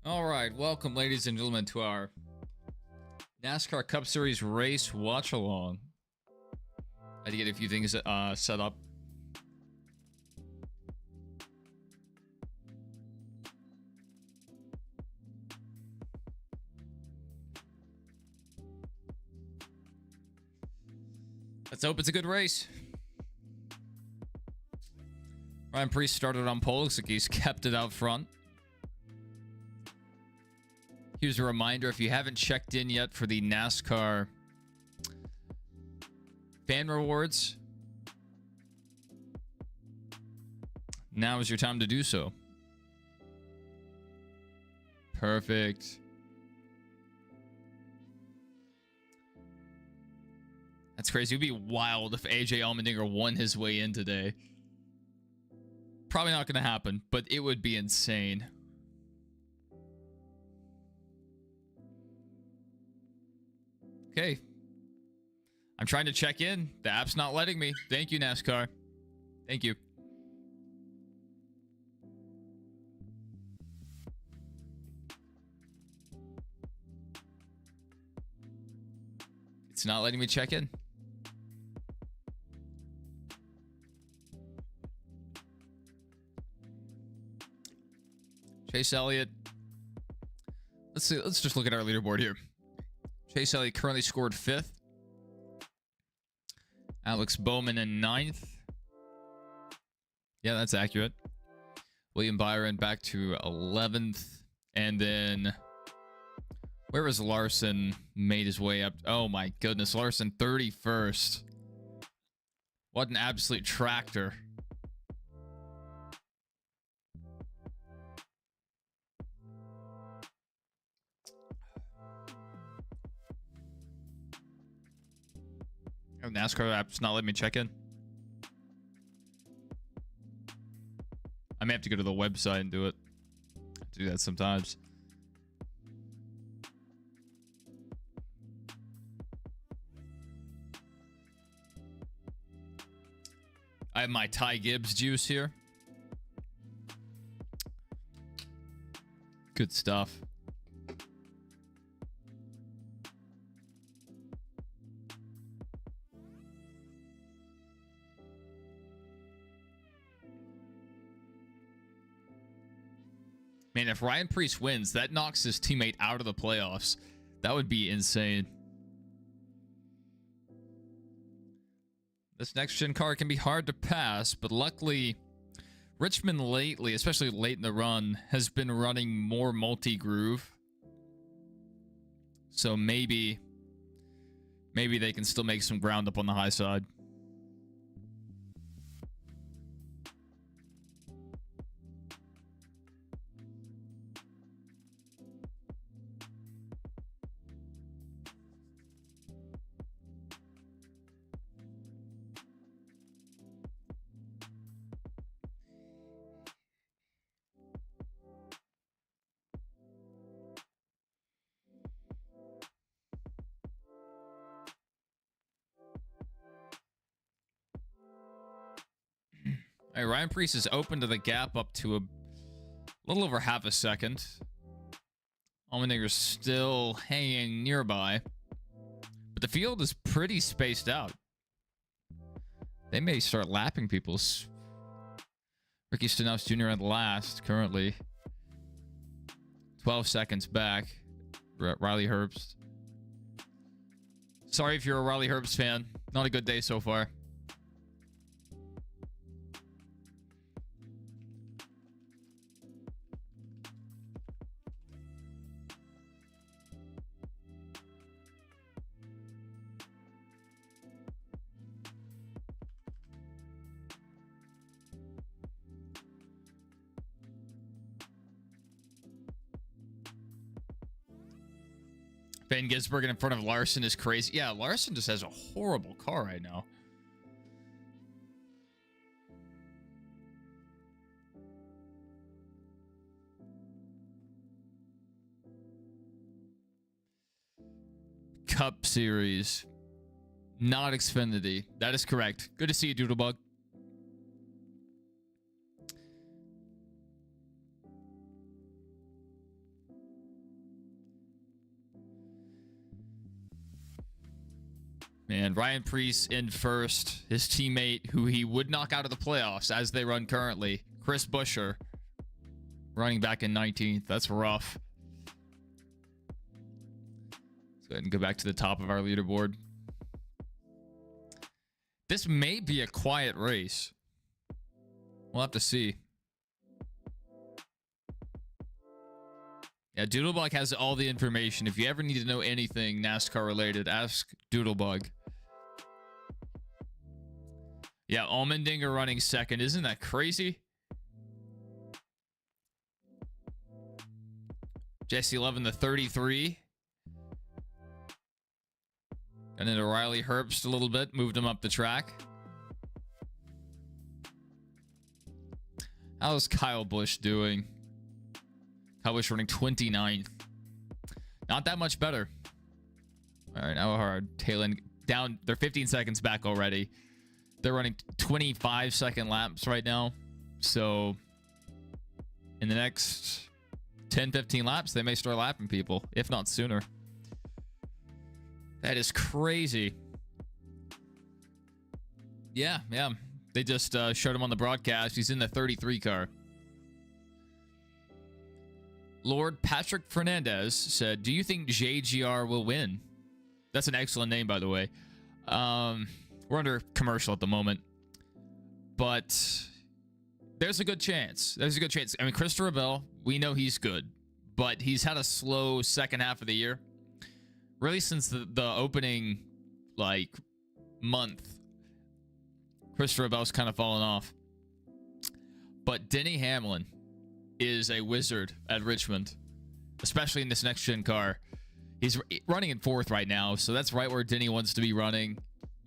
All right, welcome, ladies and gentlemen, to our NASCAR Cup Series race watch-along. I had to get a few things set up. Let's hope it's a good race. Ryan Preece started on pole. Looks like he's kept it out front. Here's a reminder, if you haven't checked in yet for the NASCAR fan rewards, now is your time to do so. Perfect. That's crazy. It would be wild if AJ Allmendinger won his way in today. Probably not going to happen, but it would be insane. Okay. I'm trying to check in. The app's not letting me. Thank you, NASCAR. Thank you. It's not letting me check in. Chase Elliott. Let's see. Let's just look at our leaderboard here. Chase Elliott currently scored 5th. Alex Bowman in 9th. Yeah, that's accurate. William Byron back to 11th. And then where was Larson made his way up? Oh my goodness, Larson 31st. What an absolute tractor. Oh, NASCAR app's not letting me check in. I may have to go to the website and do it. I have to do that sometimes. I have my Ty Gibbs juice here. Good stuff. Man, if Ryan Preece wins, that knocks his teammate out of the playoffs. That would be insane. This next-gen car can be hard to pass, but luckily, Richmond lately, especially late in the run, has been running more multi-groove. So maybe they can still make some ground up on the high side. All right, Ryan Preece is open to the gap up to a little over half a second. Allmendinger's still hanging nearby, but the field is pretty spaced out. They may start lapping people. Ricky Stenhouse Jr. at last, currently 12 seconds back. Riley Herbst. Sorry if you're a Riley Herbst fan. Not a good day so far. Ben Gisbergen in front of Larson is crazy. Yeah, Larson just has a horrible car right now. Cup Series. Not Xfinity. That is correct. Good to see you, Doodlebug. Man, Ryan Preece in first. His teammate, who he would knock out of the playoffs as they run currently, Chris Buescher, running back in 19th. That's rough. Let's go ahead and go back to the top of our leaderboard. This may be a quiet race. We'll have to see. Yeah, Doodlebug has all the information. If you ever need to know anything NASCAR related, ask Doodlebug. Yeah, Allmendinger running second. Isn't that crazy? Jesse Levin, the 33. And then Riley Herbst a little bit. Moved him up the track. How's Kyle Busch doing? Kyle Busch running 29th. Not that much better. All right, now our tail end down. They're 15 seconds back already. They're running 25-second laps right now. So in the next 10, 15 laps, they may start lapping people, if not sooner. That is crazy. Yeah. They just showed him on the broadcast. He's in the 33 car. Lord Patrick Fernandez said, do you think JGR will win? That's an excellent name, by the way. We're under commercial at the moment. But there's a good chance. There's a good chance. I mean, Christopher Bell, we know he's good. But he's had a slow second half of the year. Really, since the opening, month, Christopher Bell's kind of fallen off. But Denny Hamlin is a wizard at Richmond, especially in this next-gen car. He's running in fourth right now, so that's right where Denny wants to be running.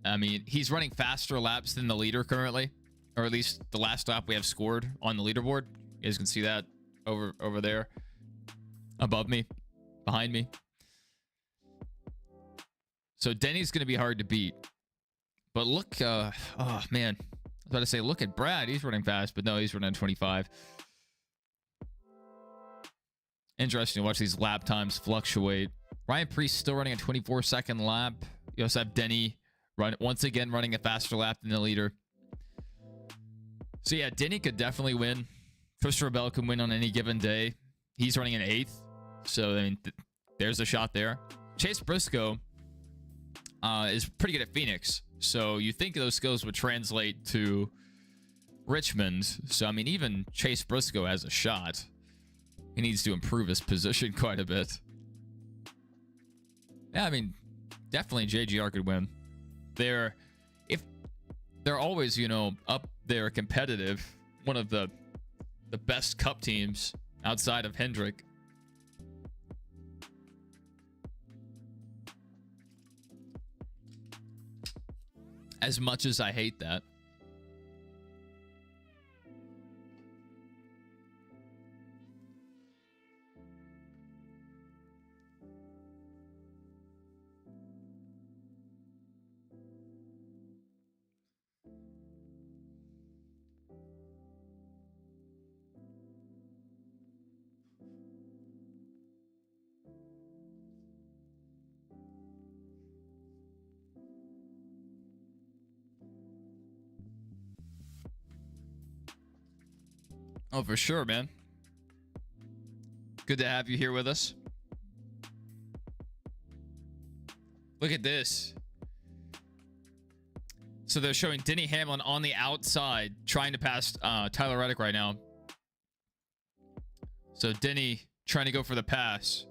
I mean, he's running faster laps than the leader currently, or at least the last lap we have scored on the leaderboard. You guys can see that over there, above me, behind me. So Denny's going to be hard to beat. But look, oh man, I was about to say, look at Brad. He's running fast, but no, he's running 25. Interesting to watch these lap times fluctuate. Ryan Preece still running a 24-second lap. You also have Denny once again running a faster lap than the leader. So yeah, Denny could definitely win. Christopher Bell can win on any given day. He's running an 8th. So I mean, there's a shot there. Chase Briscoe is pretty good at Phoenix. So you think those skills would translate to Richmond. So I mean, even Chase Briscoe has a shot. He needs to improve his position quite a bit. Yeah, I mean, definitely JGR could win. They're always, up there competitive. One of the best Cup teams outside of Hendrick. As much as I hate that. Oh, for sure, man. Good to have you here with us. Look at this. So they're showing Denny Hamlin on the outside trying to pass Tyler Reddick right now. So Denny trying to go for the pass.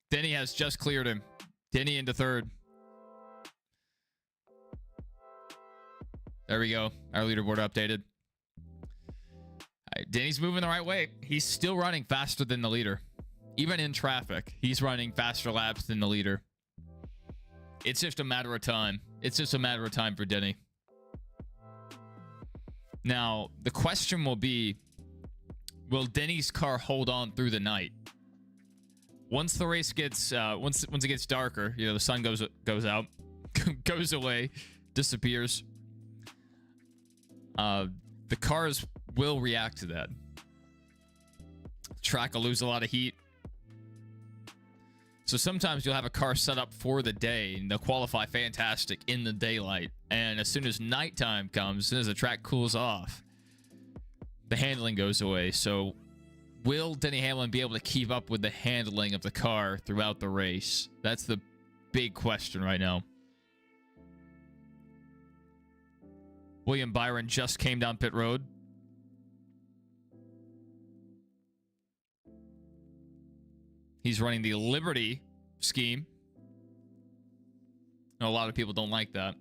Denny has just cleared him. Denny into third. There we go. Our leaderboard updated. All right, Denny's moving the right way. He's still running faster than the leader. Even in traffic, he's running faster laps than the leader. It's just a matter of time. It's just a matter of time for Denny. Now, the question will be, will Denny's car hold on through the night? Once the race gets, once it gets darker, the sun goes out, goes away, disappears. The cars will react to that. The track will lose a lot of heat. So sometimes you'll have a car set up for the day and they'll qualify fantastic in the daylight. And as soon as nighttime comes, as soon as the track cools off, the handling goes away. So will Denny Hamlin be able to keep up with the handling of the car throughout the race? That's the big question right now. William Byron just came down pit road. He's running the Liberty scheme. I know a lot of people don't like that.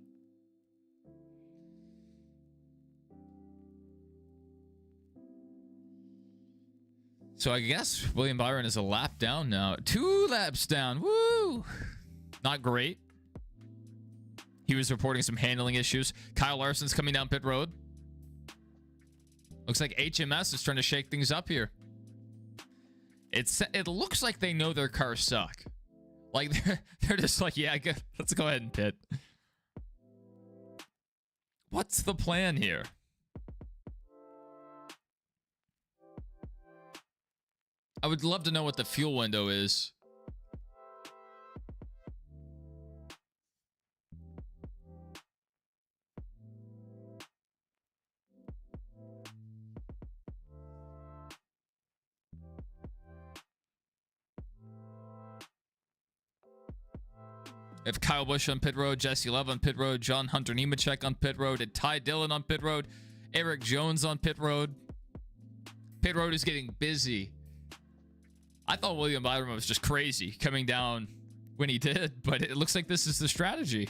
So I guess William Byron is a lap down now. 2 laps down. Woo! Not great. He was reporting some handling issues. Kyle Larson's coming down pit road. Looks like HMS is trying to shake things up here. It looks like they know their cars suck. Like they're just like, yeah, let's go ahead and pit. What's the plan here? I would love to know what the fuel window is. If Kyle Busch on pit road, Jesse Love on pit road, John Hunter Nemechek on pit road, and Ty Dillon on pit road, Eric Jones on pit road. Pit road is getting busy. I thought William Byron was just crazy coming down when he did, but it looks like this is the strategy.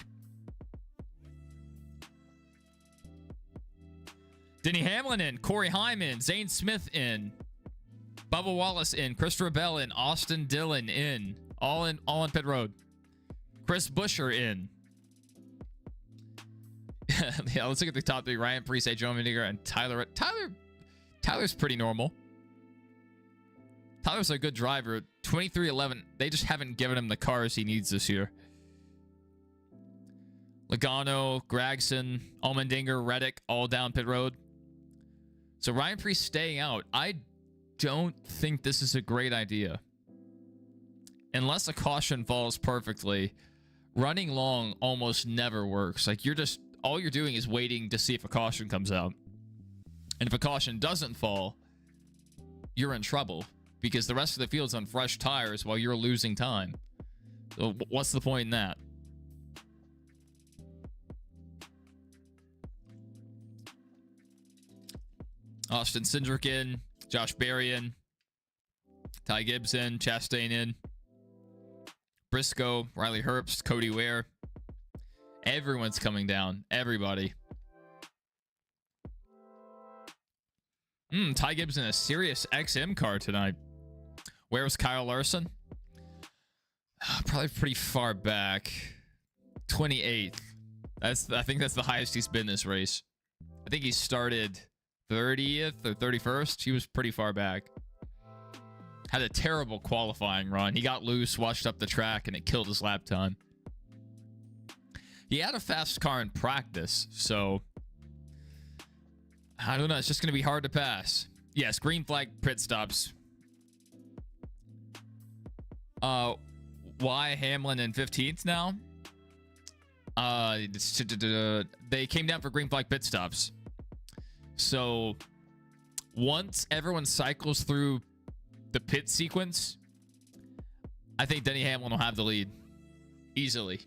Denny Hamlin in, Corey Hyman, Zane Smith in, Bubba Wallace in, Christopher Bell in, Austin Dillon in, all on pit road. Chris Buescher in. Yeah, let's look at the top 3. Ryan Preece, Joe Miniger, and Tyler. Tyler's pretty normal. Tyler's a good driver. 23-11. They just haven't given him the cars he needs this year. Logano, Gragson, Allmendinger, Reddick, all down pit road. So Ryan Preece staying out. I don't think this is a great idea. Unless a caution falls perfectly, running long almost never works. Like all you're doing is waiting to see if a caution comes out. And if a caution doesn't fall, you're in trouble because the rest of the field's on fresh tires while you're losing time. So what's the point in that? Austin Cindric in, Josh Berry in, Ty Gibbs in, Chastain in, Briscoe, Riley Herbst, Cody Ware. Everyone's coming down. Everybody. Ty Gibbs in a Sirius XM car tonight. Where's Kyle Larson? Probably pretty far back. 28th. I think that's the highest he's been this race. I think he started 30th or 31st. He was pretty far back. Had a terrible qualifying run. He got loose, washed up the track, and it killed his lap time. He had a fast car in practice, so I don't know. It's just going to be hard to pass. Yes, green flag pit stops. Why Hamlin in 15th now? They came down for green flag pit stops. So once everyone cycles through the pit sequence, I think Denny Hamlin will have the lead easily.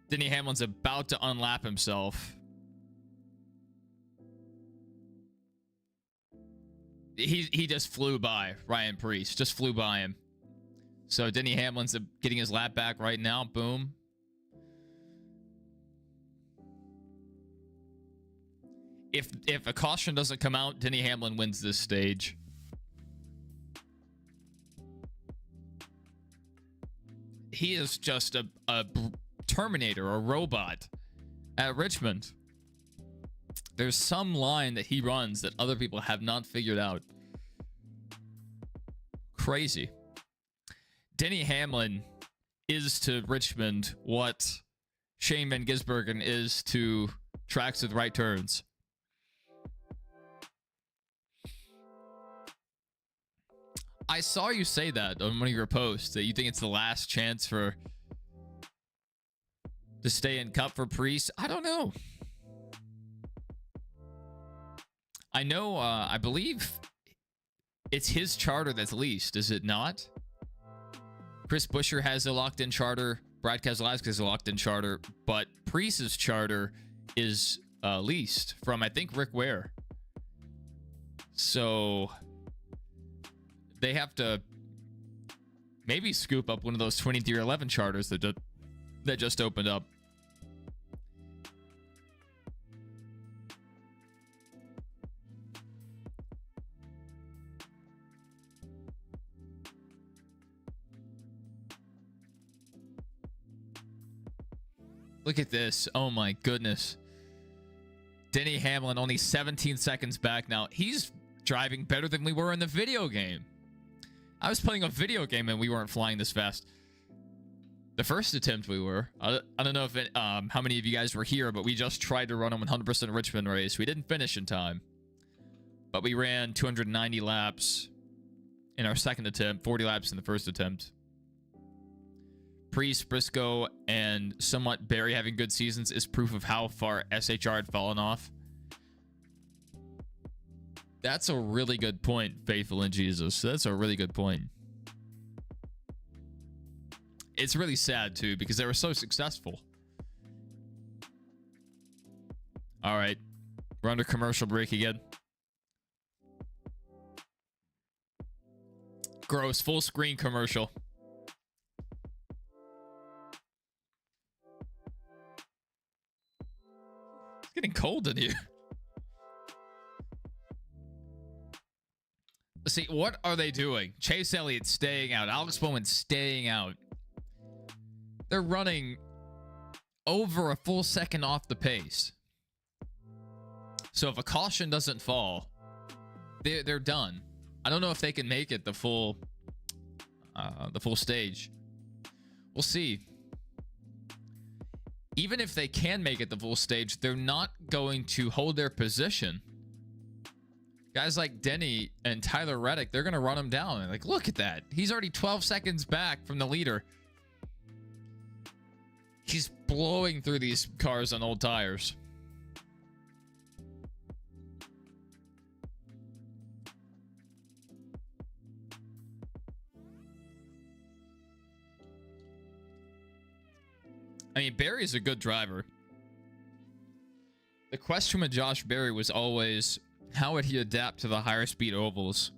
Denny Hamlin's about to unlap himself. He just flew by Ryan Preece. Just flew by him. So Denny Hamlin's getting his lap back right now. Boom. If a caution doesn't come out, Denny Hamlin wins this stage. He is just a Terminator, a robot at Richmond. There's some line that he runs that other people have not figured out. Crazy. Denny Hamlin is to Richmond what Shane Van Gisbergen is to tracks with right turns. I saw you say that on one of your posts, that you think it's the last chance to stay in Cup for Priest. I don't know. I know, I believe it's his charter that's leased, is it not? Chris Buescher has a locked-in charter. Brad Keselowski has a locked-in charter. But Priest's charter is leased from, I think, Rick Ware. So they have to maybe scoop up one of those 2311 charters that just opened up. Look at this. Oh my goodness. Denny Hamlin only 17 seconds back now. He's driving better than we were in the video game. I was playing a video game and we weren't flying this fast. The first attempt we were. I don't know if how many of you guys were here, but we just tried to run a 100% Richmond race. We didn't finish in time. But we ran 290 laps in our second attempt, 40 laps in the first attempt. Priest, Briscoe, and somewhat Barry having good seasons is proof of how far SHR had fallen off. That's a really good point, Faithful in Jesus. That's a really good point. It's really sad, too, because they were so successful. All right. We're under commercial break again. Gross. Full screen commercial. It's getting cold in here. See, what are they doing? Chase Elliott staying out. Alex Bowman staying out. They're running over a full second off the pace. So if a caution doesn't fall, they're done. I don't know if they can make it the full stage. We'll see. Even if they can make it the full stage, they're not going to hold their position. Guys like Denny and Tyler Reddick, they're going to run him down. And like, look at that. He's already 12 seconds back from the leader. He's blowing through these cars on old tires. I mean, Barry's a good driver. The question with Josh Berry was always, how would he adapt to the higher speed ovals?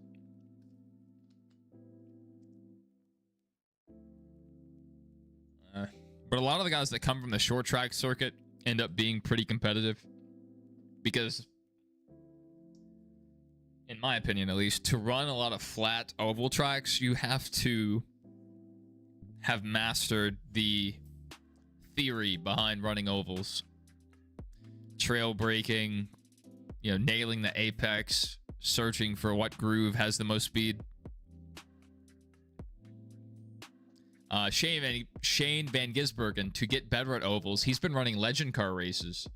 But a lot of the guys that come from the short track circuit end up being pretty competitive. Because, in my opinion at least, to run a lot of flat oval tracks, you have to have mastered the theory behind running ovals. Trail braking, you know, nailing the apex, searching for what groove has the most speed. Shane Van Gisbergen, to get better at ovals, he's been running legend car races.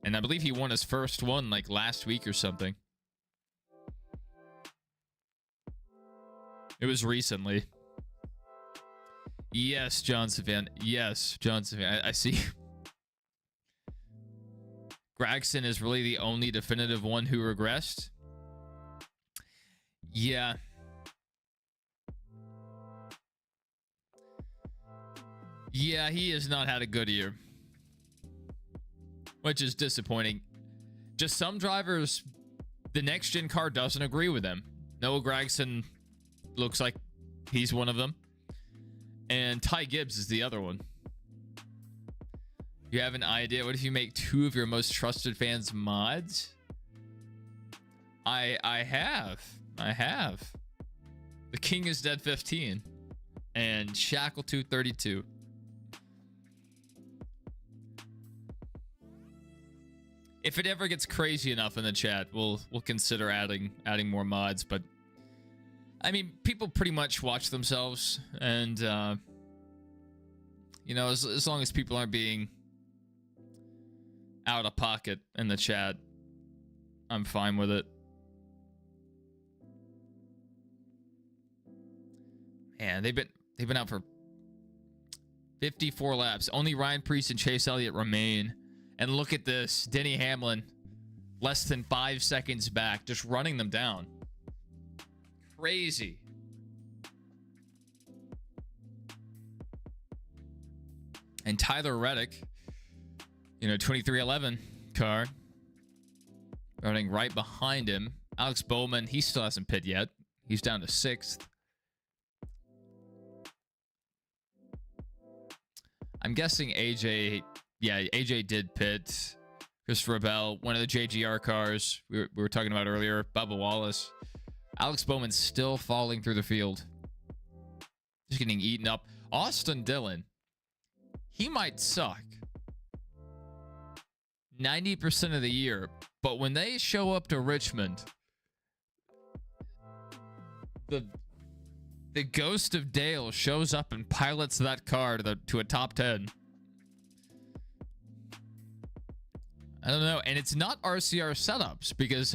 And I believe he won his first one like last week or something. It was recently. Yes, John Savan. Yes, John Savan. I see. Gragson is really the only definitive one who regressed. Yeah. Yeah, he has not had a good year. Which is disappointing. Just some drivers, the next gen car doesn't agree with them. Noah Gragson looks like he's one of them. And Ty Gibbs is the other one. You have an idea? What if you make two of your most trusted fans mods? I have. The King is Dead 15 and Shackle 232. If it ever gets crazy enough in the chat, we'll consider adding more mods. But I mean, people pretty much watch themselves, and you know, as long as people aren't being out of pocket in the chat, I'm fine with it. Man, they've been out for 54 laps. Only Ryan Preece and Chase Elliott remain. And look at this. Denny Hamlin, less than 5 seconds back, just running them down. Crazy. And Tyler Reddick, 2311 car, running right behind him. Alex Bowman, he still hasn't pit yet. He's down to 6th. I'm guessing AJ did pit. Christopher Bell, one of the JGR cars we were talking about earlier. Bubba Wallace. Alex Bowman's still falling through the field. Just getting eaten up. Austin Dillon, he might suck 90% of the year, but when they show up to Richmond, the ghost of Dale shows up and pilots that car to a top 10. I don't know. And it's not RCR setups because,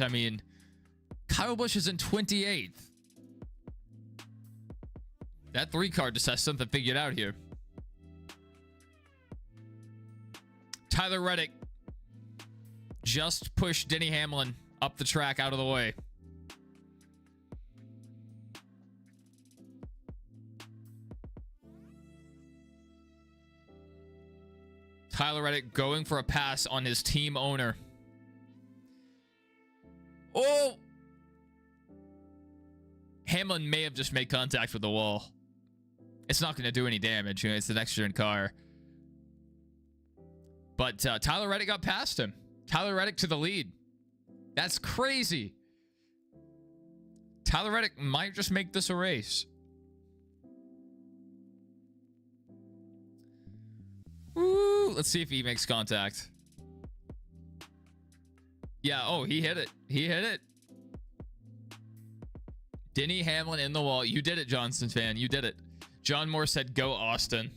Kyle Busch is in 28th. That 3 car just has something figured out here. Tyler Reddick just pushed Denny Hamlin up the track out of the way. Tyler Reddick going for a pass on his team owner. Oh! Hamlin may have just made contact with the wall. It's not going to do any damage. It's the next gen car. But Tyler Reddick got past him. Tyler Reddick to the lead. That's crazy. Tyler Reddick might just make this a race. Woo, let's see if he makes contact. Yeah, oh, he hit it. He hit it. Denny Hamlin in the wall. You did it, Johnston fan. You did it. John Moore said, go Austin.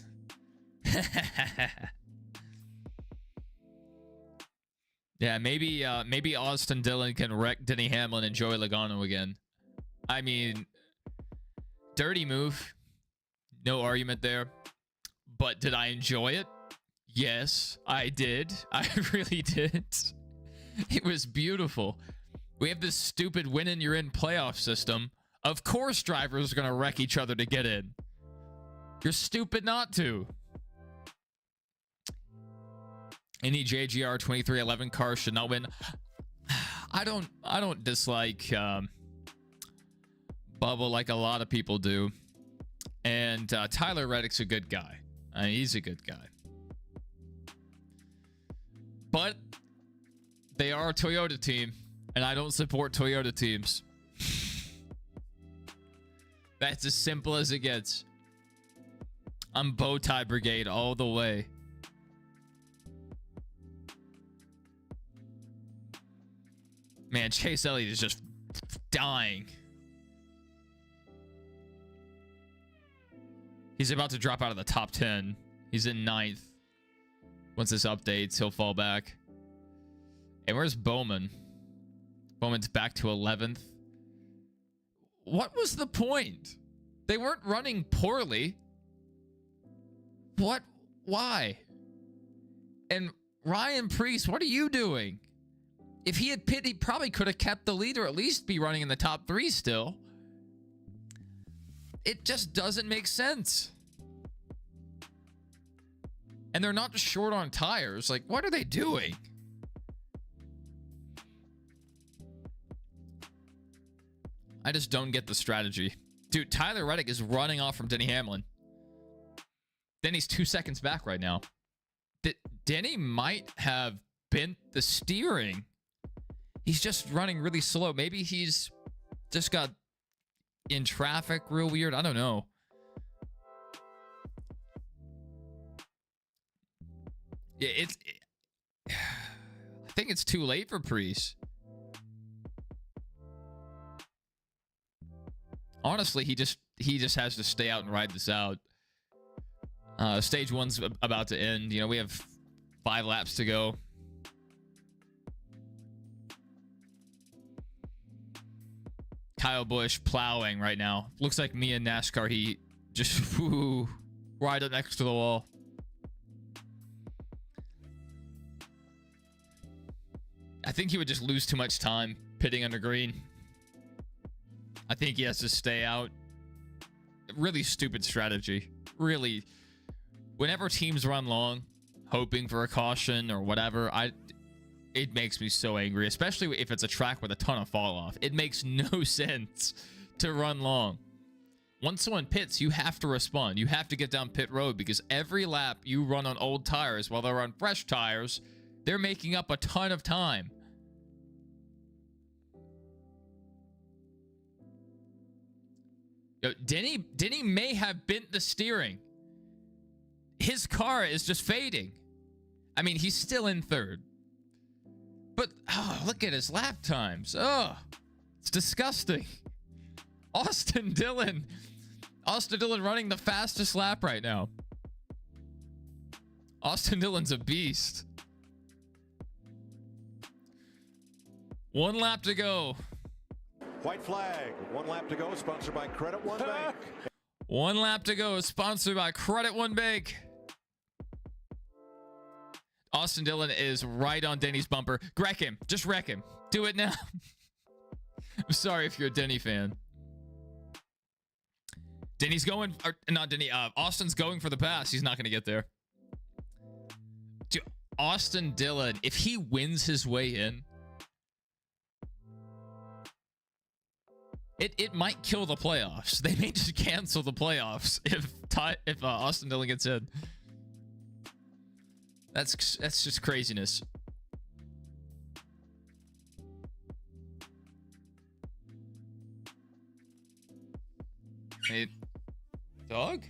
Yeah, maybe Austin Dillon can wreck Denny Hamlin and Joey Logano again. Dirty move. No argument there. But did I enjoy it? Yes, I did. I really did. It was beautiful. We have this stupid win and you're in playoff system. Of course drivers are going to wreck each other to get in. You're stupid not to. Any JGR 2311 car should not win. I don't dislike Bubba like a lot of people do. And Tyler Reddick's a good guy. He's a good guy. But they are a Toyota team, and I don't support Toyota teams. That's as simple as it gets. I'm bow tie brigade all the way. Man, Chase Elliott is just dying. He's about to drop out of the top 10. He's in 9th. Once this updates, he'll fall back. And where's Bowman? Bowman's back to 11th. What was the point? They weren't running poorly. What? Why? And Ryan Preece, what are you doing? If he had pit, he probably could have kept the lead or at least be running in the top 3 still. It just doesn't make sense. And they're not short on tires. Like, what are they doing? I just don't get the strategy. Dude, Tyler Reddick is running off from Denny Hamlin. Denny's 2 seconds back right now. Denny might have bent the steering. He's just running really slow. Maybe he's just got in traffic real weird. I don't know. Yeah, I think it's too late for Preece. Honestly, he just has to stay out and ride this out. Stage 1's about to end. We have 5 laps to go. Kyle Busch plowing right now. Looks like me in NASCAR heat. Just right up next to the wall. I think he would just lose too much time pitting under green. I think he has to stay out. Really stupid strategy. Really. Whenever teams run long, hoping for a caution or whatever, it makes me so angry, especially if it's a track with a ton of fall off. It makes no sense to run long. Once someone pits, you have to respond. You have to get down pit road, because every lap you run on old tires while they're on fresh tires, they're making up a ton of time. Yo, Denny may have bent the steering. His car is just fading. I mean, he's still in third. But, oh, look at his lap times. Oh, it's disgusting. Austin Dillon running the fastest lap right now. Austin Dillon's a beast. 1 lap to go. White flag. 1 lap to go. Sponsored by Credit One Bank. 1 lap to go. Sponsored by Credit One Bank. Austin Dillon is right on Denny's bumper. Wreck him. Just wreck him. Do it now. I'm sorry if you're a Denny fan. Denny's going, or not Denny, Austin's going for the pass. He's not going to get there. Dude, Austin Dillon, if he wins his way in, it might kill the playoffs. They may just cancel the playoffs if Austin Dillon gets in. That's just craziness. Hey, dog?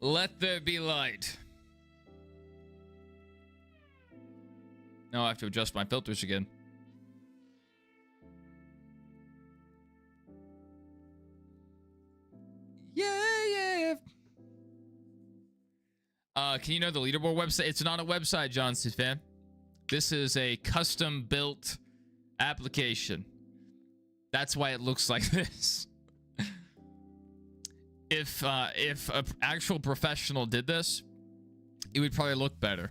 Let there be light. Now I have to adjust my filters again. Yeah. Can you know the leaderboard website? It's not a website, Johnson fan. This is a custom built application. That's why it looks like this. If an actual professional did this, it would probably look better.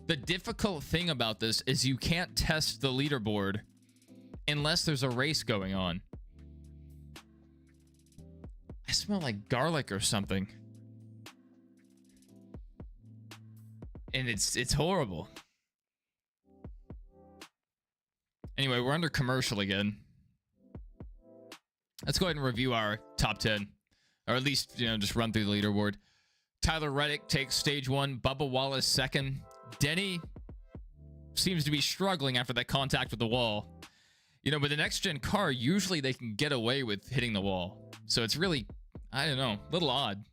The difficult thing about this is you can't test the leaderboard unless there's a race going on. I smell like garlic or something. And it's horrible. Anyway, we're under commercial again. Let's go ahead and review our top 10. Or at least, just run through the leaderboard. Tyler Reddick takes stage 1. Bubba Wallace second. Denny seems to be struggling after that contact with the wall. With the next gen car, usually they can get away with hitting the wall. So it's really, I don't know, a little odd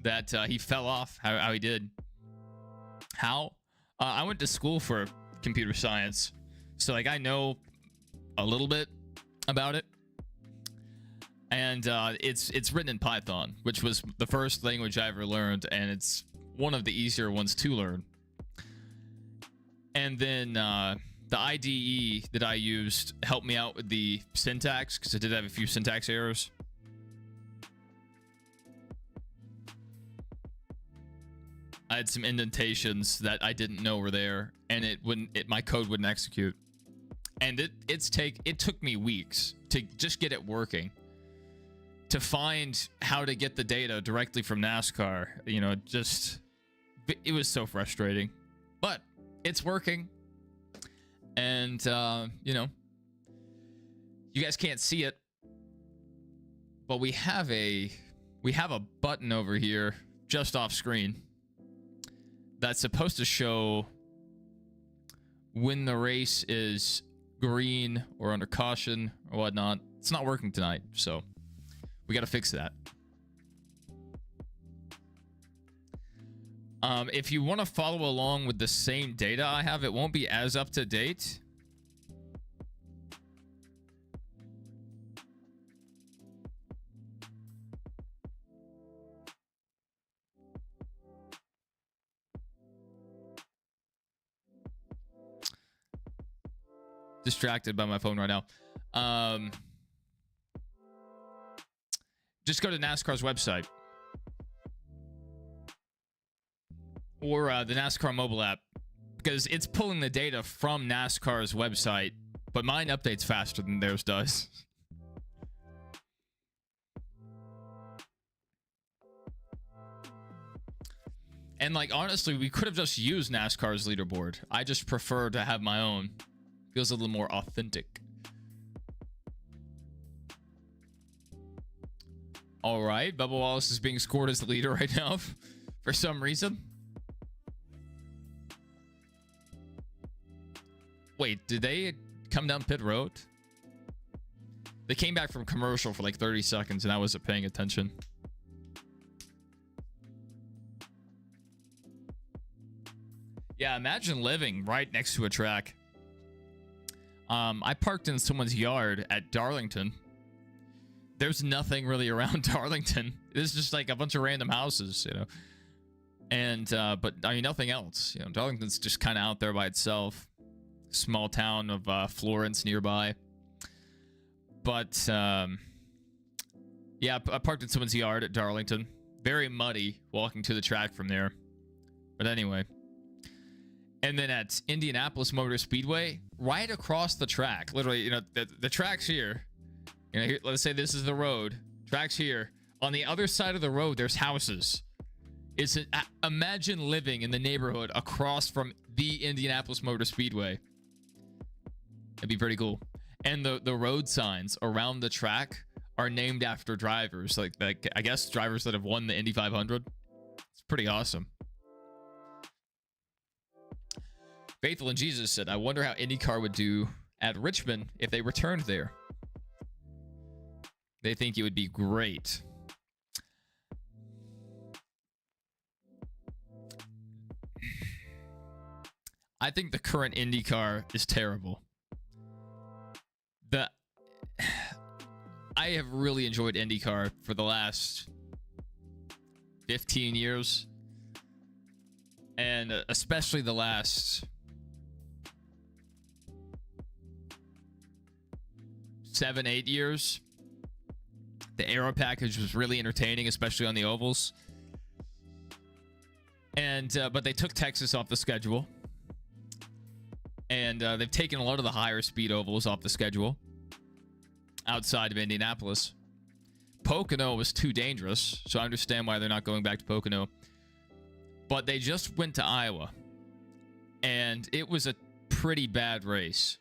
that he fell off how he did. How? I went to school for computer science. So I know a little bit about it. And it's written in Python, which was the first language I ever learned, and it's one of the easier ones to learn. And then the IDE that I used helped me out with the syntax, because I did have a few syntax errors. I had some indentations that I didn't know were there, and my code wouldn't execute. And it took me weeks to just get it working. To find how to get the data directly from NASCAR, it was so frustrating. But it's working. And, you guys can't see it. But we have a button over here just off screen that's supposed to show when the race is green or under caution or whatnot. It's not working tonight, so we got to fix that. If you want to follow along with the same data I have, it won't be as up to date. distracted by my phone right now. Just go to NASCAR's website or the NASCAR mobile app, because it's pulling the data from NASCAR's website, but mine updates faster than theirs does. And like, honestly, we could have just used NASCAR's leaderboard. I just prefer to have my own. Feels a little more authentic. All right, Bubba Wallace is being scored as the leader right now for some reason. Wait, did they come down pit road? They came back from commercial for like 30 seconds and I wasn't paying attention. Yeah, imagine living right next to a track. I parked in someone's yard at Darlington. There's nothing really around Darlington. It's just like a bunch of random houses, you know. And but I mean, nothing else. You know, Darlington's just kind of out there by itself. Small town of Florence nearby. But yeah, I parked in someone's yard at Darlington. Very muddy walking to the track from there. But anyway. And then at Indianapolis Motor Speedway, right across the track, literally, you know, the track's here. You know, here, let's say this is the road. Track's here. On the other side of the road, there's houses. Imagine living in the neighborhood across from the Indianapolis Motor Speedway. That'd be pretty cool. And the road signs around the track are named after drivers, like I guess drivers that have won the Indy 500. It's pretty awesome. Faithful in Jesus said, I wonder how IndyCar would do at Richmond if they returned there. They think it would be great. I think the current IndyCar is terrible. I have really enjoyed IndyCar for the last 15 years. And especially the last 7-8 years. The aero package was really entertaining, especially on the ovals. And but they took Texas off the schedule. And they've taken a lot of the higher speed ovals off the schedule outside of Indianapolis. Pocono was too dangerous, so I understand why they're not going back to Pocono. But they just went to Iowa, and it was a pretty bad race.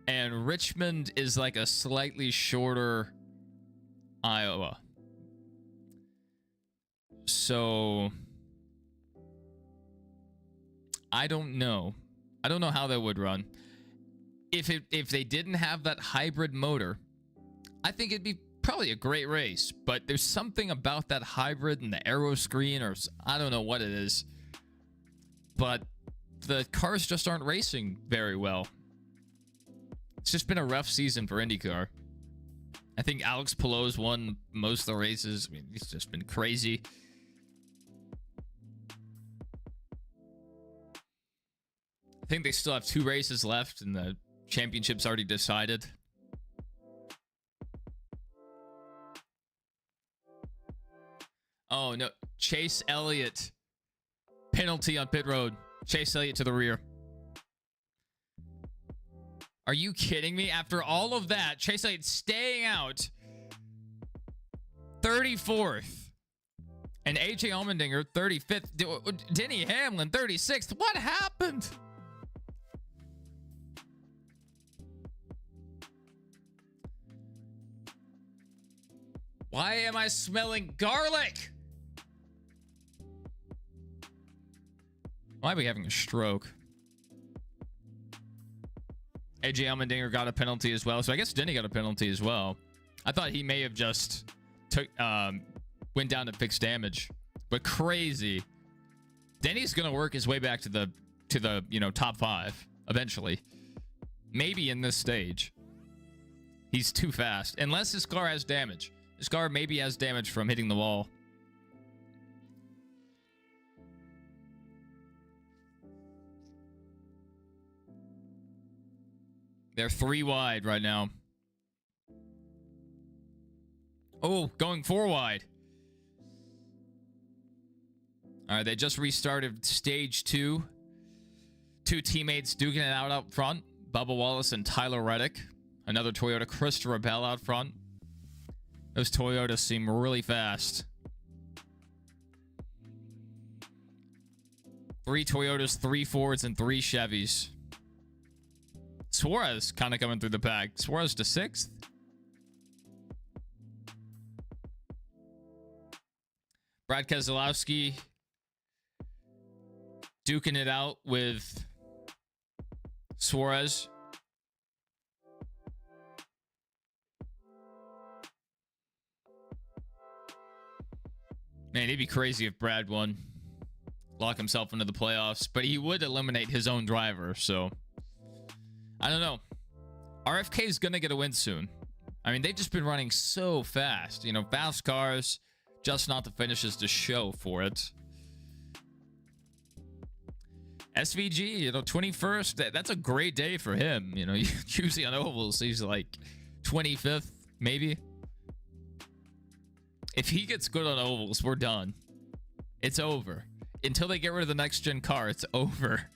And Richmond is like a slightly shorter Iowa. So I don't know. I don't know how that would run. If they didn't have that hybrid motor, I think it'd be probably a great race. But there's something about that hybrid and the aero screen, or I don't know what it is. But the cars just aren't racing very well. It's just been a rough season for IndyCar. I think Alex Palou's won most of the races. I mean, he's just been crazy. I think they still have 2 races left, and the championship's already decided. Oh, no. Chase Elliott. Penalty on pit road. Chase Elliott to the rear. Are you kidding me? After all of that, Chase Elliott staying out 34th. And AJ Allmendinger 35th. Denny Hamlin 36th. What happened? Why am I smelling garlic? Why are we having a stroke? AJ Allmendinger got a penalty as well, so I guess Denny got a penalty as well. I thought he may have just went down to fix damage, but crazy. Denny's gonna work his way back to the top 5 eventually. Maybe in this stage. He's too fast, unless his car has damage. His car maybe has damage from hitting the wall. They're 3 wide right now. Oh, going 4 wide. All right, they just restarted stage 2. 2 teammates duking it out up front. Bubba Wallace and Tyler Reddick. Another Toyota, Christopher Bell out front. Those Toyotas seem really fast. 3 Toyotas, 3 Fords, and 3 Chevys. Suarez kind of coming through the pack. Suarez to 6th. Brad Keselowski duking it out with Suarez. Man, it'd be crazy if Brad won. Lock himself into the playoffs, but he would eliminate his own driver, so I don't know. RFK is going to get a win soon. I mean, they've just been running so fast. You know, fast cars, just not the finishes to show for it. SVG, you know, 21st. That's a great day for him. You know, usually on ovals, he's like 25th, maybe. If he gets good on ovals, we're done. It's over. Until they get rid of the next gen car, it's over.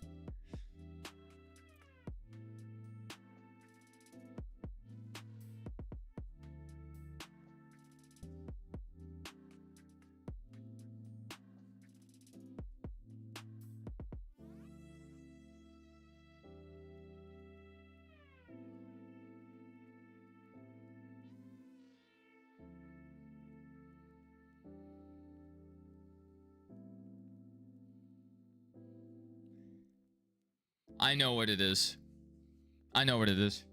I know what it is. I know what it is.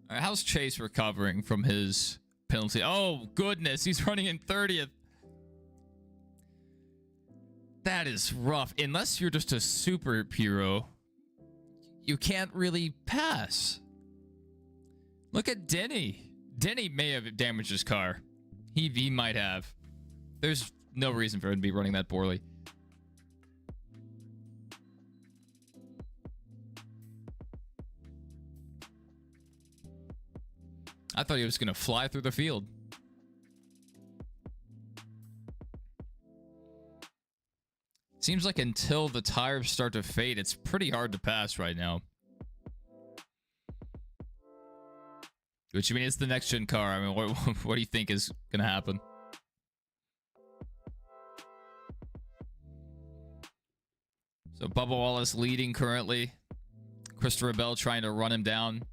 All right, how's Chase recovering from his penalty? Oh, goodness. He's running in 30th. That is rough. Unless you're just a superhero, you can't really pass. Look at Denny. Denny may have damaged his car. He might have. There's no reason for him to be running that poorly. I thought he was going to fly through the field. Seems like until the tires start to fade, it's pretty hard to pass right now. Which, I mean, it's the next gen car. I mean, what do you think is going to happen? So Bubba Wallace leading currently. Christopher Bell trying to run him down.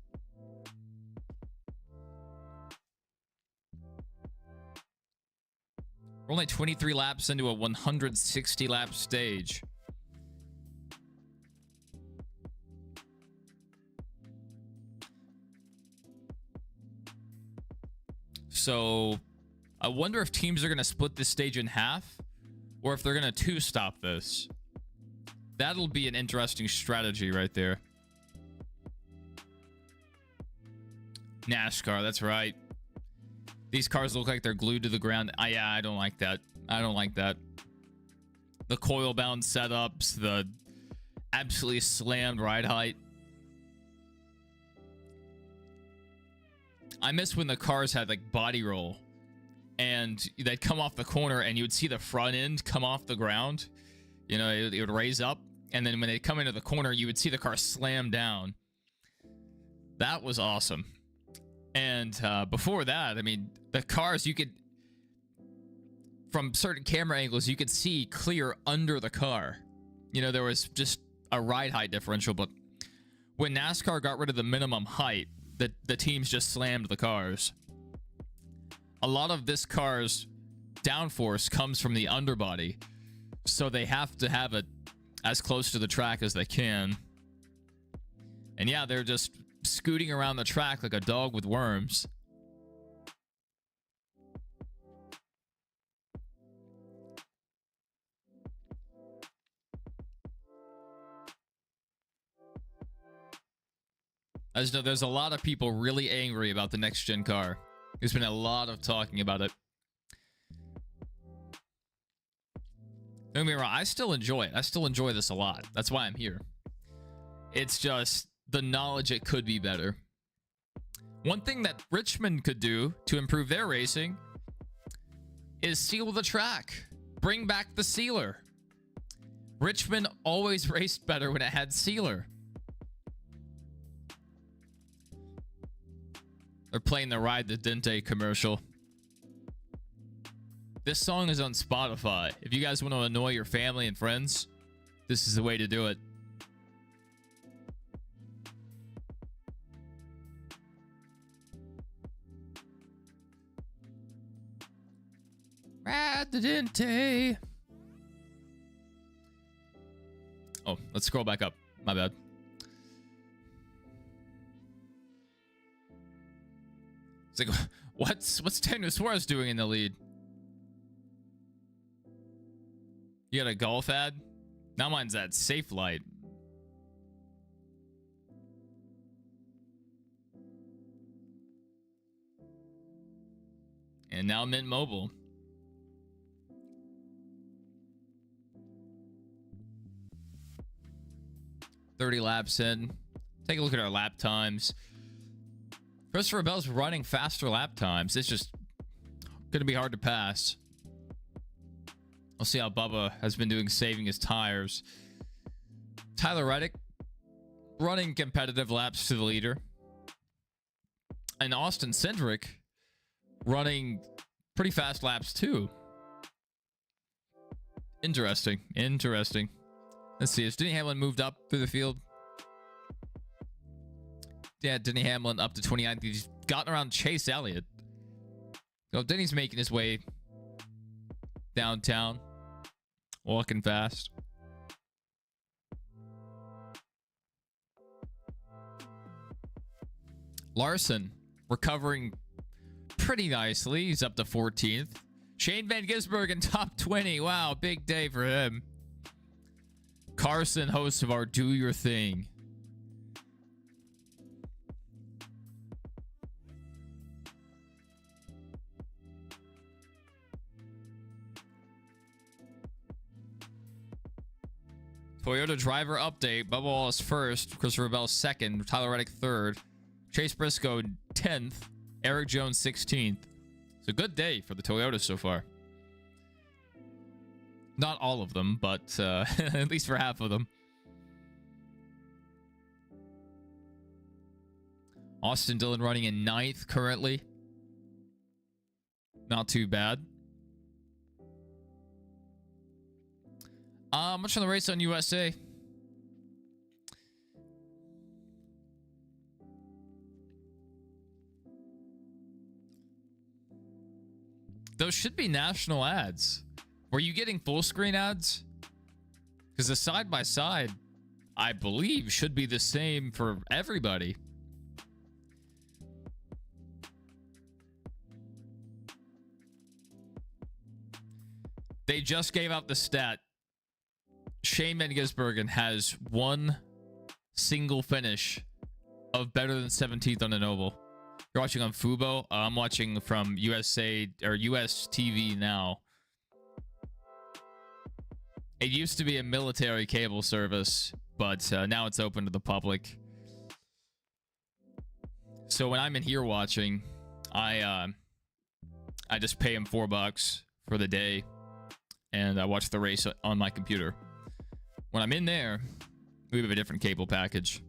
We're only 23 laps into a 160 lap stage. So I wonder if teams are going to split this stage in half or if they're going to two-stop this. That'll be an interesting strategy right there. NASCAR, that's right. These cars look like they're glued to the ground. Yeah, I don't like that. I don't like that. The coil-bound setups, the absolutely slammed ride height. I miss when the cars had like body roll and they'd come off the corner and you would see the front end come off the ground. You know, it would raise up, and then when they come into the corner, you would see the car slam down. That was awesome. And before that, I mean, the cars, you could, from certain camera angles, you could see clear under the car. You know, there was just a ride height differential, but when NASCAR got rid of the minimum height, the teams just slammed the cars. A lot of this car's downforce comes from the underbody, so they have to have it as close to the track as they can. And yeah, they're just scooting around the track like a dog with worms. I just know there's a lot of people really angry about the next gen car. There's been a lot of talking about it. Don't get me wrong, I still enjoy it. I still enjoy this a lot. That's why I'm here. It's just the knowledge it could be better. One thing that Richmond could do to improve their racing is seal the track. Bring back the sealer. Richmond always raced better when it had sealer. They're playing the Ride the Dente commercial. This song is on Spotify. If you guys want to annoy your family and friends, this is the way to do it. Ride the Dente. Oh, let's scroll back up. My bad. It's like, what's Daniel Suarez doing in the lead? You got a golf ad? Now mine's that safe light. And now Mint Mobile. $30 laps in. Take a look at our lap times. Christopher Bell's running faster lap times. It's just going to be hard to pass. We'll see how Bubba has been doing saving his tires. Tyler Reddick running competitive laps to the leader. And Austin Cindric running pretty fast laps too. Interesting. Interesting. Let's see. Has Denny Hamlin moved up through the field? Yeah, Denny Hamlin up to 29th. He's gotten around Chase Elliott. So Denny's making his way downtown. Walking fast. Larson recovering pretty nicely. He's up to 14th. Shane Van Gisbergen in top 20. Wow, big day for him. Carson, host of our Do Your Thing. Toyota driver update. Bubba Wallace first. Christopher Bell second. Tyler Reddick third. Chase Briscoe 10th. Eric Jones 16th. It's a good day for the Toyota so far. Not all of them, but at least for half of them. Austin Dillon running in 9th currently. Not too bad. Much on the race on USA. Those should be national ads. Were you getting full screen ads? Because the side by side, I believe, should be the same for everybody. just gave out the stat. Shane Van Gisbergen has one single finish of better than 17th on an oval. You're watching on Fubo. I'm watching from USA or US TV now. It used to be a military cable service, but now it's open to the public. So when I'm in here watching, I just pay him $4 for the day, and I watch the race on my computer. When I'm in there, we have a different cable package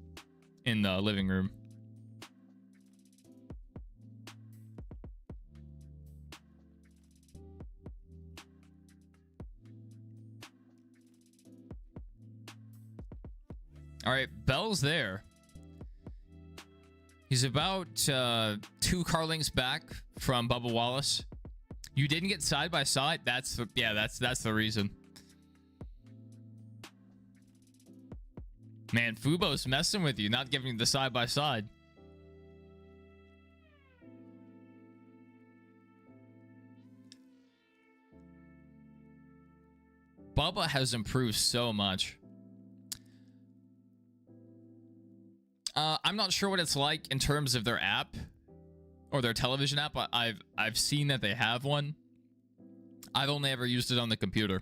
in the living room. All right, Bell's there. He's about 2 car lengths back from Bubba Wallace. You didn't get side by side. That's the reason. Man, Fubo's messing with you, not giving you the side by side. Bubba has improved so much. I'm not sure what it's like in terms of their app or their television app. I've seen that they have one. I've only ever used it on the computer.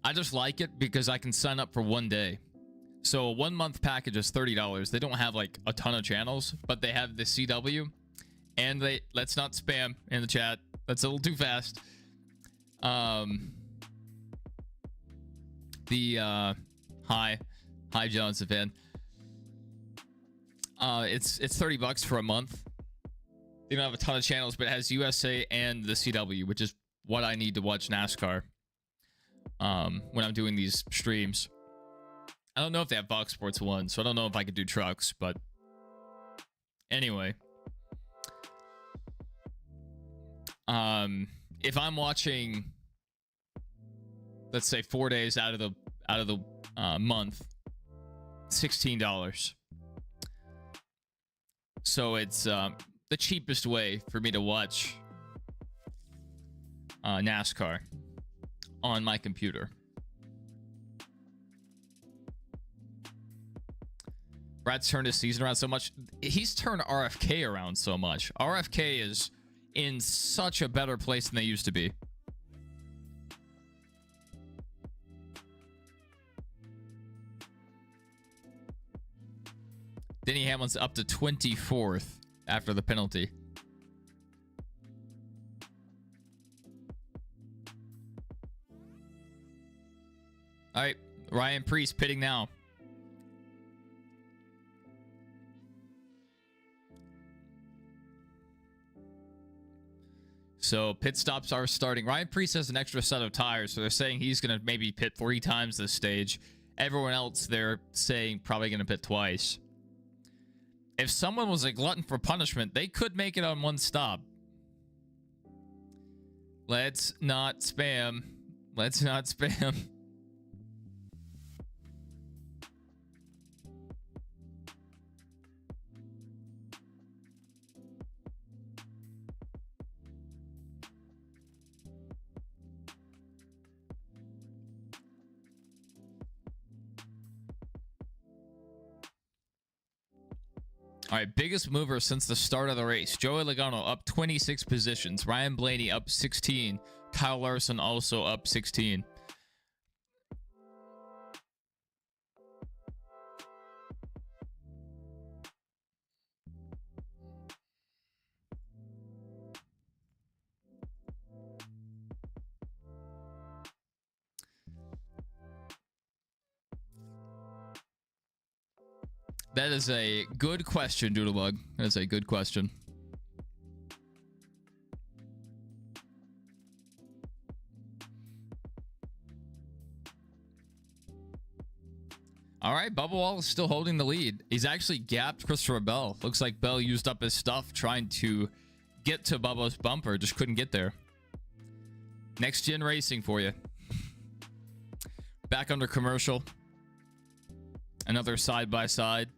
I just like it because I can sign up for one day. So a 1 month package is $30. They don't have like a ton of channels, but they have the CW, and let's not spam in the chat. That's a little too fast. Hi Johnson fan. It's $30 for a month. They don't have a ton of channels, but it has USA and the CW, which is what I need to watch NASCAR when I'm doing these streams. I don't know if they have Fox Sports 1, so I don't know if I could do trucks, but anyway. If I'm watching, let's say 4 days out of the month, $16. So it's the cheapest way for me to watch NASCAR on my computer. Brad's turned his season around so much. He's turned RFK around so much. RFK is in such a better place than they used to be. Denny Hamlin's up to 24th after the penalty. All right, Ryan Preece pitting now. So pit stops are starting. Ryan Preece has an extra set of tires, so they're saying he's going to maybe pit 3 times this stage. Everyone else, they're saying probably going to pit twice. If someone was a glutton for punishment, they could make it on 1 stop. Let's not spam. Let's not spam. All right, biggest mover since the start of the race. Joey Logano up 26 positions. Ryan Blaney up 16. Kyle Larson also up 16. That is a good question, Doodlebug. That is a good question. All right, Bubba Wall is still holding the lead. He's actually gapped Christopher Bell. Looks like Bell used up his stuff trying to get to Bubba's bumper. Just couldn't get there. Next gen racing for you. Back under commercial. Another side-by-side.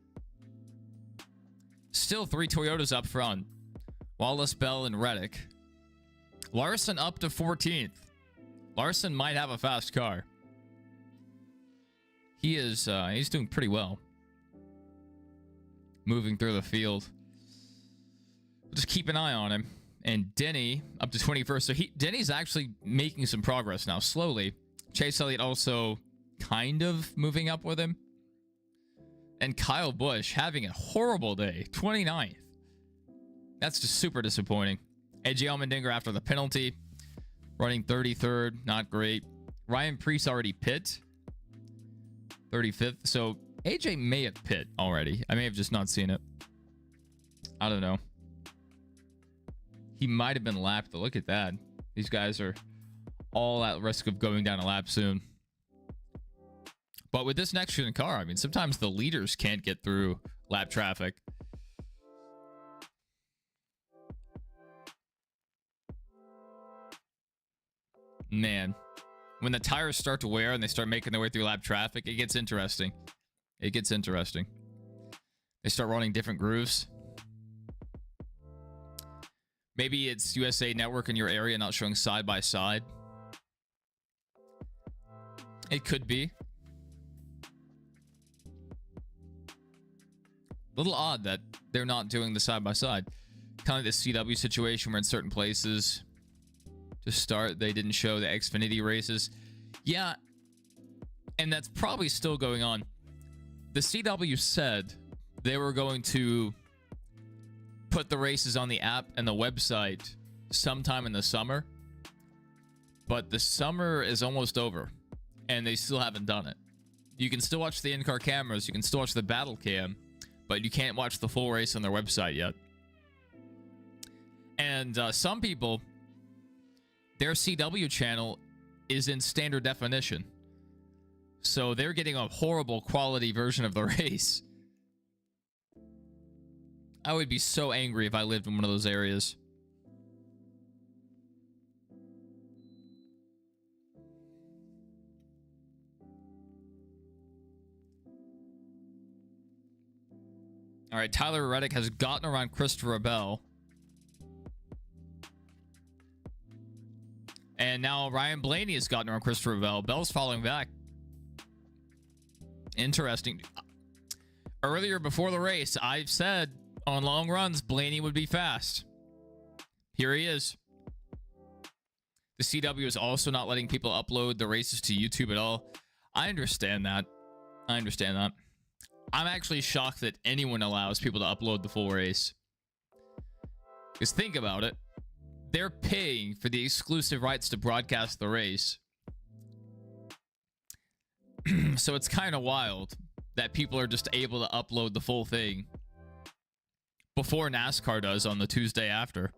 Still 3 Toyotas up front. Wallace, Bell, and Reddick. Larson up to 14th. Larson might have a fast car. He is, he's doing pretty well. Moving through the field. Just keep an eye on him. And Denny up to 21st. So Denny's actually making some progress now, slowly. Chase Elliott also kind of moving up with him. And Kyle Busch having a horrible day, 29th. That's just super disappointing. AJ Allmendinger after the penalty, running 33rd, not great. Ryan Preece already pit, 35th. So AJ may have pit already. I may have just not seen it. I don't know. He might have been lapped, but look at that. These guys are all at risk of going down a lap soon. But with this next gen car, I mean, sometimes the leaders can't get through lap traffic. Man, when the tires start to wear and they start making their way through lap traffic, it gets interesting. It gets interesting. They start running different grooves. Maybe it's USA Network in your area not showing side by side. It could be. A little odd that they're not doing the side by side. Kind of the CW situation where in certain places to start, they didn't show the Xfinity races. Yeah, and that's probably still going on. The CW said they were going to put the races on the app and the website sometime in the summer, but the summer is almost over and they still haven't done it. You can still watch the in-car cameras, you can still watch the battle cam, but you can't watch the full race on their website yet. And some people, their CW channel is in standard definition, so they're getting a horrible quality version of the race. I would be so angry if I lived in one of those areas. All right, Tyler Reddick has gotten around Christopher Bell. And now Ryan Blaney has gotten around Christopher Bell. Bell's following back. Interesting. Earlier before the race, I said on long runs, Blaney would be fast. Here he is. The CW is also not letting people upload the races to YouTube at all. I understand that. I understand that. I'm actually shocked that anyone allows people to upload the full race. Because think about it. They're paying for the exclusive rights to broadcast the race. So it's kind of wild that people are just able to upload the full thing before NASCAR does on the Tuesday after.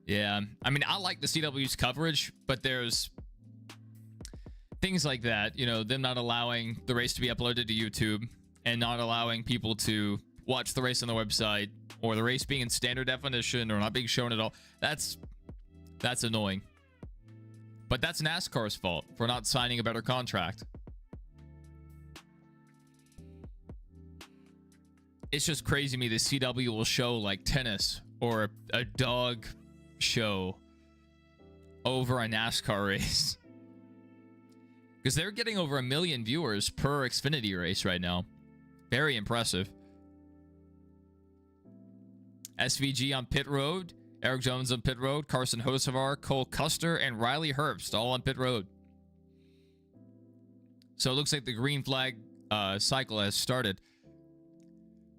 Yeah, I mean, I like the CW's coverage, but there's things like that, you know, them not allowing the race to be uploaded to YouTube and not allowing people to watch the race on the website, or the race being in standard definition or not being shown at all. That's annoying. But that's NASCAR's fault for not signing a better contract. It's just crazy to me the CW will show like tennis or a dog show over a NASCAR race. Because they're getting over 1 million viewers per Xfinity race right now. Very impressive. SVG on pit road. Eric Jones on pit road. Carson Hocevar, Cole Custer, and Riley Herbst all on pit road. So it looks like the green flag cycle has started.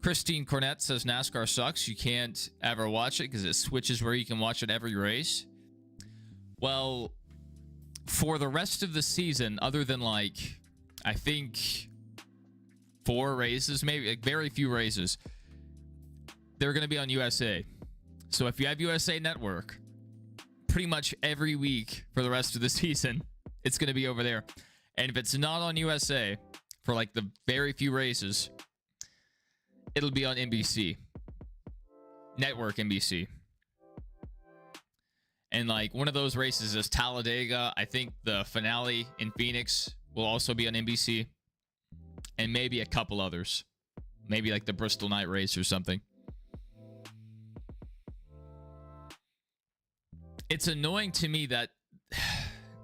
Christine Cornett says NASCAR sucks. You can't ever watch it because it switches where you can watch it every race. Well, for the rest of the season, other than like, I think 4 races, maybe like very few races, they're going to be on USA. So if you have USA Network, pretty much every week for the rest of the season, it's going to be over there. And if it's not on USA for like the very few races, it'll be on NBC. Network NBC. And like one of those races is Talladega. I think the finale in Phoenix will also be on NBC. And maybe a couple others. Maybe like the Bristol Night Race or something. It's annoying to me that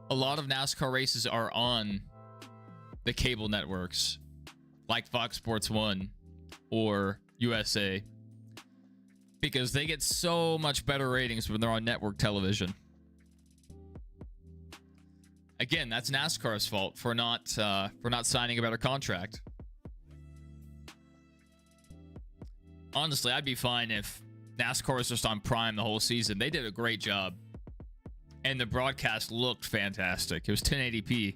a lot of NASCAR races are on the cable networks like Fox Sports 1 or USA, because they get so much better ratings when they're on network television. Again, that's NASCAR's fault for not signing a better contract. Honestly, I'd be fine if NASCAR was just on Prime the whole season. They did a great job, and the broadcast looked fantastic. It was 1080p.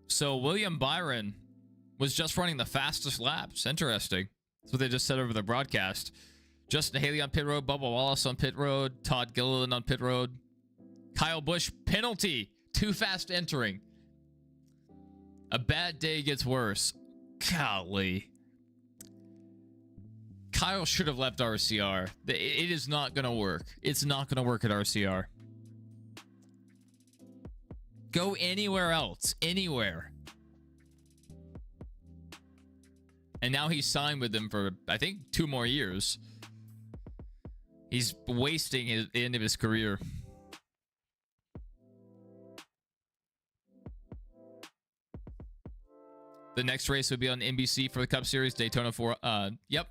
So William Byron was just running the fastest laps. Interesting. That's what they just said over the broadcast. Justin Haley on pit road, Bubba Wallace on pit road, Todd Gilliland on pit road. Kyle Busch, penalty. Too fast entering. A bad day gets worse. Golly. Kyle should have left RCR. It is not going to work. It's not going to work at RCR. Go anywhere else. Anywhere. And now he's signed with them for, I think, 2 more years. He's wasting the end of his career. The next race would be on NBC for the Cup Series, Daytona 4. Yep.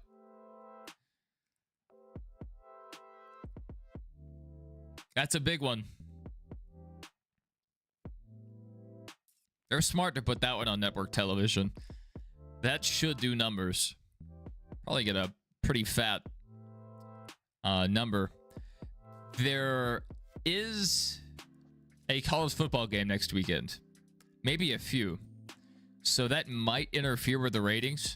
That's a big one. They're smart to put that one on network television. That should do numbers. Probably get a pretty fat number. There is a college football game next weekend. Maybe a few. So that might interfere with the ratings.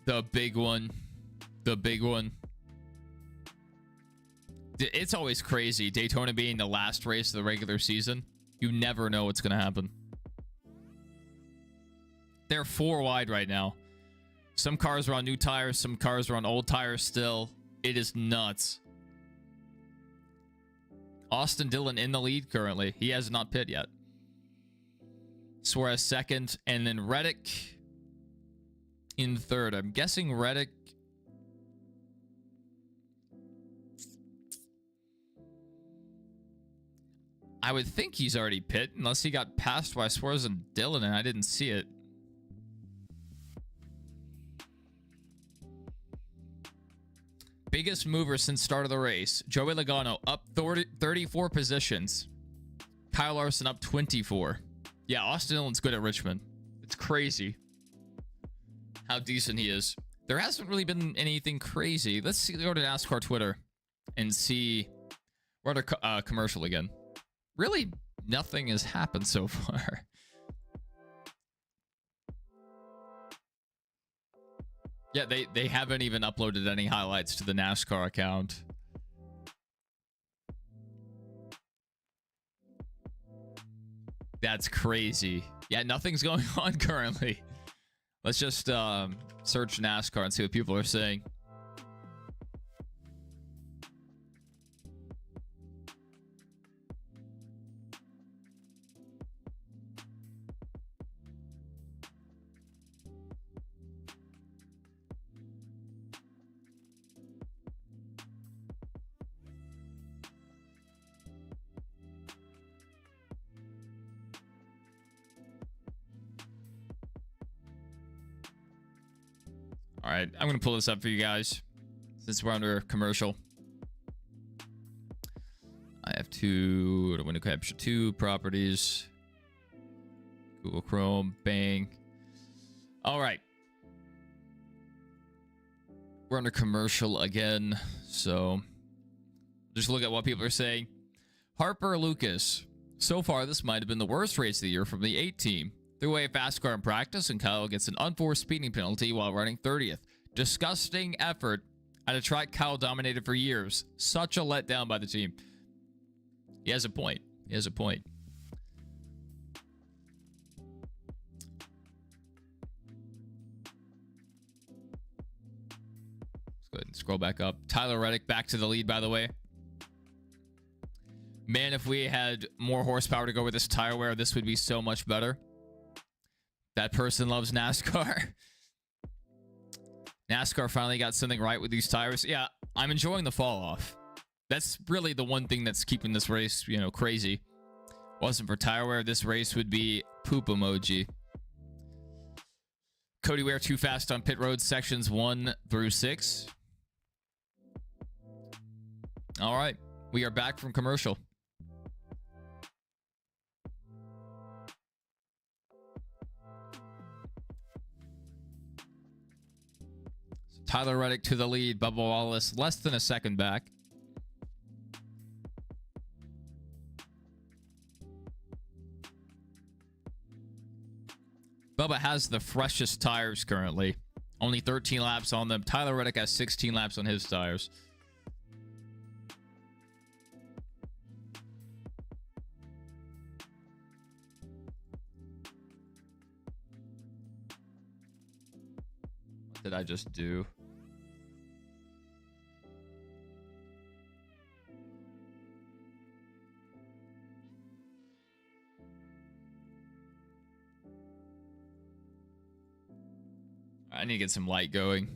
The big one. The big one. It's always crazy. Daytona being the last race of the regular season. You never know what's going to happen. They're 4 wide right now. Some cars are on new tires. Some cars are on old tires still. It is nuts. Austin Dillon in the lead currently. He has not pit yet. Suarez second. And then Reddick in third. I'm guessing Reddick. I would think he's already pit, unless he got passed by Suarez and Dillon and I didn't see it. Biggest mover since start of the race. Joey Logano up 34 positions. Kyle Larson up 24. Yeah, Austin Dillon's good at Richmond. It's crazy how decent he is. There hasn't really been anything crazy. Let's see, go to NASCAR Twitter and see. We're at a commercial again. Really, nothing has happened so far. Yeah, they haven't even uploaded any highlights to the NASCAR account. That's crazy. Yeah, nothing's going on currently. Let's just search NASCAR and see what people are saying. All right, I'm going to pull this up for you guys since we're under commercial. I have to window capture 2 properties. Google Chrome, bang. All right. We're under commercial again, so just look at what people are saying. Harper Lucas. So far, this might have been the worst race of the year from the 8 team. Threw away a fast car in practice, and Kyle gets an unforced speeding penalty while running 30th. Disgusting effort at a track Kyle dominated for years. Such a letdown by the team. He has a point. He has a point. Let's go ahead and scroll back up. Tyler Reddick back to the lead, by the way. Man, if we had more horsepower to go with this tire wear, this would be so much better. That person loves NASCAR. NASCAR finally got something right with these tires. Yeah, I'm enjoying the fall off. That's really the one thing that's keeping this race, you know, crazy. Wasn't for tire wear, this race would be poop emoji. Cody Ware too fast on pit road sections 1 through 6. All right, we are back from commercial. Tyler Reddick to the lead. Bubba Wallace less than a second back. Bubba has the freshest tires currently. Only 13 laps on them. Tyler Reddick has 16 laps on his tires. What did I just do? I need to get some light going.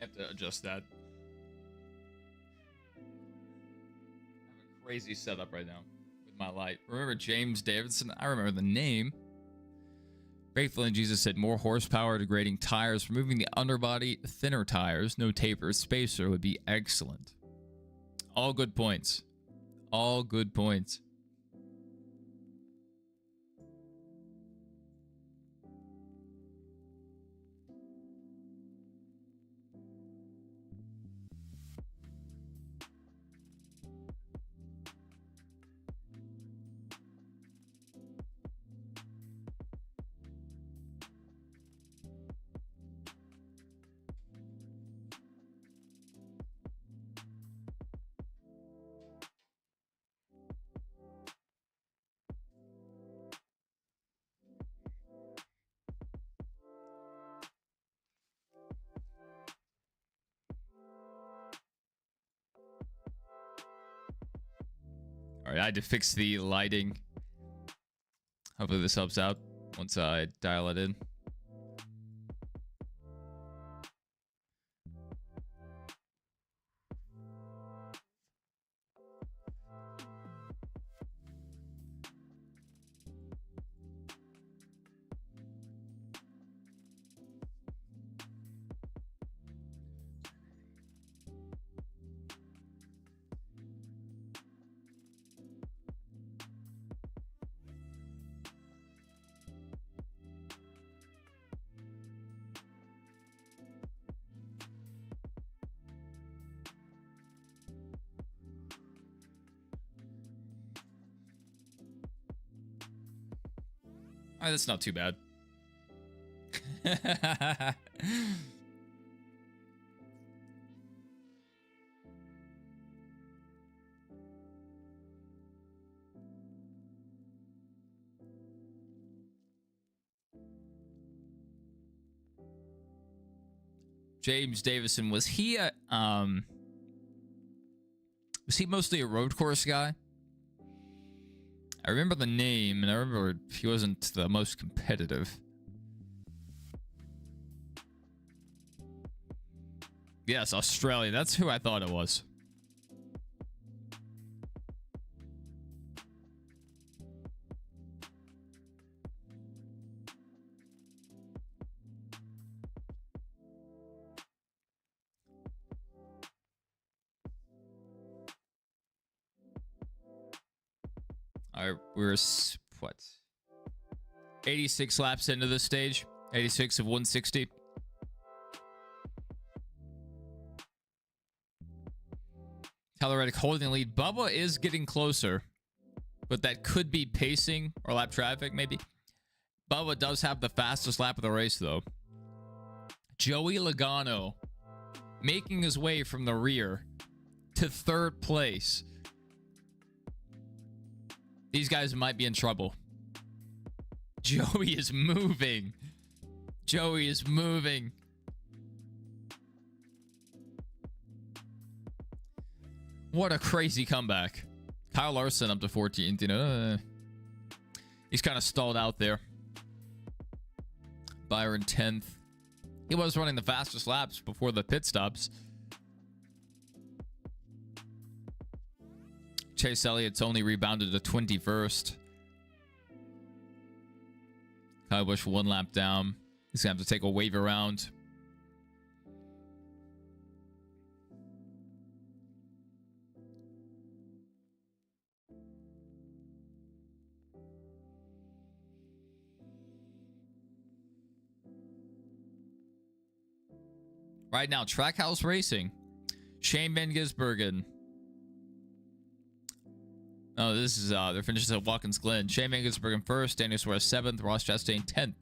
I have to adjust that. I have a crazy setup right now with my light. Remember James Davidson? I remember the name. Faithful in Jesus said more horsepower, degrading tires, removing the underbody, thinner tires, no taper, spacer would be excellent. All good points. All good points. All right, I had to fix the lighting. Hopefully this helps out once I dial it in. All right, that's not too bad. James Davison, was he mostly a road course guy? I remember the name, and I remember he wasn't the most competitive. Yes, Australia. That's who I thought it was. All right, we're what? 86 laps into this stage. 86 of 160. Tyler Reddick holding the lead. Bubba is getting closer, but that could be pacing or lap traffic, maybe. Bubba does have the fastest lap of the race, though. Joey Logano making his way from the rear to third place. These guys might be in trouble. Joey is moving. Joey is moving. What a crazy comeback. Kyle Larson up to 14th. You know, he's kind of stalled out there. Byron 10th. He was running the fastest laps before the pit stops. Chase Elliott's only rebounded to 21st. Kyle Busch 1 lap down. He's going to have to take a wave around. Right now, Trackhouse Racing. Shane Van Gisbergen. Oh, this is their finishes at Watkins Glen. Shane Van Gisbergen first, Daniel Suarez 7th, Ross Chastain 10th.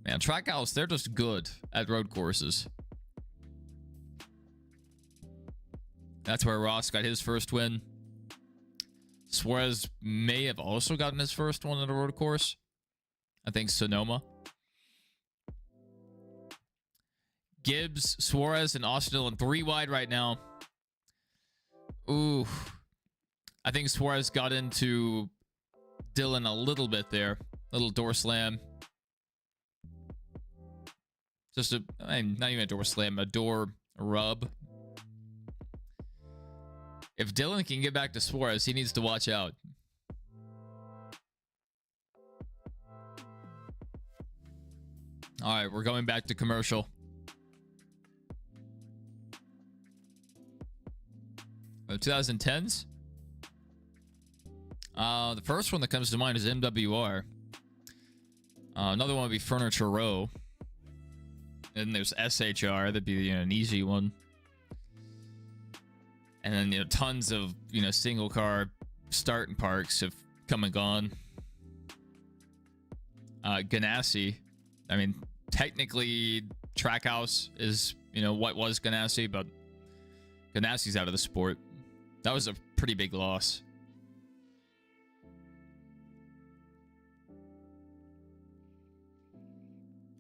Man, Trackhouse, they're just good at road courses. That's where Ross got his first win. Suarez may have also gotten his first one at a road course. I think Sonoma. Gibbs, Suarez, and Austin Dillon 3 wide right now. Ooh. I think Suarez got into Dillon a little bit there. Little door slam. Just not even a door slam, a door rub. If Dillon can get back to Suarez, he needs to watch out. All right, we're going back to commercial. 2010s. The first one that comes to mind is MWR. Another one would be Furniture Row. And there's SHR. That'd be an easy one. And then tons of single car starting parks have come and gone. Ganassi. I mean, technically, Trackhouse is what was Ganassi, but Ganassi's out of the sport. That was a pretty big loss.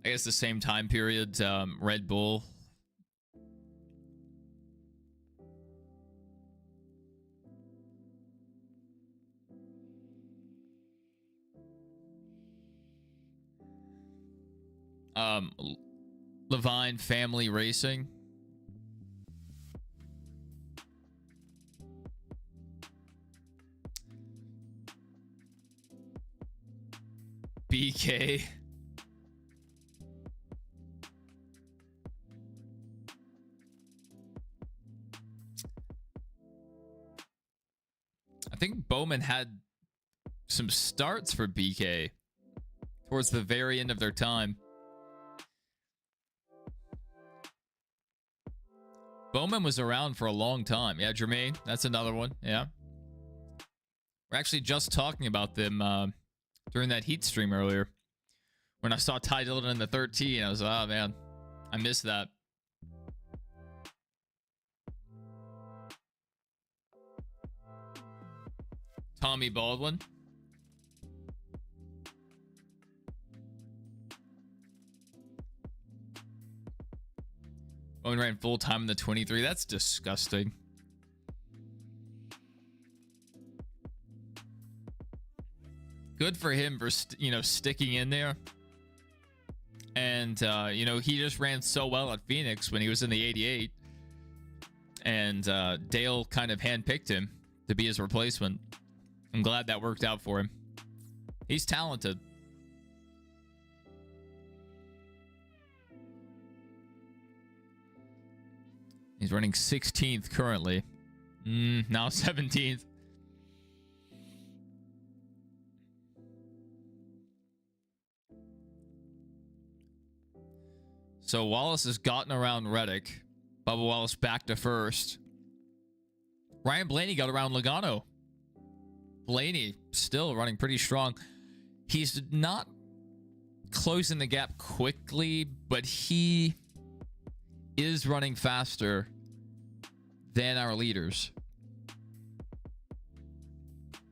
I guess the same time period, Red Bull. Levine Family Racing. BK. I think Bowman had some starts for BK towards the very end of their time. Bowman was around for a long time. Yeah, Jermaine, that's another one. Yeah. We're actually just talking about them during that heat stream earlier. When I saw Ty Dillon in the 13, I was like, oh man, I missed that. Tommy Baldwin. Bowman ran full time in the 23. That's disgusting. Good for him for sticking in there. And he just ran so well at Phoenix when he was in the 88. And Dale kind of handpicked him to be his replacement. I'm glad that worked out for him. He's talented. He's running 16th currently. Now 17th. So Wallace has gotten around Reddick. Bubba Wallace back to first. Ryan Blaney got around Logano. Blaney still running pretty strong. He's not closing the gap quickly, but he is running faster than our leaders.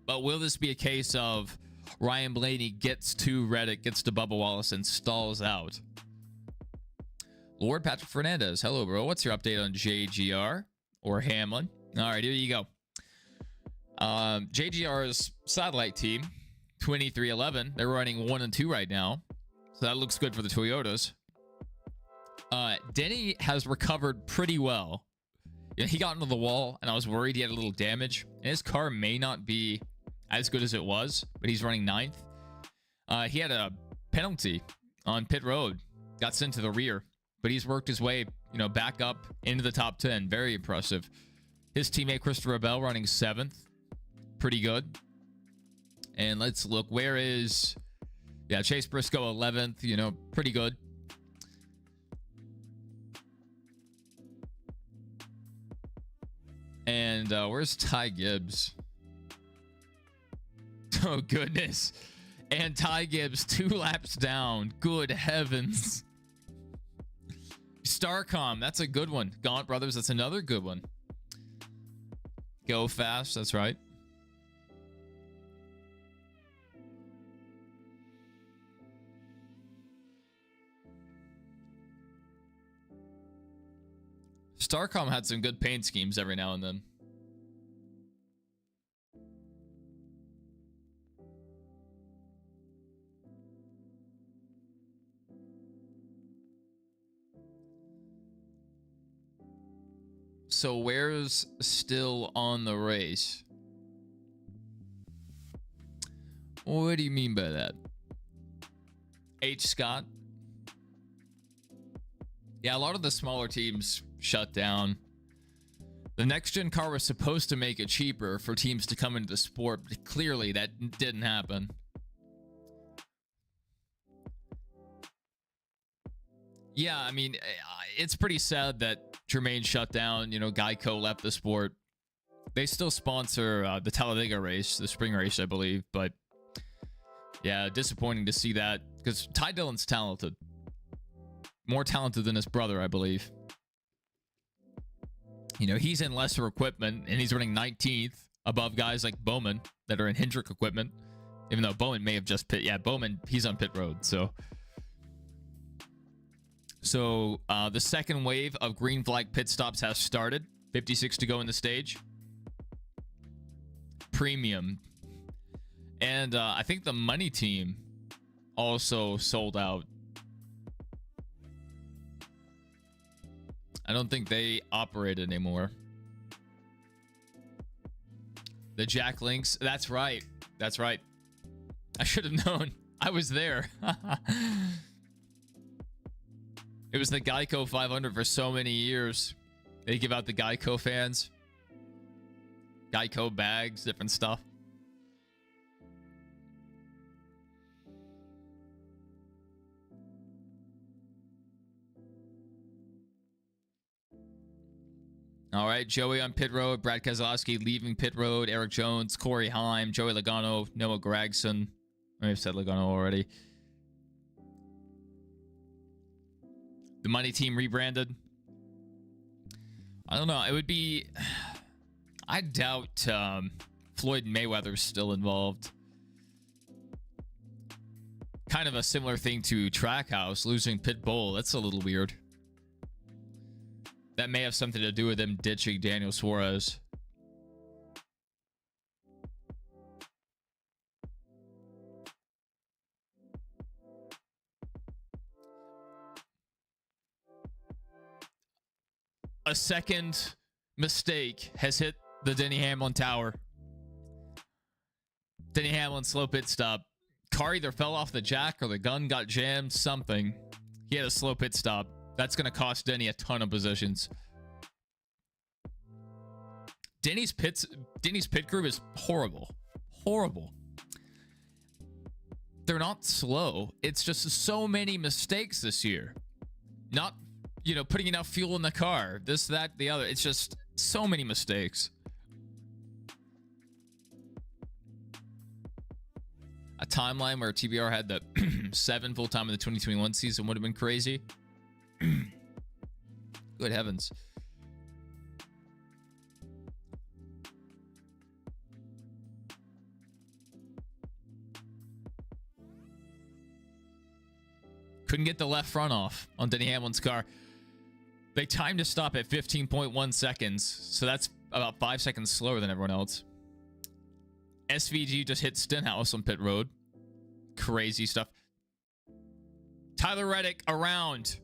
But will this be a case of Ryan Blaney gets to Reddick, gets to Bubba Wallace, and stalls out? Lord Patrick Fernandez. Hello, bro. What's your update on JGR or Hamlin? All right, here you go. JGR's satellite team, 2311. They're running 1 and 2 right now. So that looks good for the Toyotas. Denny has recovered pretty well. He got into the wall, and I was worried he had a little damage. And his car may not be as good as it was, but he's running 9th. He had a penalty on pit road. Got sent to the rear. But he's worked his way, back up into the top 10. Very impressive. His teammate, Christopher Bell, running 7th. Pretty good. And let's look. Where is... Yeah, Chase Briscoe, 11th. Pretty good. And where's Ty Gibbs? Oh, goodness. And Ty Gibbs, 2 laps down. Good heavens. Starcom, that's a good one. Gaunt Brothers, that's another good one. Go fast, that's right. Starcom had some good paint schemes every now and then. So where's still on the race? What do you mean by that? H. Scott? Yeah, a lot of the smaller teams shut down. The next gen car was supposed to make it cheaper for teams to come into the sport, but clearly that didn't happen. Yeah, I mean, it's pretty sad that Jermaine shut down. Geico left the sport. They still sponsor the Talladega race, the spring race, I believe. But yeah, disappointing to see that because Ty Dillon's talented. More talented than his brother, I believe. He's in lesser equipment and he's running 19th above guys like Bowman that are in Hendrick equipment. Even though Bowman may have just pit. Yeah, Bowman, he's on pit road. So the second wave of green flag pit stops has started. 56 to go in the stage. Premium. And I think the money team also sold out. I don't think they operate anymore. The Jack Links. That's right. That's right. I should have known. I was there. It was the Geico 500 for so many years. They give out the Geico fans. Geico bags, different stuff. All right, Joey on pit road. Brad Keselowski leaving pit road. Eric Jones, Corey Heim, Joey Logano, Noah Gragson. I've said Logano already. The money team rebranded. I don't know. It would be... I doubt Floyd Mayweather's still involved. Kind of a similar thing to Trackhouse losing Pitbull. That's a little weird. That may have something to do with him ditching Daniel Suarez. A second mistake has hit the Denny Hamlin tower. Denny Hamlin slow pit stop. Car either fell off the jack or the gun got jammed, something. He had a slow pit stop. That's going to cost Denny a ton of positions. Denny's pit crew is horrible. Horrible. They're not slow. It's just so many mistakes this year. Not, you know, putting enough fuel in the car. This, that, the other. It's just so many mistakes. A timeline where TBR had the 7 full-time in the 2021 season would have been crazy. Good heavens. Couldn't get the left front off on Denny Hamlin's car. They timed to stop at 15.1 seconds, so that's about 5 seconds slower than everyone else. SVG just hit Stenhouse on pit road. Crazy stuff. Tyler Reddick around.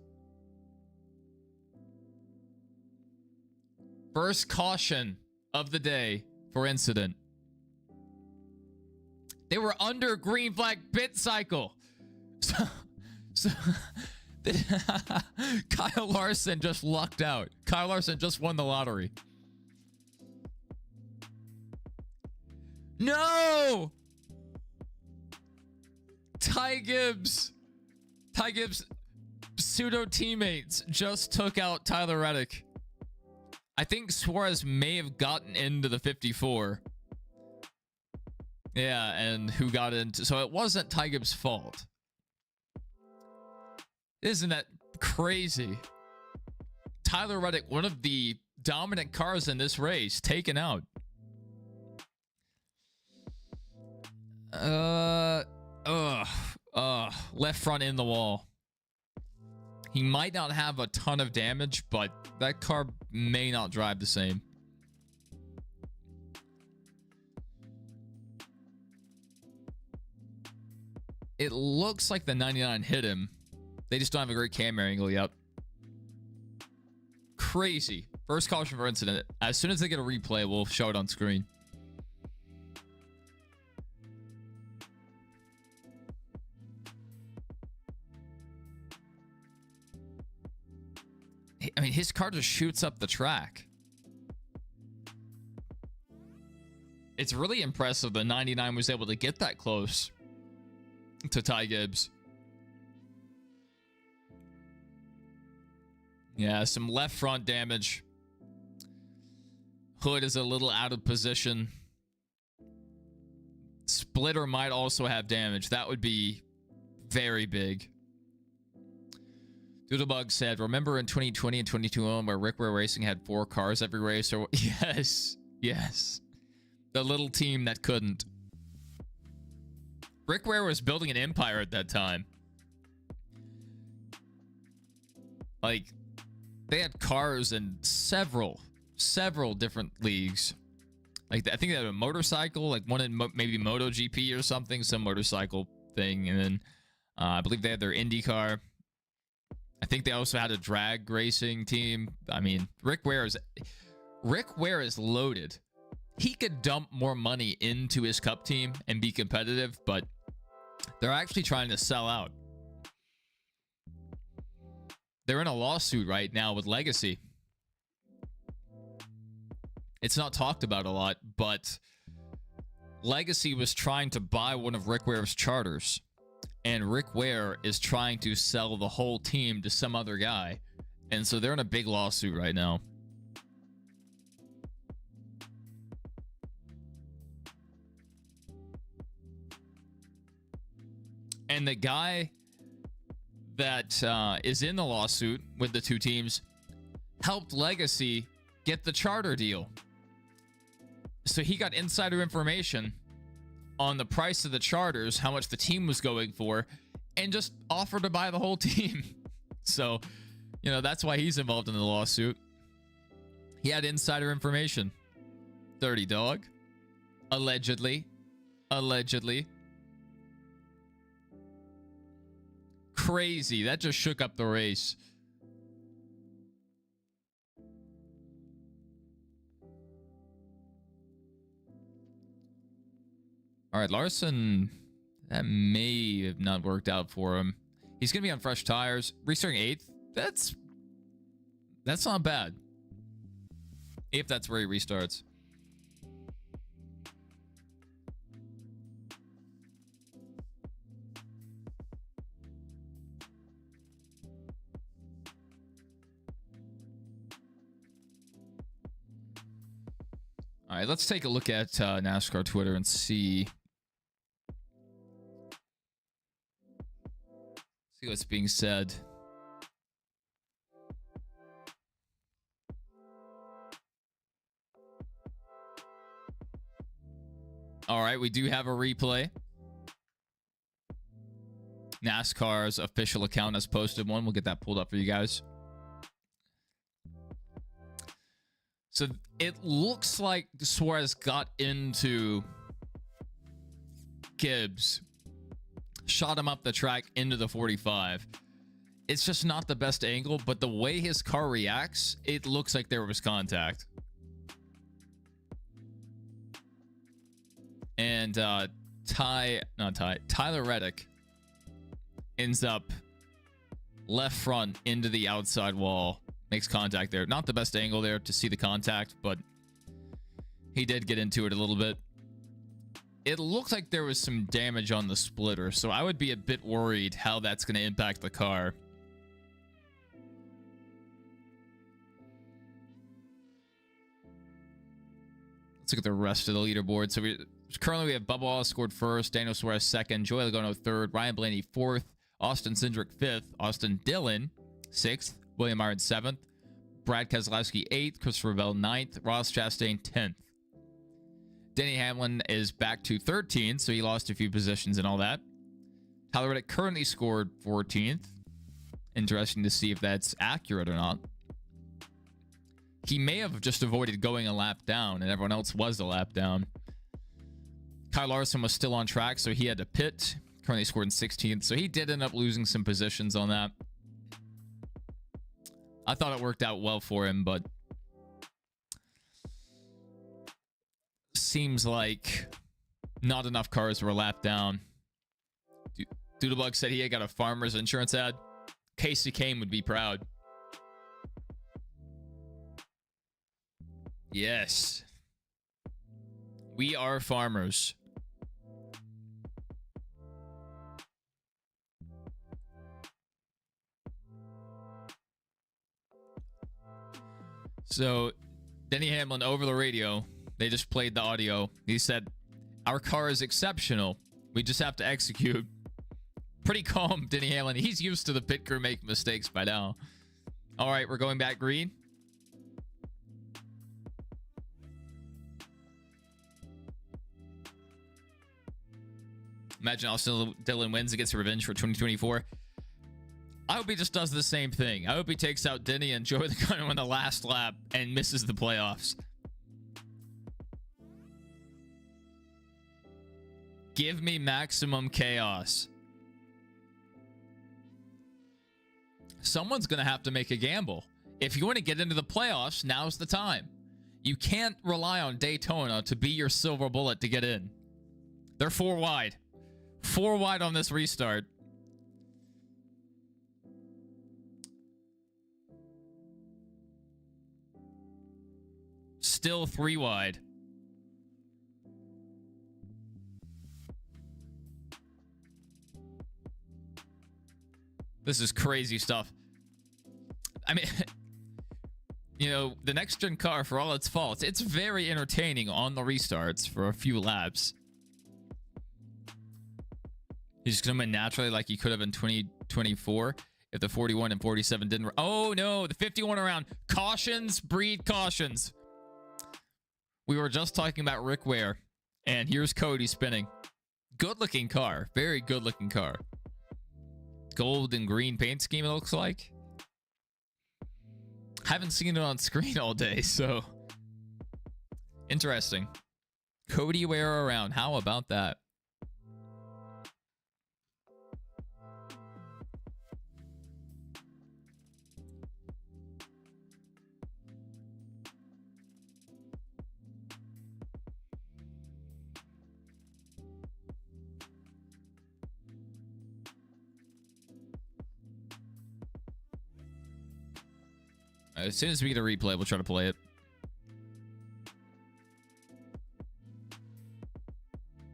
First caution of the day for incident. They were under green flag pit cycle. So Kyle Larson just lucked out. Kyle Larson just won the lottery. No! Ty Gibbs' pseudo teammates just took out Tyler Reddick. I think Suarez may have gotten into the 54. Yeah, and who got into... So it wasn't Ty Gibbs' fault. Isn't that crazy? Tyler Reddick, one of the dominant cars in this race, taken out. Left front in the wall. He might not have a ton of damage, but that car may not drive the same. It looks like the 99 hit him. They just don't have a great camera angle yet. Crazy. First caution for incident. As soon as they get a replay, we'll show it on screen. I mean, his car just shoots up the track. It's really impressive the 99 was able to get that close to Ty Gibbs. Yeah, some left front damage. Hood is a little out of position. Splitter might also have damage. That would be very big. Doodlebug said, remember in 2020 and 2021 where Rick Ware Racing had 4 cars every race? Or yes, yes. The little team that couldn't. Rick Ware was building an empire at that time. Like, they had cars in several different leagues. Like, I think they had a motorcycle, like one in maybe MotoGP or something, some motorcycle thing. And then I believe they had their Indy car. I think they also had a drag racing team. I mean, Rick Ware is loaded. He could dump more money into his cup team and be competitive, but they're actually trying to sell out. They're in a lawsuit right now with Legacy. It's not talked about a lot, but Legacy was trying to buy one of Rick Ware's charters. And Rick Ware is trying to sell the whole team to some other guy. And so they're in a big lawsuit right now. And the guy that is in the lawsuit with the two teams helped Legacy get the charter deal. So he got insider information on the price of the charters, how much the team was going for, and just offered to buy the whole team. So, you know, that's why he's involved in the lawsuit. He had insider information. Dirty dog. Allegedly. Crazy. That just shook up the race. All right, Larson, that may have not worked out for him. He's going to be on fresh tires. Restarting 8th, that's not bad. If that's where he restarts. All right, let's take a look at NASCAR Twitter and see what's being said. All right, we do have a replay. NASCAR's official account has posted one. We'll get that pulled up for you guys. So it looks like Suarez got into Gibbs, shot him up the track into the 45. It's just not the best angle, but the way his car reacts, it looks like there was contact. And Tyler Reddick ends up left front into the outside wall. Makes contact there. Not the best angle there to see the contact, but he did get into it a little bit. It looks like there was some damage on the splitter, so I would be a bit worried how that's going to impact the car. Let's look at the rest of the leaderboard. So currently we have Bubba Wallace scored first, Daniel Suarez second, Joey Logano third, Ryan Blaney fourth, Austin Cindric fifth, Austin Dillon sixth, William Byron 7th, Brad Keselowski 8th, Christopher Bell 9th, Ross Chastain 10th. Denny Hamlin is back to 13th, so he lost a few positions and all that. Tyler Reddick currently scored 14th. Interesting to see if that's accurate or not. He may have just avoided going a lap down, and everyone else was a lap down. Kyle Larson was still on track, so he had to pit. Currently scored in 16th, so he did end up losing some positions on that. I thought it worked out well for him, but seems like not enough cars were a lap down. Doodlebug said he had got a farmer's insurance ad. Casey Kane would be proud. Yes. We are farmers. So, Denny Hamlin over the radio, they just played the audio. He said, "Our car is exceptional. We just have to execute." Pretty calm, Denny Hamlin. He's used to the pit crew making mistakes by now. All right, we're going back green. Imagine Austin Dillon wins and gets revenge for 2024. I hope he just does the same thing. I hope he takes out Denny and Joey Logano in the last lap and misses the playoffs. Give me maximum chaos. Someone's going to have to make a gamble. If you want to get into the playoffs, now's the time. You can't rely on Daytona to be your silver bullet to get in. They're 4 wide. 4 wide on this restart. Still 3 wide. This is crazy stuff. I mean, you know, the next gen car, for all its faults, it's very entertaining on the restarts for a few laps. He's going to win naturally like he could have in 2024 if the 41 and 47 didn't. Oh, no. The 51 around. Cautions. Breed cautions. We were just talking about Rick Ware. And here's Cody spinning. Good-looking car. Very good-looking car. Gold and green paint scheme, it looks like. Haven't seen it on screen all day, so... Interesting. Cody Ware around. How about that? As soon as we get a replay, we'll try to play it.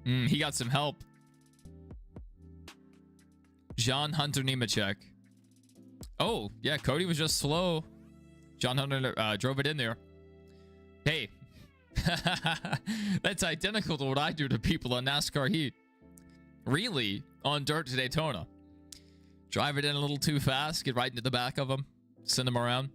He got some help. John Hunter Nemechek. Oh, yeah, Cody was just slow. John Hunter drove it in there. Hey. That's identical to what I do to people on NASCAR Heat. Really? On dirt to Daytona. Drive it in a little too fast, get right into the back of them, send them around.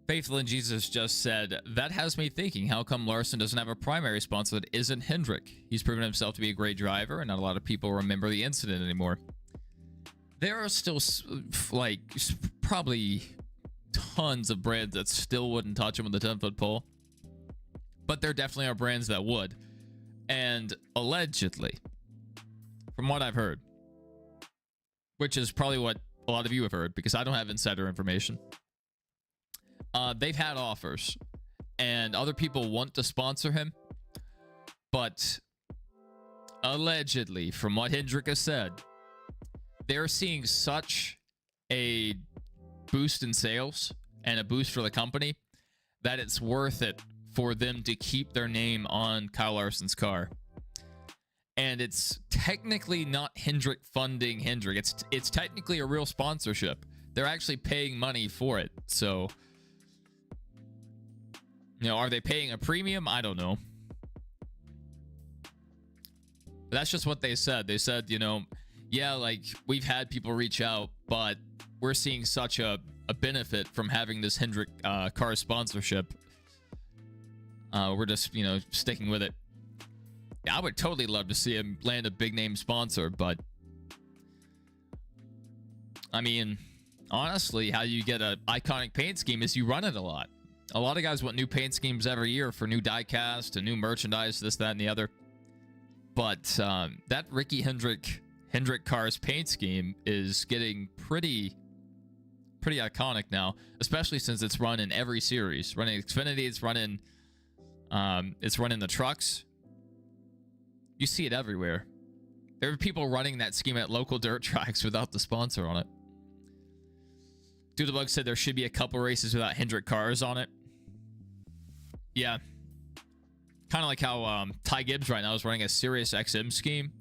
Faithful in Jesus just said, that has me thinking, how come Larson doesn't have a primary sponsor that isn't Hendrick? He's proven himself to be a great driver, and not a lot of people remember the incident anymore. There are still, like, probably tons of brands that still wouldn't touch him with a 10-foot pole. But there definitely are brands that would. And allegedly, from what I've heard, which is probably what a lot of you have heard, because I don't have insider information, they've had offers and other people want to sponsor him, but allegedly, from what Hendrick has said, they're seeing such a boost in sales and a boost for the company that it's worth it for them to keep their name on Kyle Larson's car. And it's technically not Hendrick funding Hendrick. It's technically a real sponsorship. They're actually paying money for it. So, you know, are they paying a premium? I don't know. But that's just what they said. They said, you know, yeah, like, we've had people reach out, but we're seeing such a benefit from having this Hendrick car sponsorship. We're just, you know, sticking with it. Yeah, I would totally love to see him land a big name sponsor, but I mean, honestly, how you get an iconic paint scheme is you run it a lot. A lot of guys want new paint schemes every year for new die-cast and new merchandise, this, that, and the other. But that Ricky Hendrick car's paint scheme is getting pretty iconic now, especially since it's run in every series. Running Xfinity, it's running the trucks. You see it everywhere. There are people running that scheme at local dirt tracks without the sponsor on it. Doodlebug said there should be a couple races without Hendrick cars on it. Yeah. Kind of like how Ty Gibbs right now is running a Sirius XM scheme.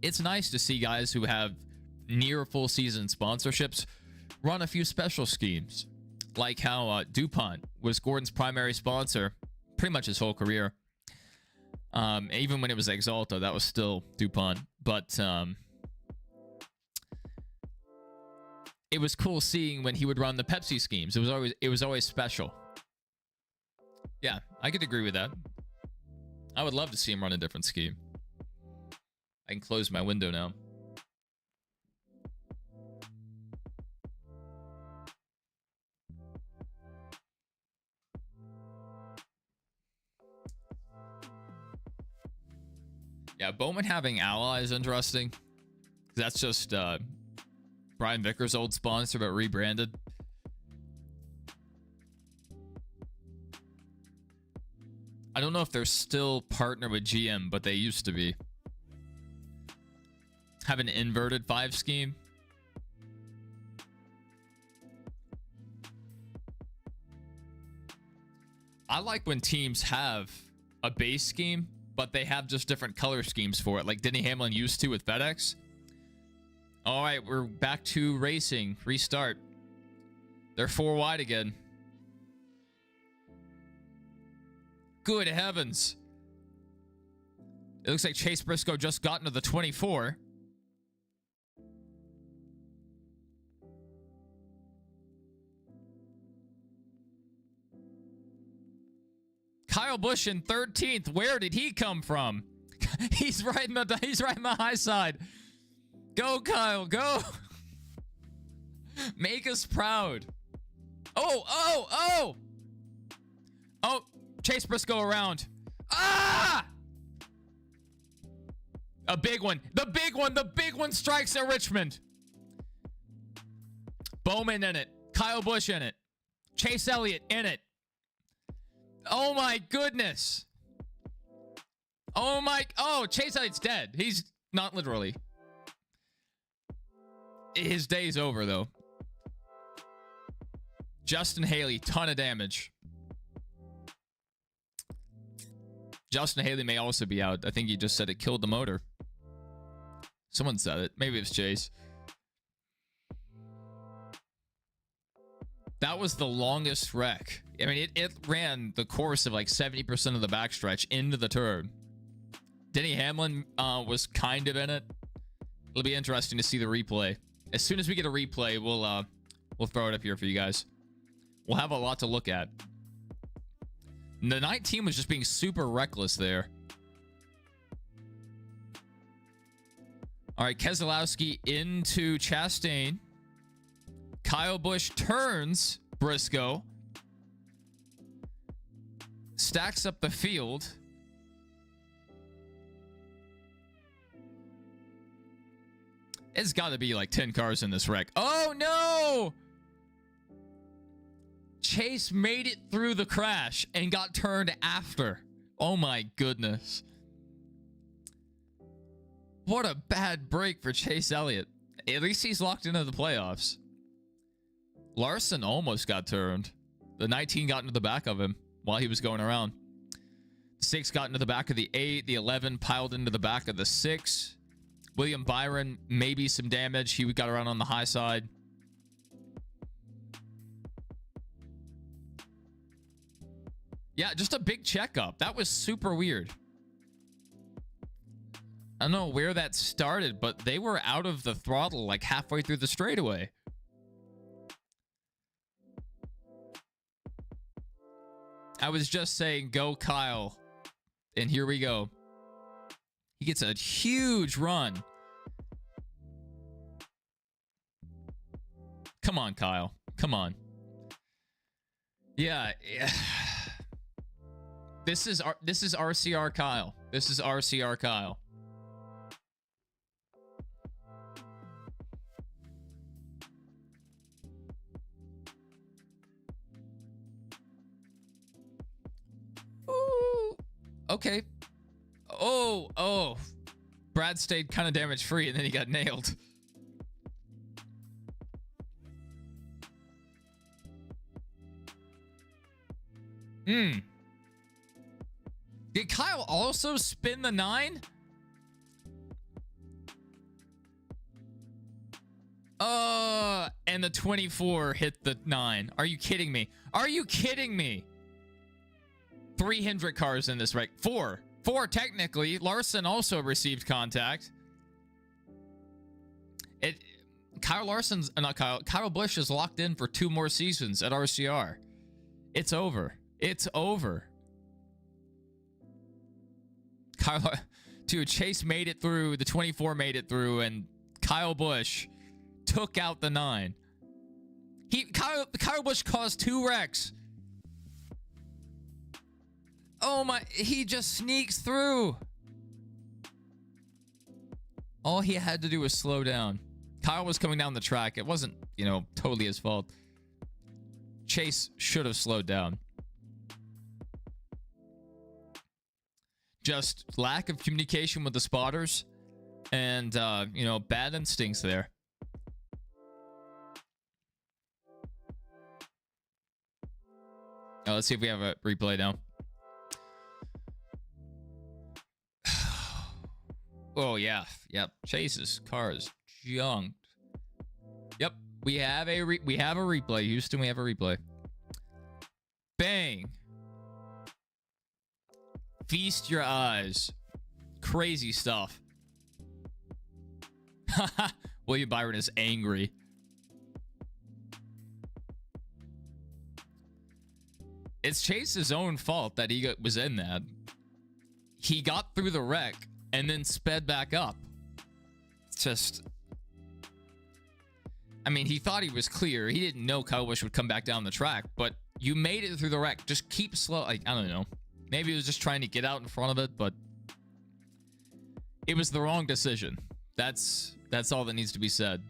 It's nice to see guys who have near full season sponsorships run a few special schemes. Like how DuPont was Gordon's primary sponsor pretty much his whole career. Even when it was Exalta, that was still DuPont. But it was cool seeing when he would run the Pepsi schemes. It was always special. Yeah, I could agree with that. I would love to see him run a different scheme. I can close my window now. Yeah, Bowman having Ally is interesting. That's just Brian Vickers' old sponsor, but rebranded. I don't know if they're still partnered with GM, but they used to be. Have an inverted 5 scheme. I like when teams have a base scheme, but they have just different color schemes for it, like Denny Hamlin used to with FedEx. All right, we're back to racing. Restart. They're 4 wide again. Good heavens. It looks like Chase Briscoe just got into the 24. Kyle Busch in 13th. Where did he come from? He's right in the high side. Go, Kyle, go. Make us proud. Oh, Chase Briscoe around. Ah! A big one. The big one strikes at Richmond. Bowman in it. Kyle Busch in it. Chase Elliott in it. Oh my goodness. Oh, Chase Elliott's dead. He's not literally. His day's over though. Justin Haley, ton of damage. Justin Haley may also be out. I think he just said it killed the motor. Someone said it. Maybe it was Chase. That was the longest wreck. I mean, it ran the course of like 70% of the backstretch into the turn. Denny Hamlin was kind of in it. It'll be interesting to see the replay. As soon as we get a replay, we'll throw it up here for you guys. We'll have a lot to look at. The 19 was just being super reckless there. All right, Keselowski into Chastain. Kyle Busch turns Briscoe. Stacks up the field. It's got to be like 10 cars in this wreck. Oh, no! Chase made it through the crash and got turned after. Oh, my goodness. What a bad break for Chase Elliott. At least he's locked into the playoffs. Larson almost got turned. The 19 got into the back of him while he was going around. 6 got into the back of the 8. The 11 piled into the back of the 6. William Byron, maybe some damage. He got around on the high side. Yeah, just a big checkup. That was super weird. I don't know where that started, but they were out of the throttle like halfway through the straightaway. I was just saying, go Kyle. And here we go. He gets a huge run. Come on, Kyle. Come on. Yeah. This is RCR Kyle. This is RCR Kyle. Ooh. Okay. Oh. Brad stayed kind of damage free and then he got nailed. Did Kyle also spin the 9? And the 24 hit the 9. Are you kidding me? Are you kidding me? 3 Hendrick cars in this wreck. 4 technically. Larson also received contact. Kyle Busch is locked in for 2 more seasons at RCR. It's over. It's over. Dude, Chase made it through. The 24 made it through, and Kyle Busch took out the 9. Kyle Busch caused 2 wrecks. Oh my, he just sneaks through. All he had to do was slow down. Kyle was coming down the track. It wasn't, totally his fault. Chase should have slowed down. Just lack of communication with the spotters and, bad instincts there. Let's see if we have a replay now. Oh, yeah. Yep. Chase's car is junked. Yep. We have a replay. Houston, we have a replay. Bang. Feast your eyes. Crazy stuff. William Byron is angry. It's Chase's own fault that he was in that. He got through the wreck and then sped back up. It's just... I mean, he thought he was clear. He didn't know Kyle Busch would come back down the track, but you made it through the wreck. Just keep slow. Like, I don't know. Maybe he was just trying to get out in front of it, but it was the wrong decision. That's all that needs to be said.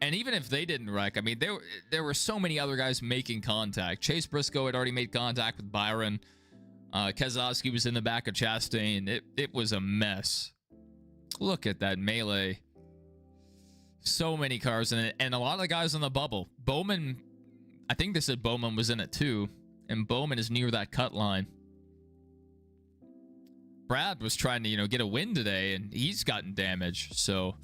And even if they didn't wreck, I mean, there were so many other guys making contact. Chase Briscoe had already made contact with Byron. Keselowski was in the back of Chastain. It was a mess. Look at that melee. So many cars in it, and a lot of guys on the bubble. Bowman, I think they said Bowman was in it too, and Bowman is near that cut line. Brad was trying to, get a win today, and he's gotten damage, so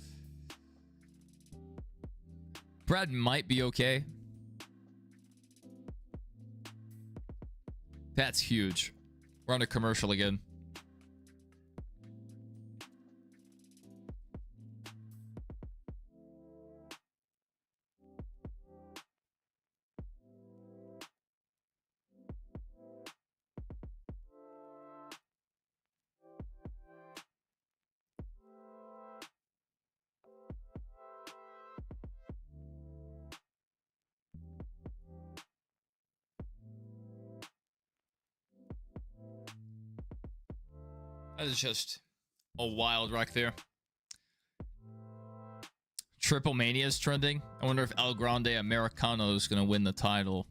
Brad might be okay. That's huge. We're on a commercial again. That is just a wild wreck there. Triple Mania is trending. I wonder if El Grande Americano is going to win the title,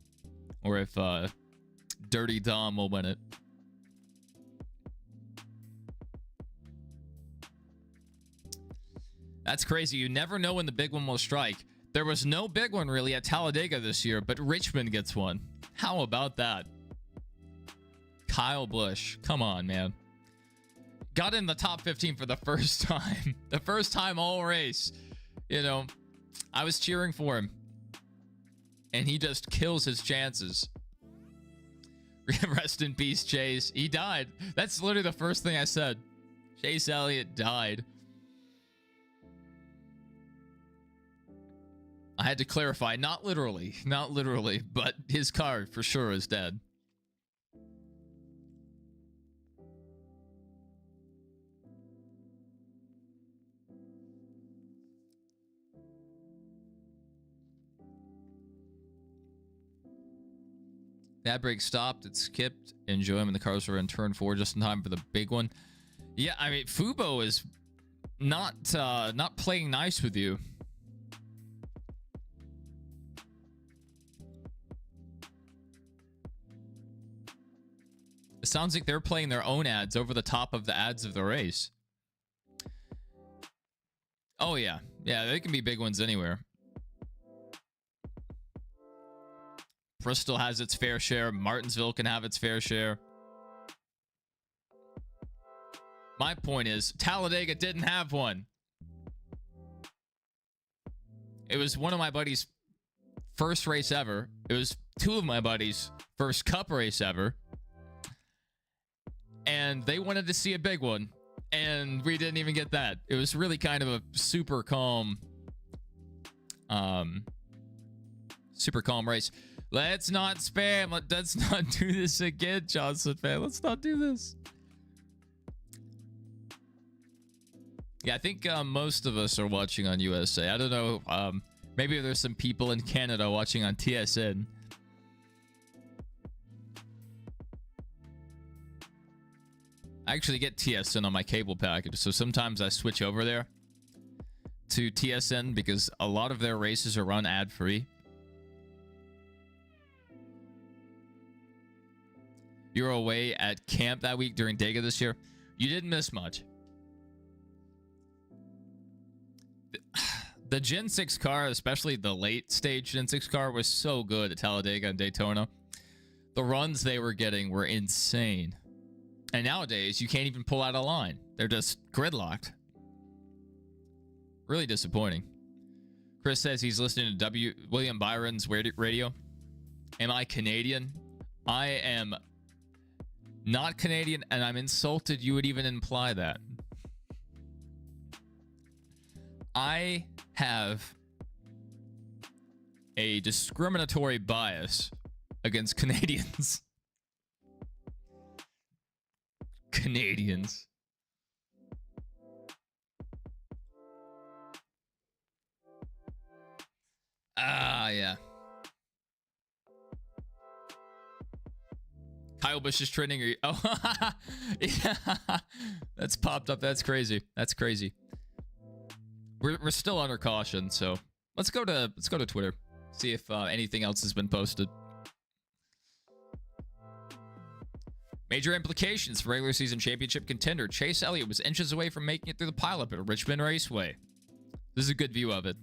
or if Dirty Dom will win it. That's crazy. You never know when the big one will strike. There was no big one really at Talladega this year, but Richmond gets one. How about that? Kyle Busch. Come on, man. Got in the top 15 for the first time. The first time all race. I was cheering for him. And he just kills his chances. Rest in peace, Chase. He died. That's literally the first thing I said. Chase Elliott died. I had to clarify, not literally, but his car for sure is dead. That brake stopped. It skipped. Enjoy him, and the cars were in turn 4 just in time for the big one. Yeah, I mean, Fubo is not playing nice with you. It sounds like they're playing their own ads over the top of the ads of the race. Oh, yeah. Yeah, they can be big ones anywhere. Bristol has its fair share. Martinsville can have its fair share. My point is, Talladega didn't have one. It was one of my buddies' first race ever. It was two of my buddies' first Cup race ever. And they wanted to see a big one. And we didn't even get that. It was really kind of a super calm race. Let's not spam. Let's not do this again, Johnson fan. Let's not do this. Yeah, I think most of us are watching on USA. I don't know. Maybe there's some people in Canada watching on TSN. I actually get TSN on my cable package, so sometimes I switch over there to TSN because a lot of their races are run ad-free. You were away at camp that week during Dega this year. You didn't miss much. The Gen 6 car, especially the late stage Gen 6 car, was so good at Talladega and Daytona. The runs they were getting were insane. And nowadays, you can't even pull out a line. They're just gridlocked. Really disappointing. Chris says he's listening to William Byron's radio. Am I Canadian? I am not Canadian, and I'm insulted you would even imply that. I have a discriminatory bias against Canadians. Canadians. Yeah. Kyle Busch is trending. Oh, yeah. That's popped up. That's crazy. That's crazy. We're still under caution, so let's go to Twitter. See if anything else has been posted. Major implications for regular season championship contender Chase Elliott was inches away from making it through the pileup at Richmond Raceway. This is a good view of it.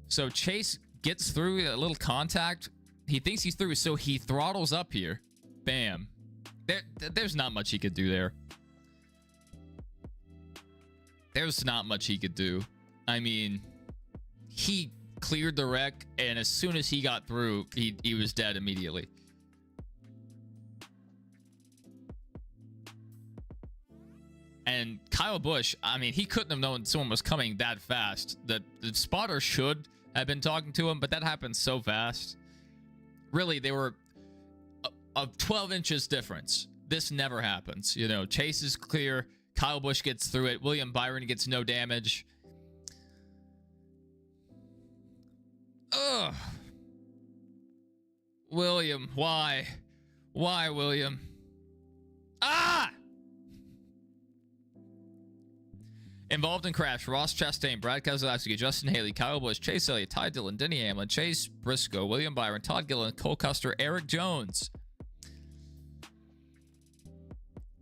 So Chase gets through a little contact. He thinks he's through, so he throttles up here. Bam. There's not much he could do there. There's not much he could do. I mean, he cleared the wreck, and as soon as he got through, he was dead immediately. And Kyle Busch, I mean, he couldn't have known someone was coming that fast. The spotter should have been talking to him, but that happened so fast. Really, they were a 12 inches difference. This never happens. You know, Chase is clear. Kyle Busch gets through it. William Byron gets no damage. Ugh. William, why? Why, William? Ah! Involved in crash: Ross Chastain, Brad Keselowski, Justin Haley, Kyle Busch, Chase Elliott, Ty Dillon, Denny Hamlin, Chase Briscoe, William Byron, Todd Gillen, Cole Custer, Eric Jones.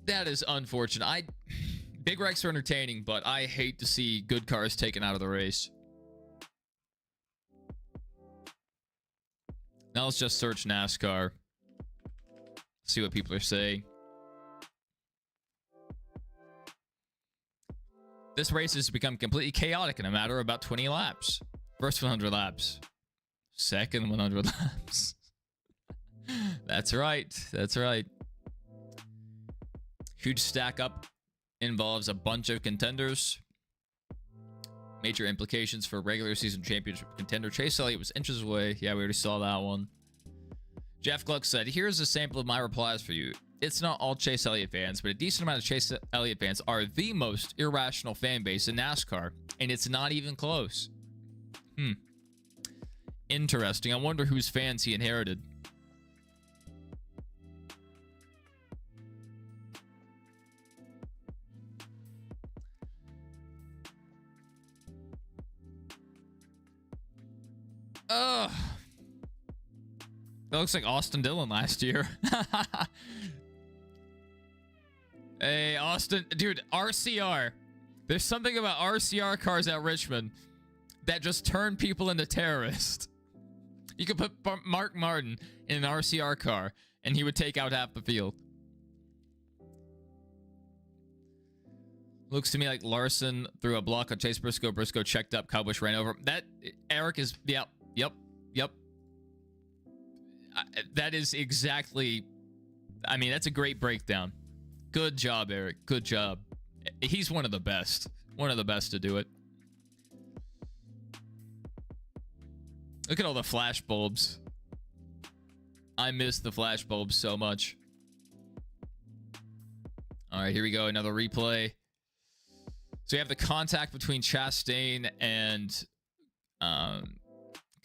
That is unfortunate. Big wrecks are entertaining, but I hate to see good cars taken out of the race. Now let's just search NASCAR. See what people are saying. This race has become completely chaotic in a matter of about 20 laps. First 100 laps. Second 100 laps. That's right. That's right. Huge stack up involves a bunch of contenders. Major implications for regular season championship contender Chase Elliott was inches away. Yeah, we already saw that one. Jeff Gluck said, here's a sample of my replies for you. It's not all Chase Elliott fans, but a decent amount of Chase Elliott fans are the most irrational fan base in NASCAR, and it's not even close. Interesting. I wonder whose fans he inherited. Ugh. That looks like Austin Dillon last year. Hey, Austin. Dude, RCR. There's something about RCR cars at Richmond that just turn people into terrorists. You could put Mark Martin in an RCR car, and he would take out half the field. Looks to me like Larson threw a block on Chase Briscoe. Briscoe checked up. Kyle Busch ran over. That, Eric is, yep. That is exactly, I mean, that's a great breakdown. Good job, Eric. Good job. He's one of the best. One of the best to do it. Look at all the flash bulbs. I miss the flash bulbs so much. All right, here we go. Another replay. So you have the contact between Chastain and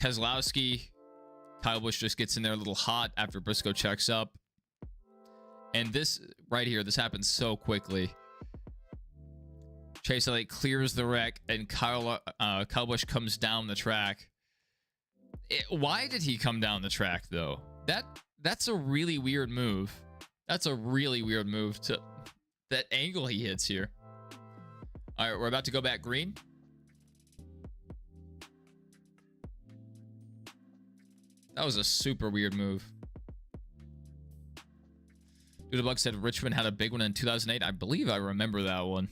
Keselowski. Kyle Busch just gets in there a little hot after Briscoe checks up. And this right here, this happens so quickly. Chase Elliott clears the wreck, and Kyle Busch comes down the track. Why did he come down the track, though? That's a really weird move. That's a really weird move to that angle he hits here. All right, we're about to go back green. That was a super weird move. Doodlebug said Richmond had a big one in 2008. I believe I remember that one.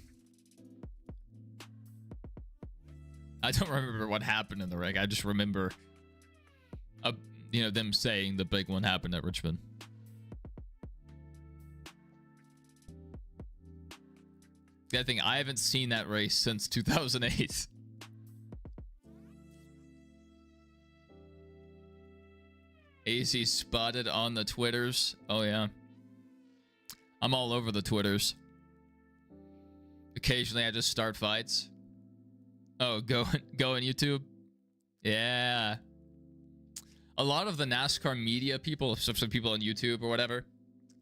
I don't remember what happened in the rig. I just remember, them saying the big one happened at Richmond. I think I haven't seen that race since 2008. AC spotted on the Twitters. Oh, yeah. I'm all over the Twitters. Occasionally, I just start fights. Oh, go on YouTube? Yeah. A lot of the NASCAR media people, some people on YouTube or whatever,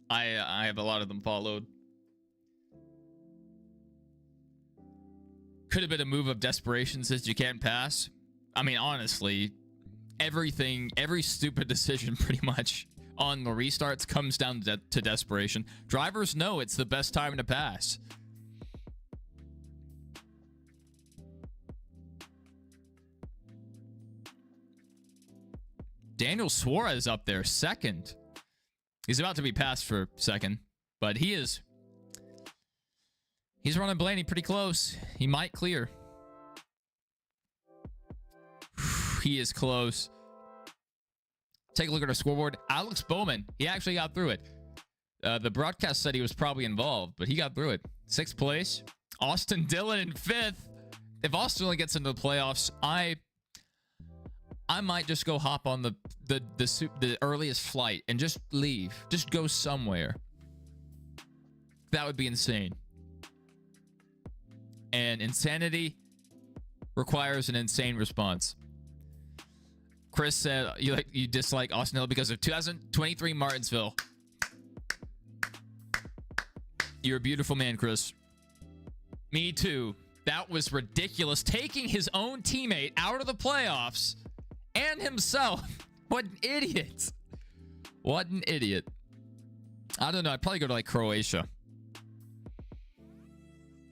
I have a lot of them followed. Could have been a move of desperation since you can't pass. I mean, honestly, every stupid decision pretty much on the restarts comes down to desperation. Drivers know it's the best time to pass. Daniel Suarez up there, second. He's about to be passed for second, but he's running Blaney pretty close. He might clear. He is close. Take a look at our scoreboard. Alex Bowman, he actually got through it. The broadcast said he was probably involved, but he got through it. 6th place. Austin Dillon in 5th. If Austin only gets into the playoffs, I might just go hop on the earliest flight and just leave. Just go somewhere. That would be insane. And insanity requires an insane response. Chris said you dislike Austin Hill because of 2023 Martinsville. You're a beautiful man, Chris. Me too. That was ridiculous. Taking his own teammate out of the playoffs and himself. What an idiot. What an idiot. I don't know. I'd probably go to like Croatia.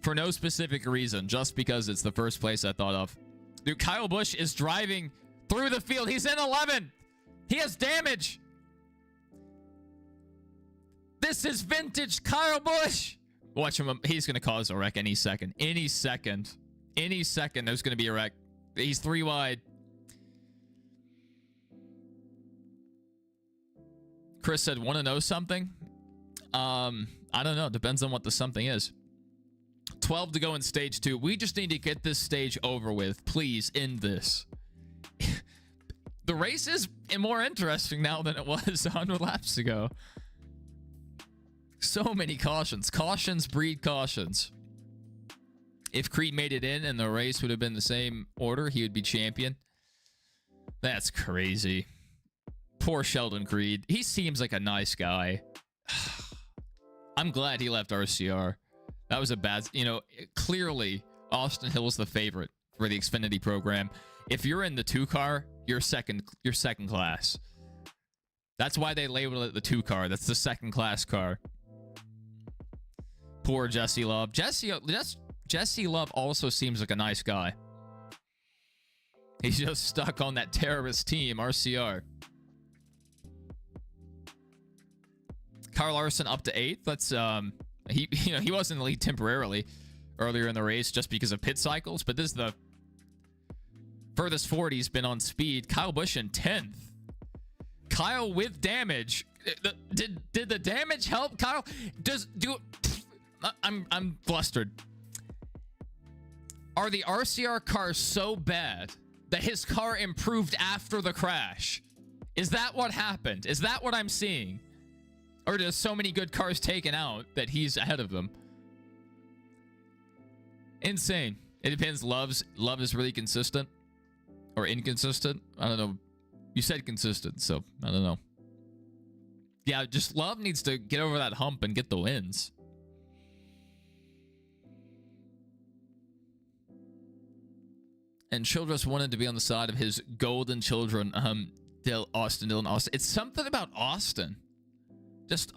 For no specific reason, just because it's the first place I thought of. Dude, Kyle Busch is driving through the field. He's in 11th. He has damage. This is vintage Kyle Busch. Watch him. He's going to cause a wreck any second. Any second. Any second, there's going to be a wreck. He's 3 wide. Chris said, want to know something? I don't know. Depends on what the something is. 12 to go in stage 2. We just need to get this stage over with. Please end this. The race is more interesting now than it was 100 laps ago. So many cautions. Cautions breed cautions. If Creed made it in and the race would have been the same order, he would be champion. That's crazy. Poor Sheldon Creed. He seems like a nice guy. I'm glad he left RCR. That was a bad, clearly Austin Hill's the favorite for the Xfinity program. If you're in the 2 car, you're second class. That's why they labeled it the 2 car. That's the second class car. Poor Jesse Love. Jesse Love also seems like a nice guy. He's just stuck on that terrorist team, RCR. Kyle Larson up to 8th. That's he was in the lead temporarily earlier in the race just because of pit cycles, but this is the furthest forward he's been on speed. Kyle Busch in 10th. Kyle with damage. Did the damage help Kyle? I'm flustered. Are the RCR cars so bad that his car improved after the crash? Is that what happened? Is that what I'm seeing? Or does so many good cars taken out that he's ahead of them? Insane. It depends. Love is really consistent or inconsistent. I don't know. You said consistent, so I don't know. Yeah, just Love needs to get over that hump and get the wins. And Childress wanted to be on the side of his golden children, Dylan Austin. It's something about Austin. Just,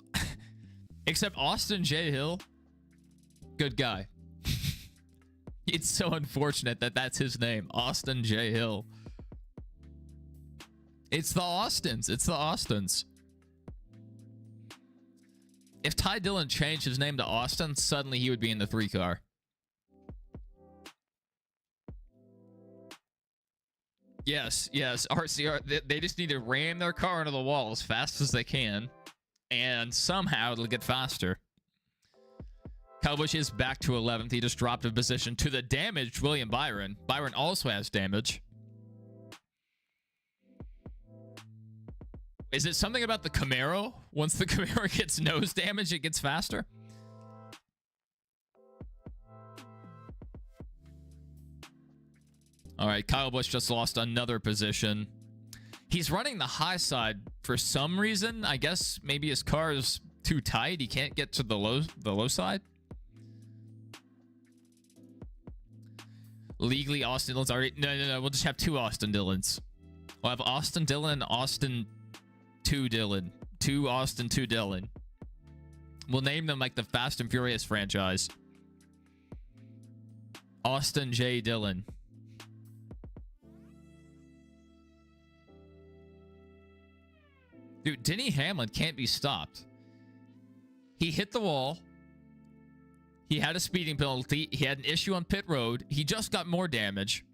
except Austin J. Hill, good guy. It's so unfortunate that that's his name, Austin J. Hill. It's the Austins. It's the Austins. If Ty Dillon changed his name to Austin, suddenly he would be in the 3 car. Yes, yes. RCR, they just need to ram their car into the wall as fast as they can, and somehow it'll get faster. Kyle Busch is back to 11th. He just dropped a position to the damaged William Byron. Byron also has damage. Is it something about the Camaro? Once the Camaro gets nose damage, it gets faster? All right, Kyle Busch just lost another position. He's running the high side for some reason. I guess maybe his car is too tight. He can't get to the low side. Legally, Austin Dillon's already... No. We'll just have two Austin Dillons. We'll have Austin Dillon and Austin 2 Dillon. 2 Austin, 2 Dillon. We'll name them like the Fast and Furious franchise. Austin J. Dillon. Dude, Denny Hamlin can't be stopped. He hit the wall. He had a speeding penalty. He had an issue on pit road. He just got more damage.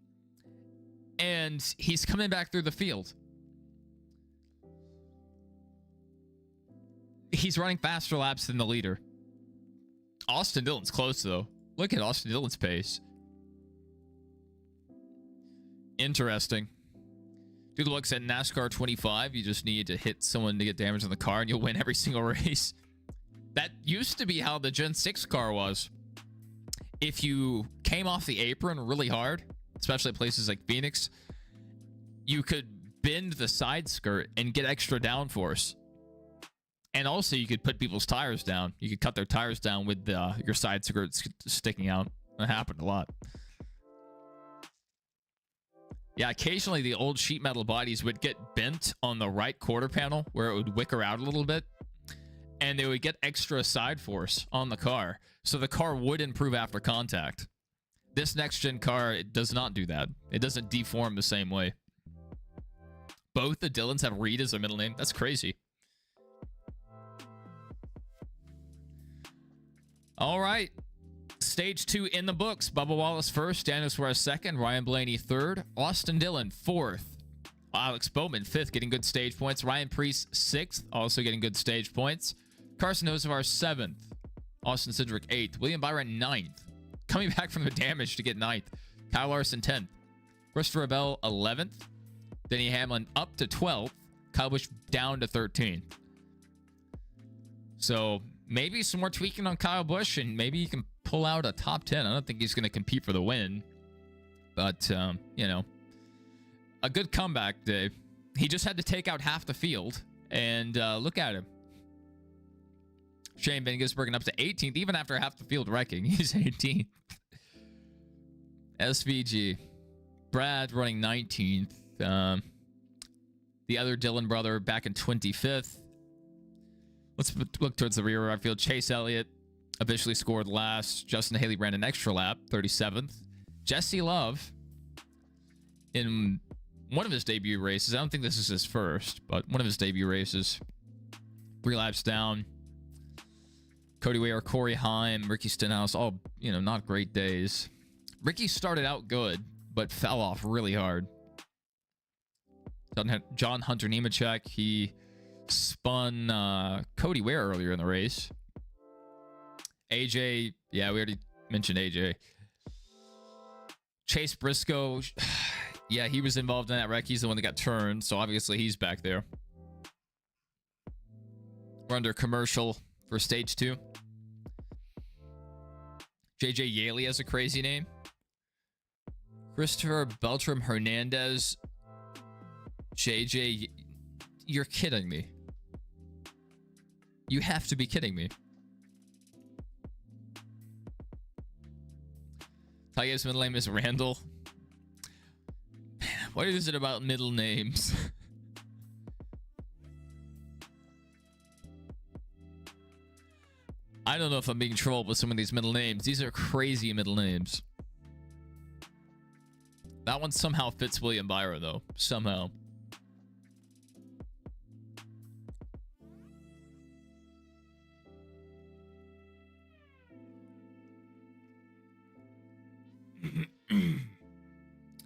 And he's coming back through the field. He's running faster laps than the leader. Austin Dillon's close, though. Look at Austin Dillon's pace. Interesting. Dude looks at NASCAR 25. You just need to hit someone to get damage on the car, and you'll win every single race. That used to be how the Gen 6 car was. If you came off the apron really hard, especially at places like Phoenix, you could bend the side skirt and get extra downforce. And also, you could put people's tires down. You could cut their tires down with your side skirts sticking out. That happened a lot. Yeah, occasionally the old sheet metal bodies would get bent on the right quarter panel where it would wicker out a little bit. And they would get extra side force on the car. So the car would improve after contact. This next-gen car, it does not do that. It doesn't deform the same way. Both the Dillons have Reed as their middle name. That's crazy. All right. Stage 2 in the books. Bubba Wallace first. Daniel Suarez second. Ryan Blaney third. Austin Dillon fourth. Alex Bowman fifth, getting good stage points. Ryan Preece sixth, also getting good stage points. Carson Hocevar seventh. Austin Cindric eighth. William Byron ninth. Coming back from the damage to get ninth. Kyle Larson 10th. Christopher Bell 11th. Denny Hamlin up to 12th. Kyle Busch down to 13th. So maybe some more tweaking on Kyle Busch, and maybe he can pull out a top 10. I don't think he's going to compete for the win. But, you know, a good comeback day. He just had to take out half the field, and look at him. Shane Van Gisbergen up to 18th, even after half the field wrecking. He's 18th. SVG. Brad running 19th. The other Dillon brother back in 25th. Let's look towards the rear field. Chase Elliott officially scored last. Justin Haley ran an extra lap, 37th. Jesse Love, in one of his debut races, I don't think this is his first, but one of his debut races, 3 laps down. Cody Ware, Corey Heim, Ricky Stenhouse, all, you know, not great days. Ricky started out good, but fell off really hard. John Hunter Nemechek, he spun Cody Ware earlier in the race. AJ, yeah, we already mentioned AJ. Chase Briscoe, yeah, he was involved in that wreck. He's the one that got turned, so obviously he's back there. We're under commercial for stage 2. JJ Yaley has a crazy name. Christopher Beltram Hernandez. JJ, you're kidding me. You have to be kidding me. Tiger's middle name is Randall. Man, what is it about middle names? I don't know if I'm being trolled with some of these middle names. These are crazy middle names. That one somehow fits William Byron, though. Somehow.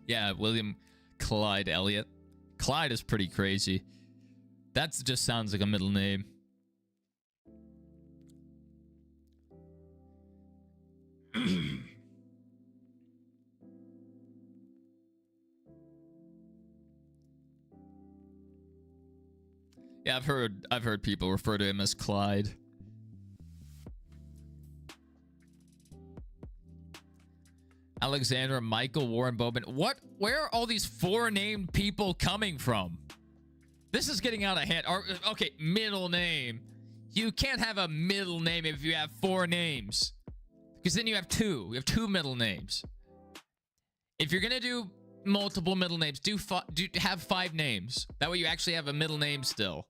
Yeah, William Clyde Elliott. Clyde is pretty crazy. That just sounds like a middle name. Yeah, I've heard people refer to him as Clyde. Alexander, Michael, Warren Bowman. Where are all these four-named people coming from? This is getting out of hand. Okay, middle name. You can't have a middle name if you have four names. Because then you have two. You have two middle names. If you're going to do multiple middle names, have 5 names. That way you actually have a middle name still.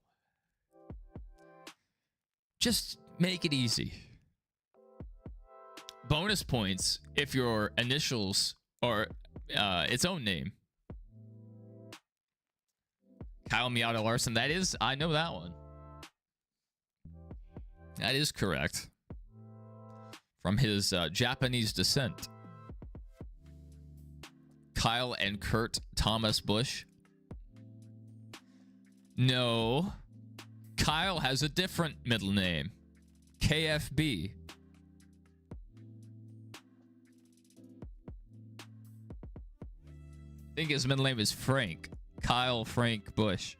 Just make it easy. Bonus points if your initials are its own name. Kyle Miata Larson. I know that one. That is correct. From his Japanese descent. Kyle and Kurt Thomas Busch. No. Kyle has a different middle name. KFB. I think his middle name is Frank. Kyle Frank Busch.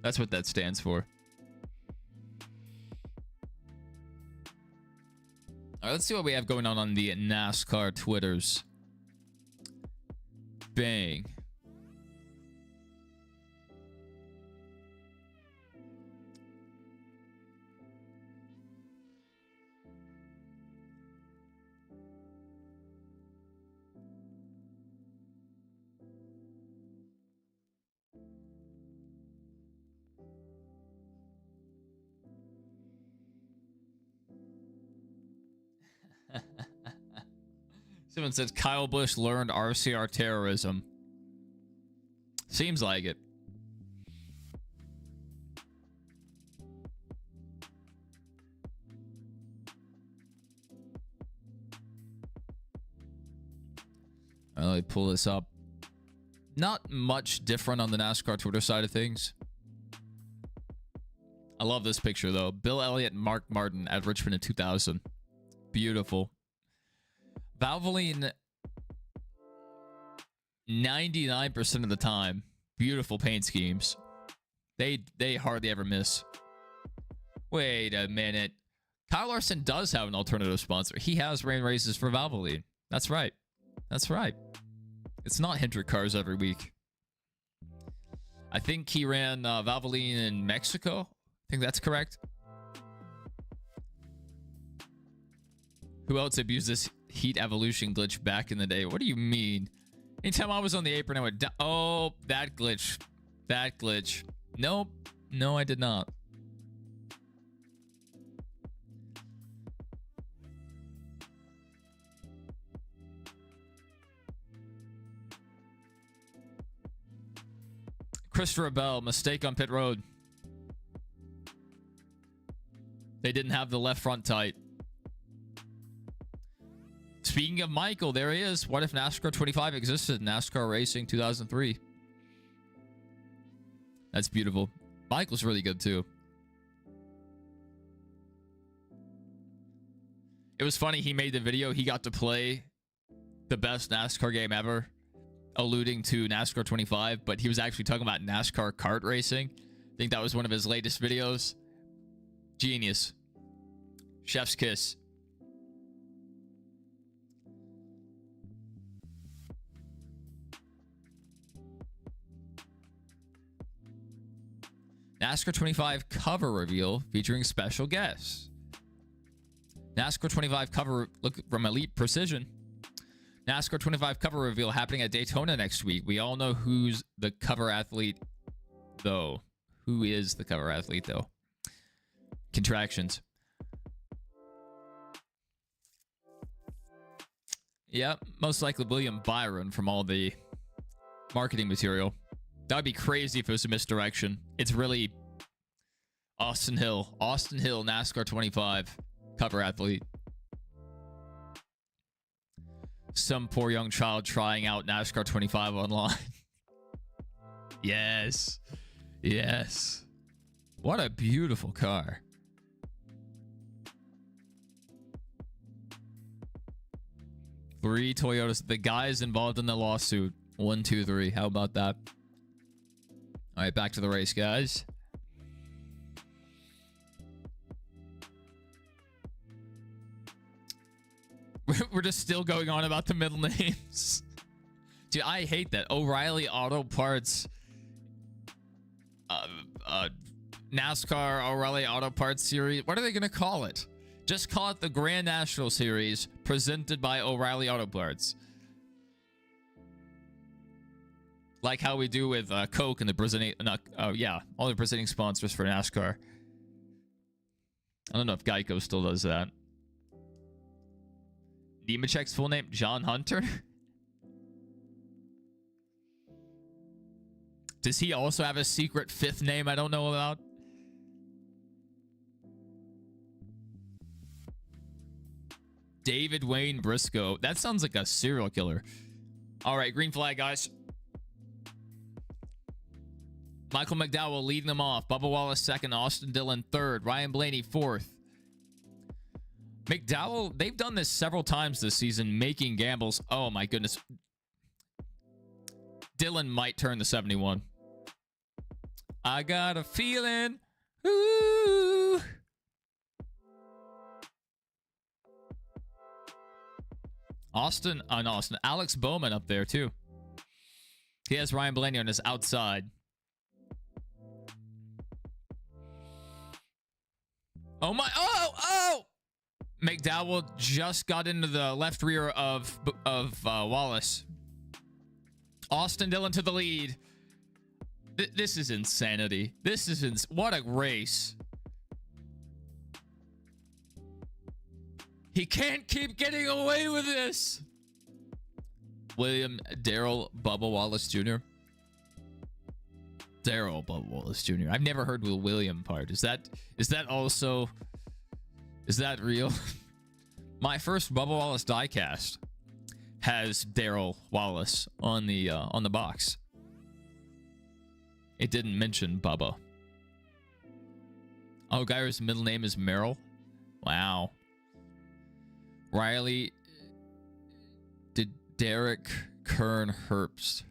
That's what that stands for. All right, let's see what we have going on the NASCAR Twitters. Bang. Someone says Kyle Busch learned RCR terrorism. Seems like it. Let me pull this up. Not much different on the NASCAR Twitter side of things. I love this picture, though. Bill Elliott and Mark Martin at Richmond in 2000. Beautiful. Valvoline, 99% of the time. Beautiful paint schemes. They hardly ever miss. Wait a minute. Kyle Larson does have an alternative sponsor. He has ran races for Valvoline. That's right. That's right. It's not Hendrick cars every week. I think he ran Valvoline in Mexico. I think that's correct. Who else abused this heat evolution glitch back in the day? What do you mean? Anytime I was on the apron, I went, oh, that glitch. That glitch. Nope. No, I did not. Christopher Bell, mistake on pit road. They didn't have the left front tight. Speaking of Michael, there he is. What if NASCAR 25 existed in NASCAR Racing 2003? That's beautiful. Michael's really good too. It was funny, he made the video. He got to play the best NASCAR game ever, alluding to NASCAR 25, but he was actually talking about NASCAR kart racing. I think that was one of his latest videos. Genius. Chef's kiss. NASCAR 25 cover reveal featuring special guests. NASCAR 25 cover look from Elite Precision. NASCAR 25 cover reveal happening at Daytona next week. We all know who's the cover athlete, though. Who is the cover athlete, though? Contractions. Yep, most likely William Byron from all the marketing material. That would be crazy if it was a misdirection. It's really Austin Hill. Austin Hill, NASCAR 25 cover athlete. Some poor young child trying out NASCAR 25 online. Yes. Yes. What a beautiful car. Three Toyotas. The guys involved in the lawsuit. 1, 2, 3. How about that? All right, back to the race, guys. We're just still going on about the middle names. Dude, I hate that. O'Reilly Auto Parts. NASCAR O'Reilly Auto Parts Series. What are they going to call it? Just call it the Grand National Series presented by O'Reilly Auto Parts. Like how we do with Coke and the Brazilian... yeah, all the presenting sponsors for NASCAR. I don't know if Geico still does that. Nemechek's full name? John Hunter? Does he also have a secret fifth name I don't know about? David Wayne Briscoe. That sounds like a serial killer. All right, green flag, guys. Michael McDowell leading them off. Bubba Wallace second. Austin Dillon third. Ryan Blaney fourth. McDowell, they've done this several times this season, making gambles. Oh, my goodness. Dillon might turn the 71. I got a feeling. Ooh. Alex Bowman up there, too. He has Ryan Blaney on his outside. Oh, my. Oh! McDowell just got into the left rear of Wallace. Austin Dillon to the lead. This is insanity. This is what a race. He can't keep getting away with this. William Darrell Bubba Wallace Jr. Darrell Bubba Wallace Jr. I've never heard the William part. Is that also... Is that real? My first Bubba Wallace diecast has Darrell Wallace on the box. It didn't mention Bubba. Oh, Guy's middle name is Merrill. Wow. Riley did Derek Kern Herbst.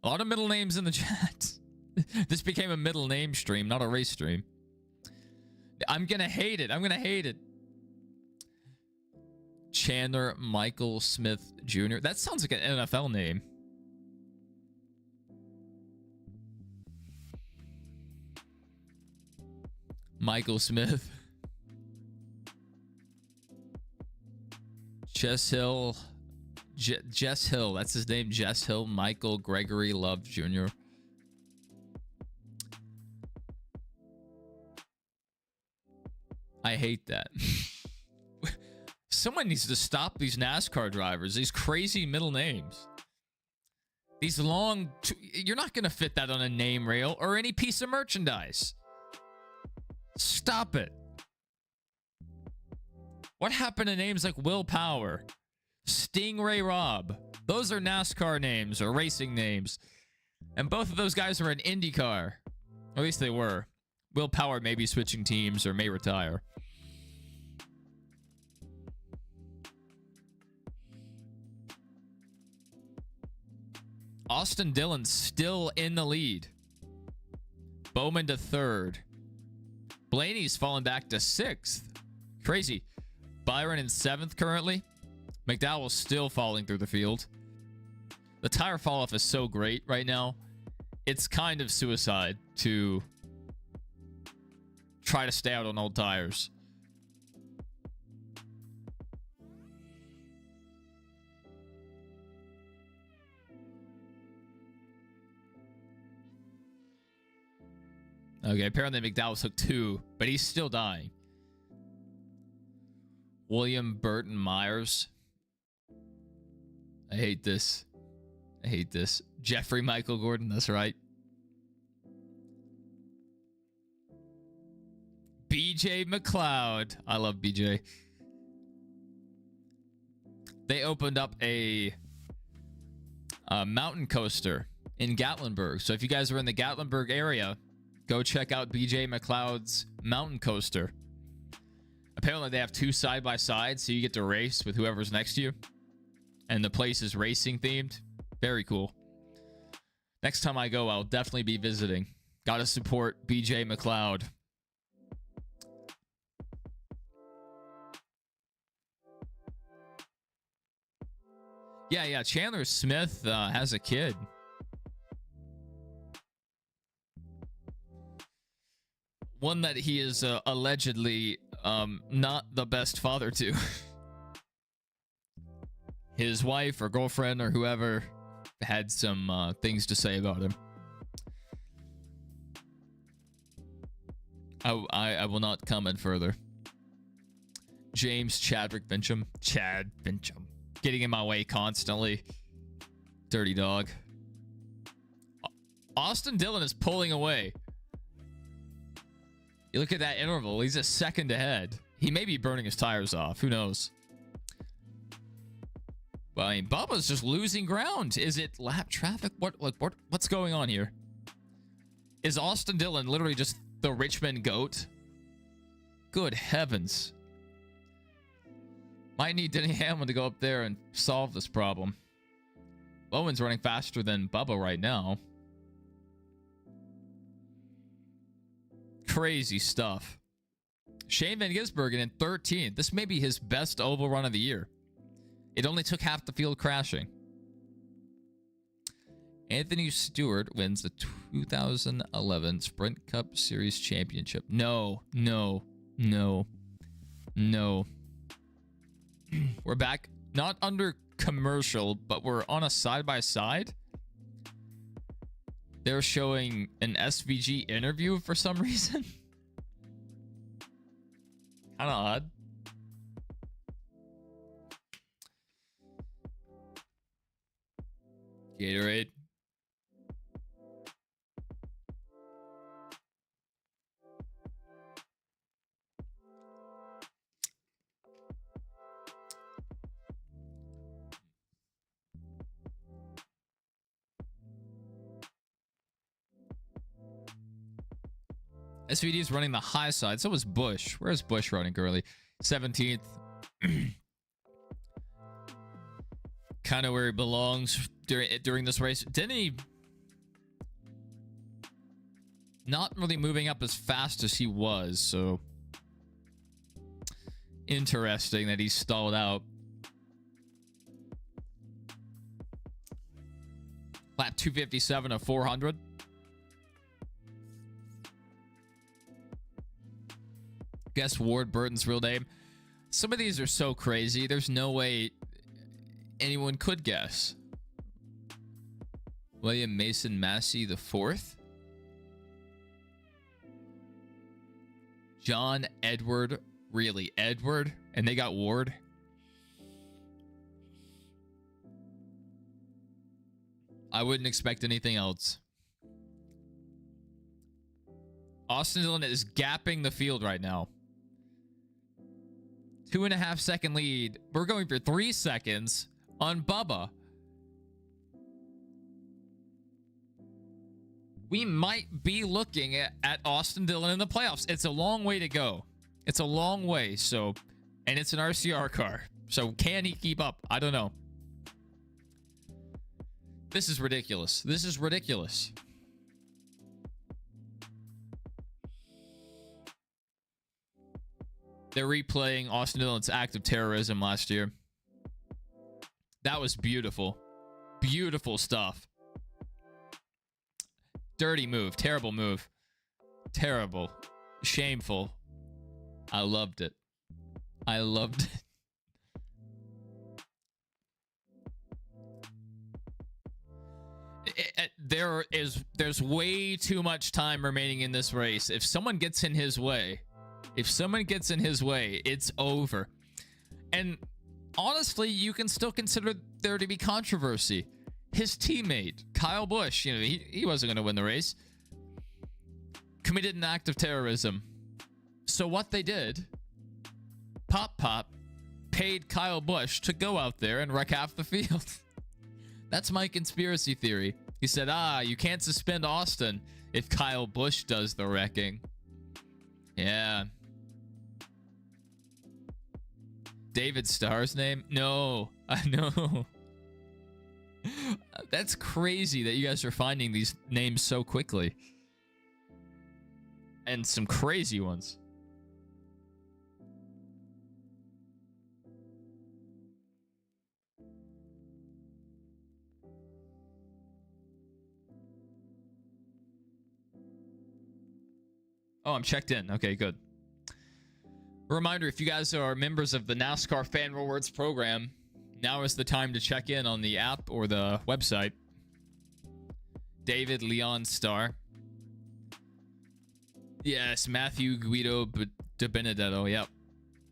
A lot of middle names in the chat. This became a middle name stream, not a race stream. I'm gonna hate it. Chandler Michael Smith Jr. That sounds like an NFL name. Michael Smith. Jess Hill. Jess Hill. That's his name. Jess Hill. Michael Gregory Love Jr. I hate that. Someone needs to stop these NASCAR drivers. These crazy middle names. These long... You're not going to fit that on a name rail or any piece of merchandise. Stop it. What happened to names like Will Power? Stingray Robb. Those are NASCAR names or racing names. And both of those guys are in IndyCar. At least they were. Will Power may be switching teams or may retire. Austin Dillon still in the lead. Bowman to third. Blaney's fallen back to sixth. Crazy. Byron in seventh currently. McDowell's still falling through the field. The tire fall off is so great right now. It's kind of suicide to try to stay out on old tires. Okay, apparently McDowell took two, but he's still dying. William Burton Myers. I hate this. I hate this. Jeffrey Michael Gordon, that's right. BJ McLeod. I love BJ. They opened up a mountain coaster in Gatlinburg. So if you guys are in the Gatlinburg area, go check out BJ McLeod's Mountain Coaster. Apparently they have 2 side-by-sides, so you get to race with whoever's next to you. And the place is racing themed. Very cool. Next time I go, I'll definitely be visiting. Gotta support BJ McLeod. Yeah, Chandler Smith has a kid. One that he is allegedly not the best father to. His wife or girlfriend or whoever had some things to say about him. I will not comment further. James Chadwick Bincham. Chad Bincham. Getting in my way constantly. Dirty dog. Austin Dillon is pulling away. You look at that interval. He's a second ahead. He may be burning his tires off. Who knows? Well, I mean, Bubba's just losing ground. Is it lap traffic? What's going on here? Is Austin Dillon literally just the Richmond GOAT? Good heavens. Might need Denny Hamlin to go up there and solve this problem. Bowen's running faster than Bubba right now. Crazy stuff. Shane Van Gisbergen in 13th. This may be his best oval run of the year. It only took half the field crashing. Anthony Stewart wins the 2011 Sprint Cup Series Championship. No. We're back, not under commercial, but we're on a side-by-side. They're showing an SVG interview for some reason. Kind of odd. Gatorade. SVD is running the high side. So was Bush. Where's Bush running early? 17th. Kind of where he belongs during this race. Denny not really moving up as fast as he was. So interesting that he stalled out. Lap 257 of 400. Guess Ward Burton's real name. Some of these are so crazy. There's no way anyone could guess. William Mason Massey the fourth. John Edward. Really? Edward? And they got Ward? I wouldn't expect anything else. Austin Dillon is gapping the field right now. 2.5 second lead. We're going for 3 seconds on Bubba. We might be looking at Austin Dillon in the playoffs. It's a long way to go. It's a long way. So, and it's an RCR car. So can he keep up? I don't know. This is ridiculous. This is ridiculous. They're replaying Austin Dillon's act of terrorism last year. That was beautiful. Beautiful stuff. Dirty move. Terrible move. Terrible. Shameful. I loved it. I loved it. There's way too much time remaining in this race. If someone gets in his way, it's over. And honestly, you can still consider there to be controversy. His teammate, Kyle Busch, he wasn't going to win the race, committed an act of terrorism. So what they did, Pop paid Kyle Busch to go out there and wreck half the field. That's my conspiracy theory. He said, you can't suspend Austin if Kyle Busch does the wrecking. Yeah. David Starr's name? No, I know. That's crazy that you guys are finding these names so quickly. And some crazy ones. Oh, I'm checked in. Okay, good. A reminder, if you guys are members of the NASCAR Fan Rewards program, now is the time to check in on the app or the website. David Leon Star. Yes, Matthew Guido De Benedetto. Yep.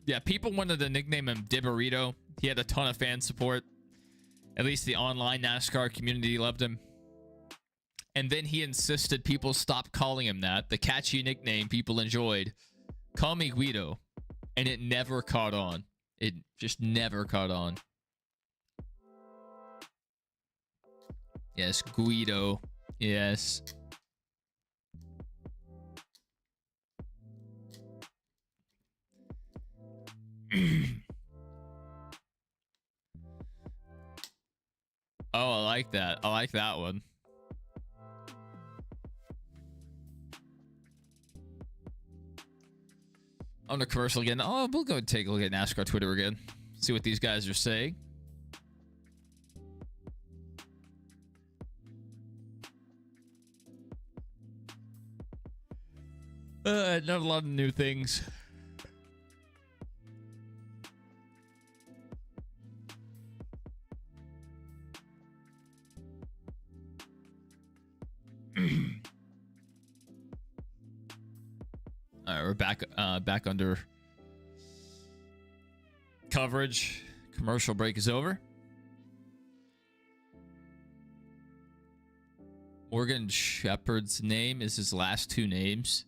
Yeah, people wanted to nickname him Diburito. He had a ton of fan support. At least the online NASCAR community loved him. And then he insisted people stop calling him that. The catchy nickname people enjoyed. Call me Guido. And it never caught on. It just never caught on. Yes, Guido. Yes. Oh, I like that. I like that one. On the commercial again. Oh, we'll go take a look at NASCAR Twitter again. See what these guys are saying. Not a lot of new things. All right, we're back under coverage. Commercial break is over. Morgan Shepard's name is his last two names.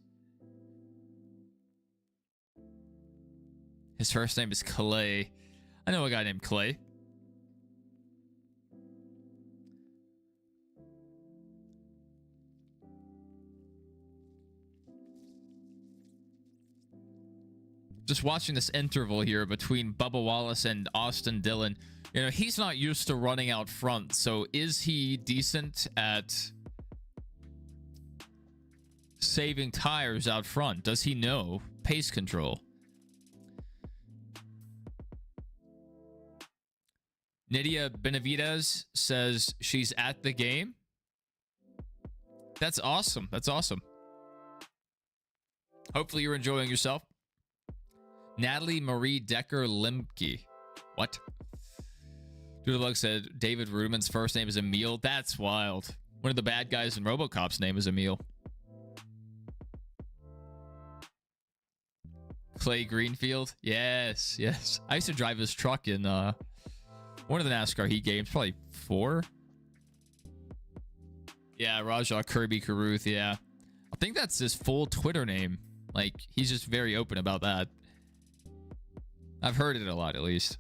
His first name is Clay. I know a guy named Clay. Just watching this interval here between Bubba Wallace and Austin Dillon. You know, he's not used to running out front. So is he decent at saving tires out front? Does he know pace control? Nydia Benavides says she's at the game. That's awesome. That's awesome. Hopefully you're enjoying yourself. Natalie Marie Decker Limke. What? Doodlebug said David Rudiman's first name is Emil. That's wild. One of the bad guys in RoboCop's name is Emil. Clay Greenfield. Yes, yes. I used to drive his truck in one of the NASCAR Heat games. Probably 4. Yeah, Rajah Kirby Caruth. Yeah. I think that's his full Twitter name. Like, he's just very open about that. I've heard it a lot, at least.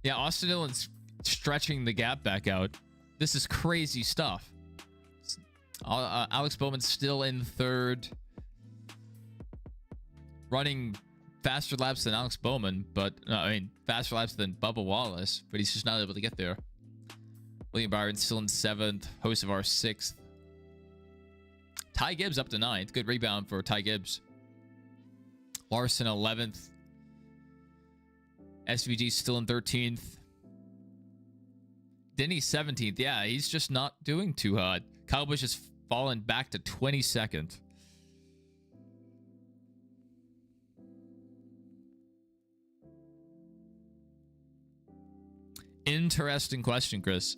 Yeah, Austin Dillon's stretching the gap back out. This is crazy stuff. Alex Bowman's still in third. Running faster laps than Alex Bowman, but... I mean, faster laps than Bubba Wallace, but he's just not able to get there. William Byron still in 7th. Host of our 6th. Ty Gibbs up to 9th. Good rebound for Ty Gibbs. Larson 11th. SVG still in 13th. Denny 17th. Yeah, he's just not doing too hot. Kyle Busch has fallen back to 22nd. Interesting question, Chris.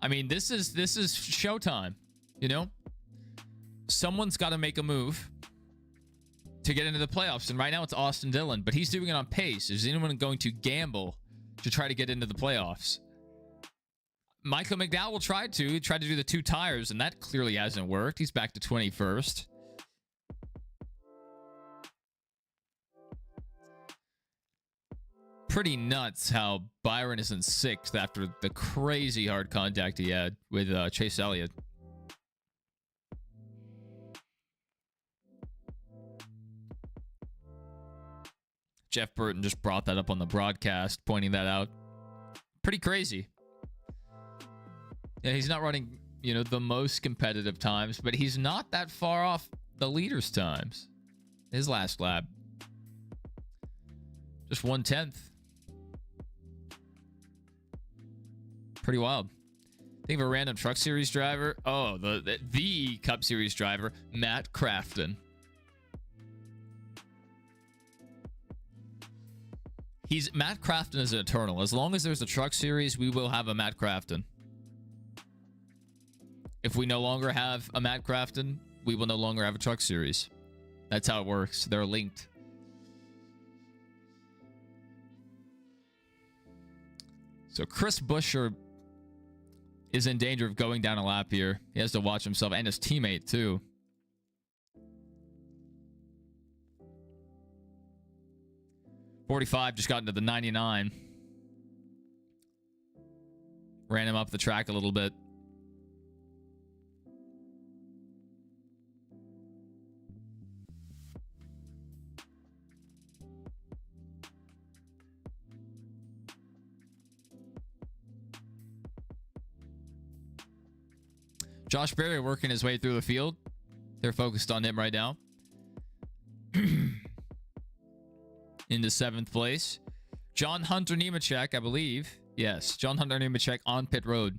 I mean, this is showtime, you know? Someone's got to make a move to get into the playoffs, and right now it's Austin Dillon, but he's doing it on pace. Is anyone going to gamble to try to get into the playoffs? Michael McDowell tried to do the 2 tires, and that clearly hasn't worked. He's back to 21st. pretty nuts how Byron is in 6th after the crazy hard contact he had with Chase Elliott. Jeff Burton just brought that up on the broadcast, pointing that out. Pretty crazy. Yeah, he's not running, you know, the most competitive times, but he's not that far off the leader's times. His last lap. Just 1/10. Pretty wild. Think of a random Truck Series driver. Oh, the Cup Series driver, Matt Crafton. Matt Crafton is an eternal. As long as there's a Truck Series, we will have a Matt Crafton. If we no longer have a Matt Crafton, we will no longer have a Truck Series. That's how it works. They're linked. So Chris Buescher is in danger of going down a lap here. He has to watch himself and his teammate too. .45 just got into the 99. Ran him up the track a little bit. Josh Berry working his way through the field. They're focused on him right now. Into 7th place. John Hunter Nemechek, I believe. Yes, John Hunter Nemechek on pit road.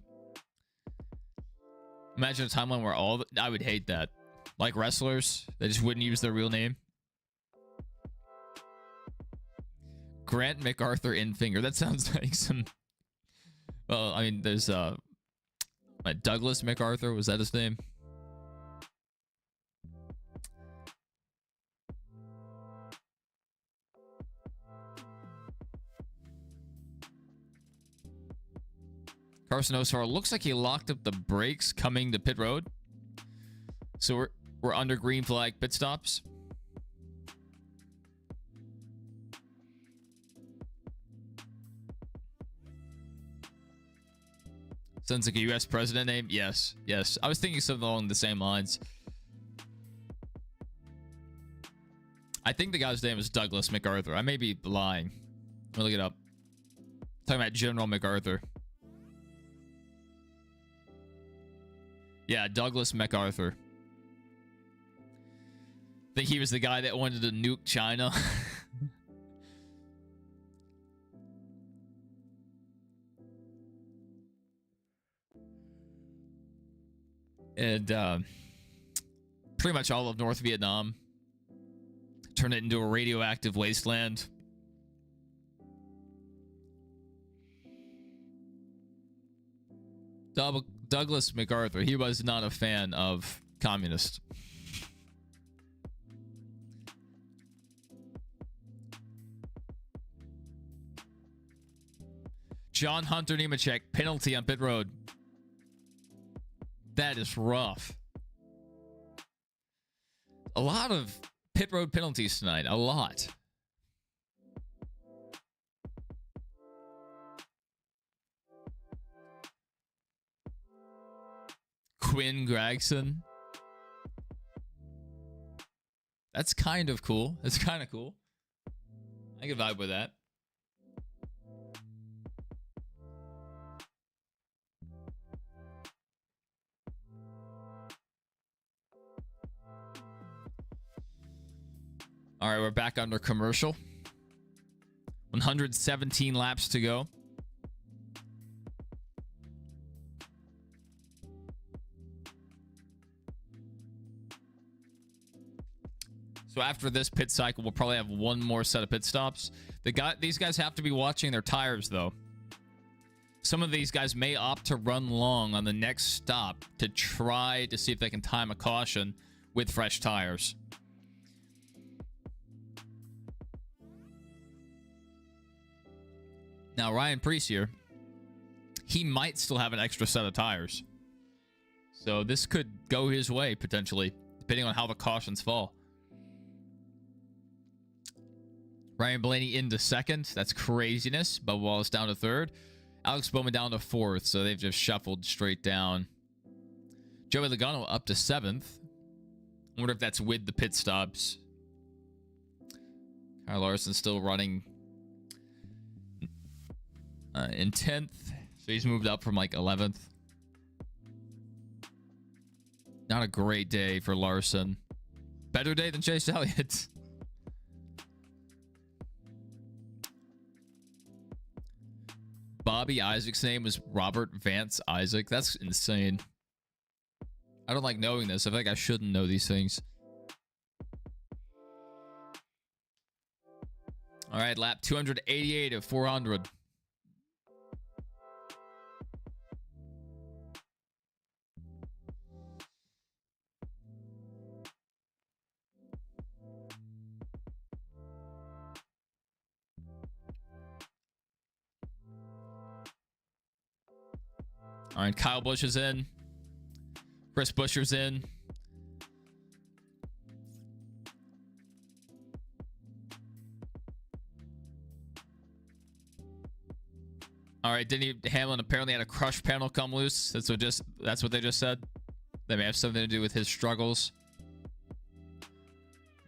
Imagine a timeline where I would hate that. Like wrestlers, they just wouldn't use their real name. Grant MacArthur Infinger. That sounds like some... Well, I mean, there's Douglas MacArthur. Was that his name? Carson Osar looks like he locked up the brakes coming to pit road. So we're under green flag pit stops. Sounds like a U.S. president name. Yes, yes. I was thinking something along the same lines. I think the guy's name is Douglas MacArthur. I may be lying. Let me look it up. Talking about General MacArthur. Yeah, Douglas MacArthur. I think he was the guy that wanted to nuke China. And pretty much all of North Vietnam. Turned it into a radioactive wasteland. Douglas MacArthur, he was not a fan of communists. John Hunter Nemechek, penalty on pit road. That is rough. A lot of pit road penalties tonight. A lot. Quinn Gregson. That's kind of cool. That's kind of cool. I can vibe with that. All right, we're back under commercial. 117 laps to go. So after this pit cycle, we'll probably have one more set of pit stops. These guys have to be watching their tires, though. Some of these guys may opt to run long on the next stop to try to see if they can time a caution with fresh tires. Now, Ryan Preece here, he might still have an extra set of tires. So this could go his way, potentially, depending on how the cautions fall. Ryan Blaney into second. That's craziness. Bubba Wallace down to third. Alex Bowman down to fourth. So they've just shuffled straight down. Joey Logano up to seventh. I wonder if that's with the pit stops. Kyle Larson still running in 10th. So he's moved up from like 11th. Not a great day for Larson. Better day than Chase Elliott. Bobby Isaac's name was Robert Vance Isaac. That's insane. I don't like knowing this. I feel like I shouldn't know these things. All right, lap 288 of 400. All right, Kyle Busch is in. Chris Buescher's in. All right, Denny Hamlin apparently had a crush panel come loose. That's what they just said. That may have something to do with his struggles.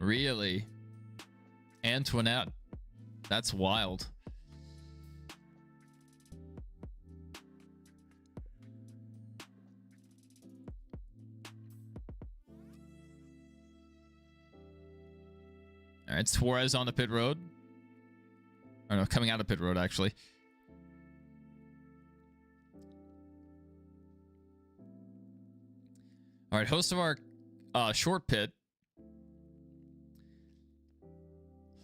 Really? Antoinette. That's wild. All right, Suarez on the pit road. Or no, coming out of pit road, actually. All right, host of our short pit.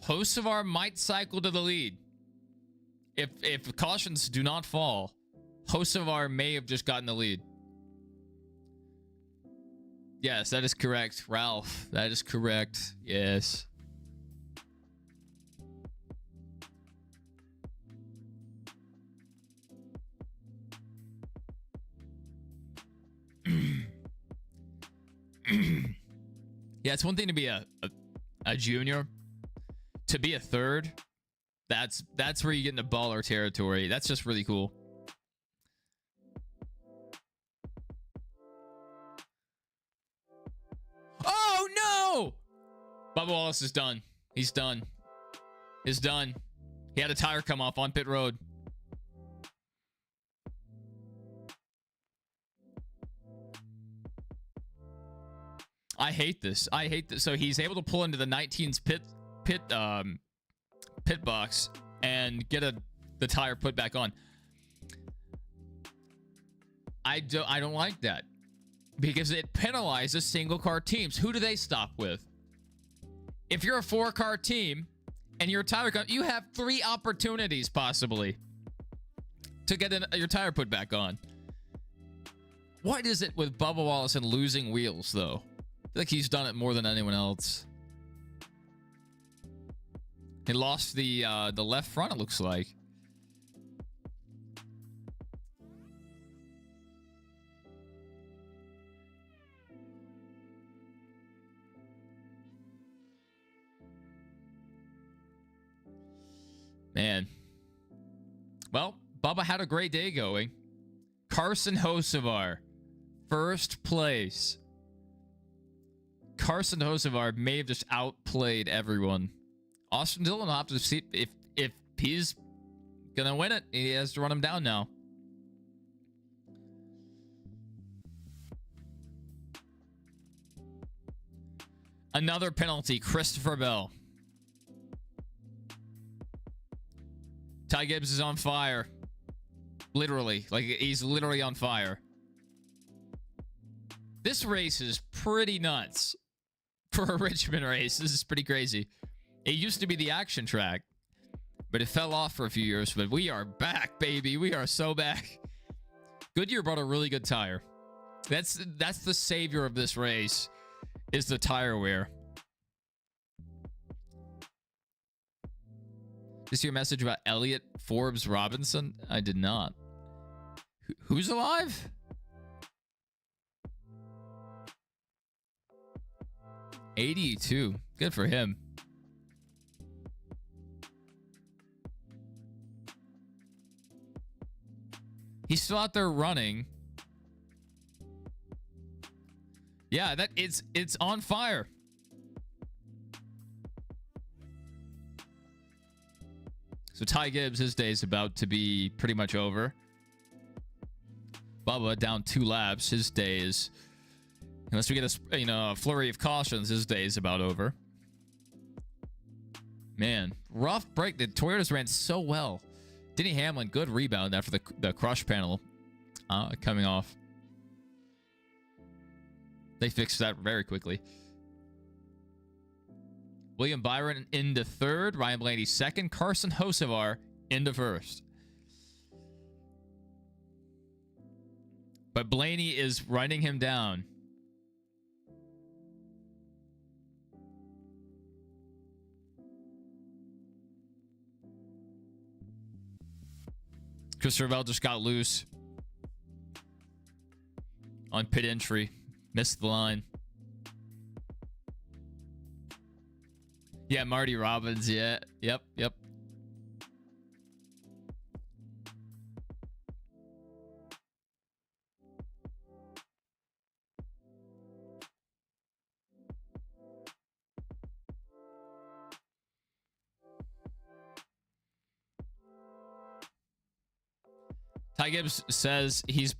Host of our might cycle to the lead. If cautions do not fall, host of our may have just gotten the lead. Yes, that is correct, Ralph. That is correct. Yes. Yeah, it's one thing to be a junior. To be a third, that's where you get into baller territory. That's just really cool. Oh no! Bubba Wallace is done. He's done. He's done. He had a tire come off on pit road. I hate this. I hate this. So he's able to pull into the 19's pit box and get the tire put back on. I don't like that because it penalizes single car teams. Who do they stop with? If you're a 4-car team and your tire you have 3 opportunities possibly to get your tire put back on. What is it with Bubba Wallace and losing wheels though? I feel like he's done it more than anyone else. He lost the left front, it looks like. Man. Well, Bubba had a great day going. Carson Hocevar, first place. Carson Hocevar may have just outplayed everyone. Austin Dillon will have to see if he's gonna win it. He has to run him down now. Another penalty, Christopher Bell. Ty Gibbs is on fire. Literally, like he's literally on fire. This race is pretty nuts. For a Richmond race, this is pretty crazy. It used to be the action track, but it fell off for a few years. But we are back, baby. We are so back. Goodyear brought a really good tire. That's the savior of this race, is the tire wear. Did you see your message about Elliott Forbes Robinson? I did not. Who's alive? $82. Good for him. He's still out there running. Yeah, it's on fire. So Ty Gibbs, his day is about to be pretty much over. Bubba down 2 laps. His day is, unless we get a flurry of cautions, his day is about over. Man, rough break. The Toyotas ran so well. Denny Hamlin, good rebound after the crush panel coming off. They fixed that very quickly. William Byron into 3rd. Ryan Blaney 2nd. Carson Hocevar into 1st. But Blaney is running him down. Christopher Bell just got loose on pit entry. Missed the line. Yeah, Marty Robbins. Yeah. Yep. Ty Gibbs says he's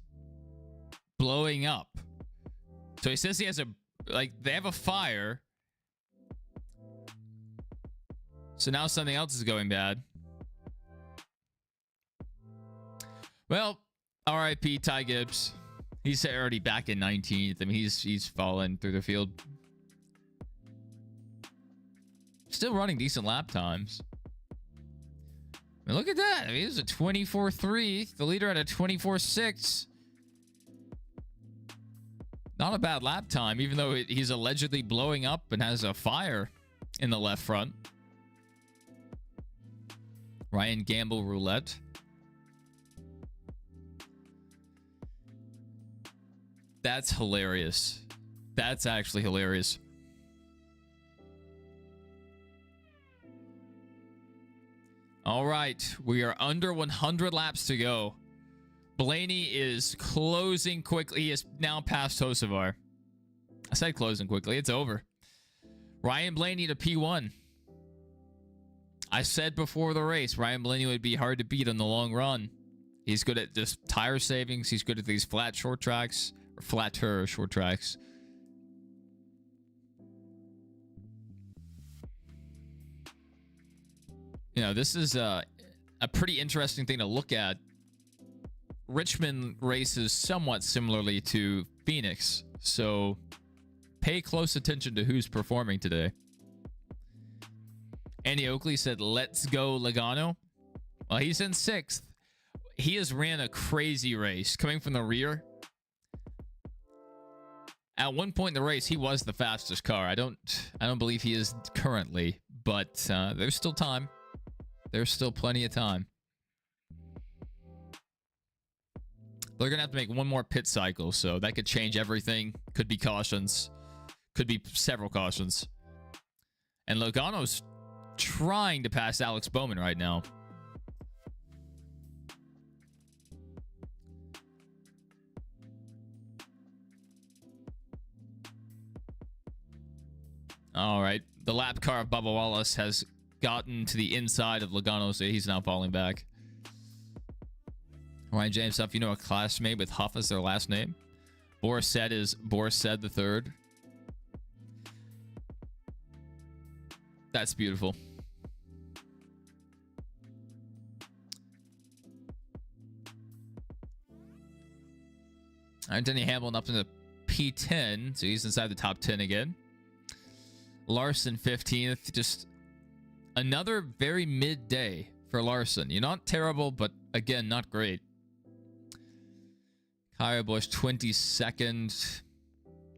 blowing up. So he says he has they have a fire. So now something else is going bad. Well, RIP Ty Gibbs. He's already back in 19th. I mean, he's fallen through the field. Still running decent lap times. I mean, look at that. I mean, he's a 24.3. The leader at a 24.6. Not a bad lap time, even though he's allegedly blowing up and has a fire in the left front. Ryan Gamble roulette. That's hilarious. That's actually hilarious. All right, we are under 100 laps to go. Blaney is closing quickly. He is now past Hocevar. I said closing quickly. It's over. Ryan Blaney to P1. I said before the race, Ryan Blaney would be hard to beat on the long run. He's good at just tire savings. He's good at these flat short tracks, or flatter short tracks. You know, this is a pretty interesting thing to look at. Richmond races somewhat similarly to Phoenix, so pay close attention to who's performing today. Andy Oakley said, "Let's go, Logano." Well, he's in 6th. He has ran a crazy race coming from the rear. At one point in the race, he was the fastest car. I don't believe he is currently, but there's still time. There's still plenty of time. They're going to have to make one more pit cycle, so that could change everything. Could be cautions. Could be several cautions. And Logano's trying to pass Alex Bowman right now. All right. The lap car of Bubba Wallace has gotten to the inside of Logano, so he's now falling back. Ryan James, stuff, you know, a classmate with Huff as their last name. Boris said is Boris said the third. That's beautiful. All right, Denny Hamlin up in the P10, so he's inside the top 10 again. Larson 15th, just another very midday for Larson. You're not terrible, but again, not great. Kyle Busch 22nd,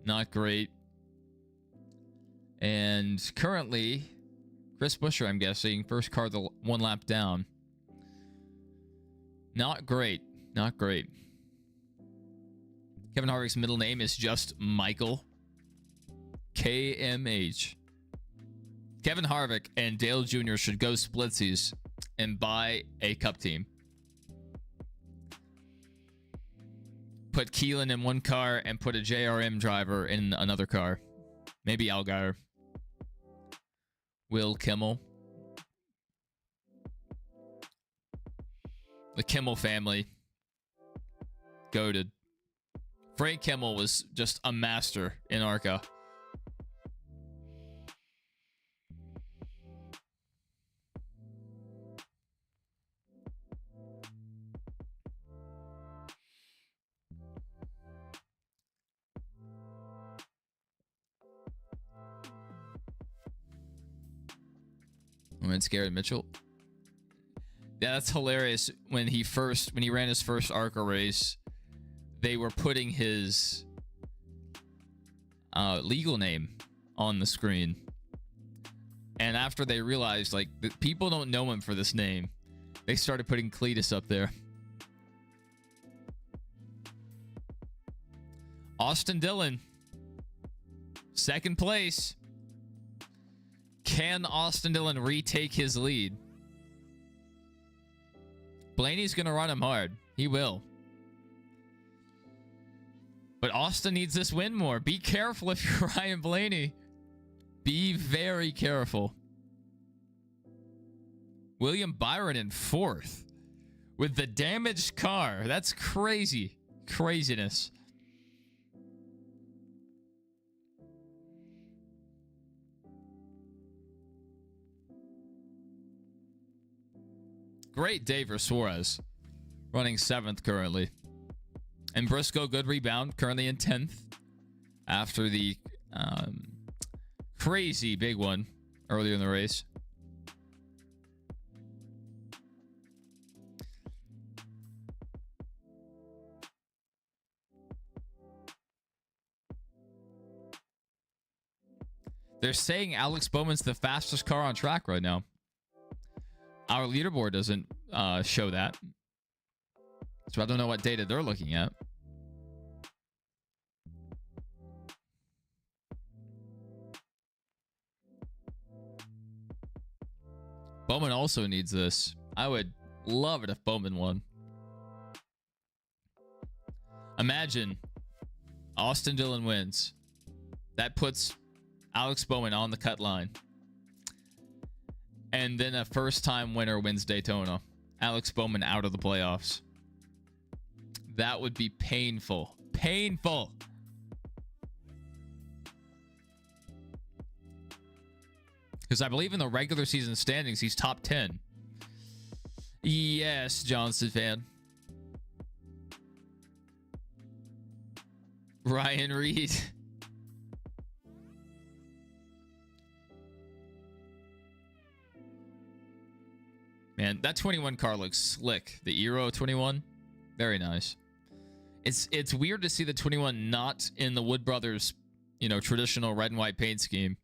not great. And currently, Chris Buescher, I'm guessing, first car the one lap down. Not great, not great. Kevin Harvick's middle name is just Michael. KMH. Kevin Harvick and Dale Jr. should go splitsies and buy a cup team. put Keelan in one car and put a JRM driver in another car. Maybe Allgaier. Will Kimmel. The Kimmel family. Goated. Frank Kimmel was just a master in ARCA. I mean, Garrett Mitchell. Yeah, that's hilarious. When he ran his first ARCA race, they were putting his legal name on the screen. And after they realized, like, that people don't know him for this name, they started putting Cletus up there. Austin Dillon, second place. Can Austin Dillon retake his lead? Blaney's going to run him hard. He will. But Austin needs this win more. Be careful if you're Ryan Blaney. Be very careful. William Byron in fourth with the damaged car. That's crazy. Craziness. Great day for Suarez. Running 7th currently. And Briscoe, good rebound. Currently in 10th. After the crazy big one earlier in the race. They're saying Alex Bowman's the fastest car on track right now. Our leaderboard doesn't show that. So I don't know what data they're looking at. Bowman also needs this. I would love it if Bowman won. Imagine Austin Dillon wins. That puts Alex Bowman on the cut line. And then a first-time winner wins Daytona. Alex Bowman out of the playoffs. That would be painful. Painful. Because I believe in the regular season standings, he's top 10. Yes, Johnson fan. Ryan Reed. Man, that 21 car looks slick. The Euro 21, very nice. It's weird to see the 21 not in the Wood Brothers, traditional red and white paint scheme.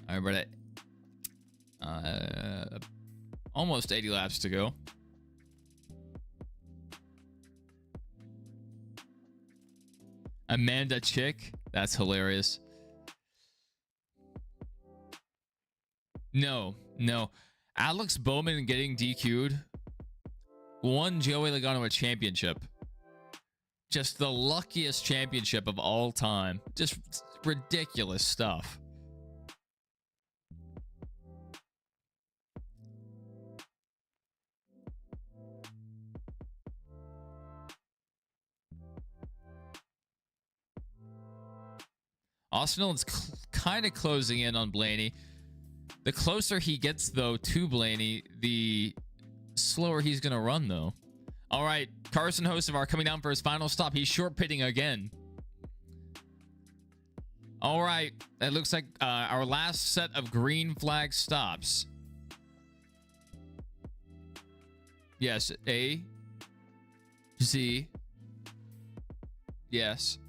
All right, but almost 80 laps to go. Amanda Chick, that's hilarious. No. Alex Bowman getting DQ'd won Joey Logano a championship. Just the luckiest championship of all time. Just ridiculous stuff. Austin Dillon's kind of closing in on Blaney. The closer he gets, though, to Blaney, the slower he's going to run, though. All right, Carson Hocevar coming down for his final stop. He's short pitting again. All right, it looks like our last set of green flag stops. Yes, A, Z, yes.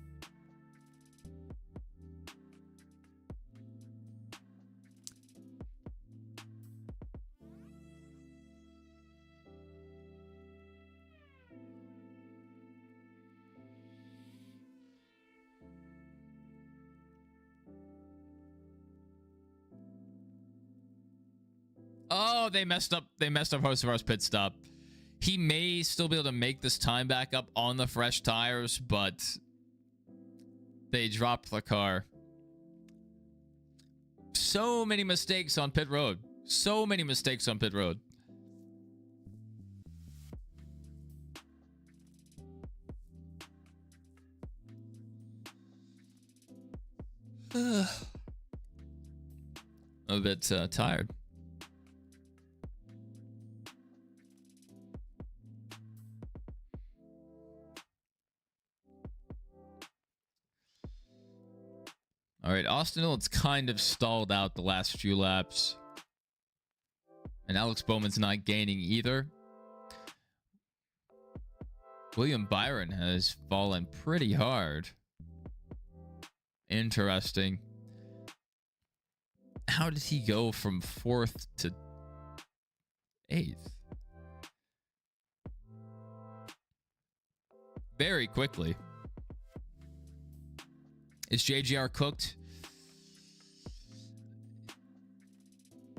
Oh, they messed up. They messed up Hocevar's pit stop. He may still be able to make this time back up on the fresh tires, but they dropped the car. So many mistakes on pit road. So many mistakes on pit road. I'm a bit tired. All right, Austin Dillon's kind of stalled out the last few laps. And Alex Bowman's not gaining either. William Byron has fallen pretty hard. Interesting. How did he go from 4th to 8th? Very quickly. Is JGR cooked?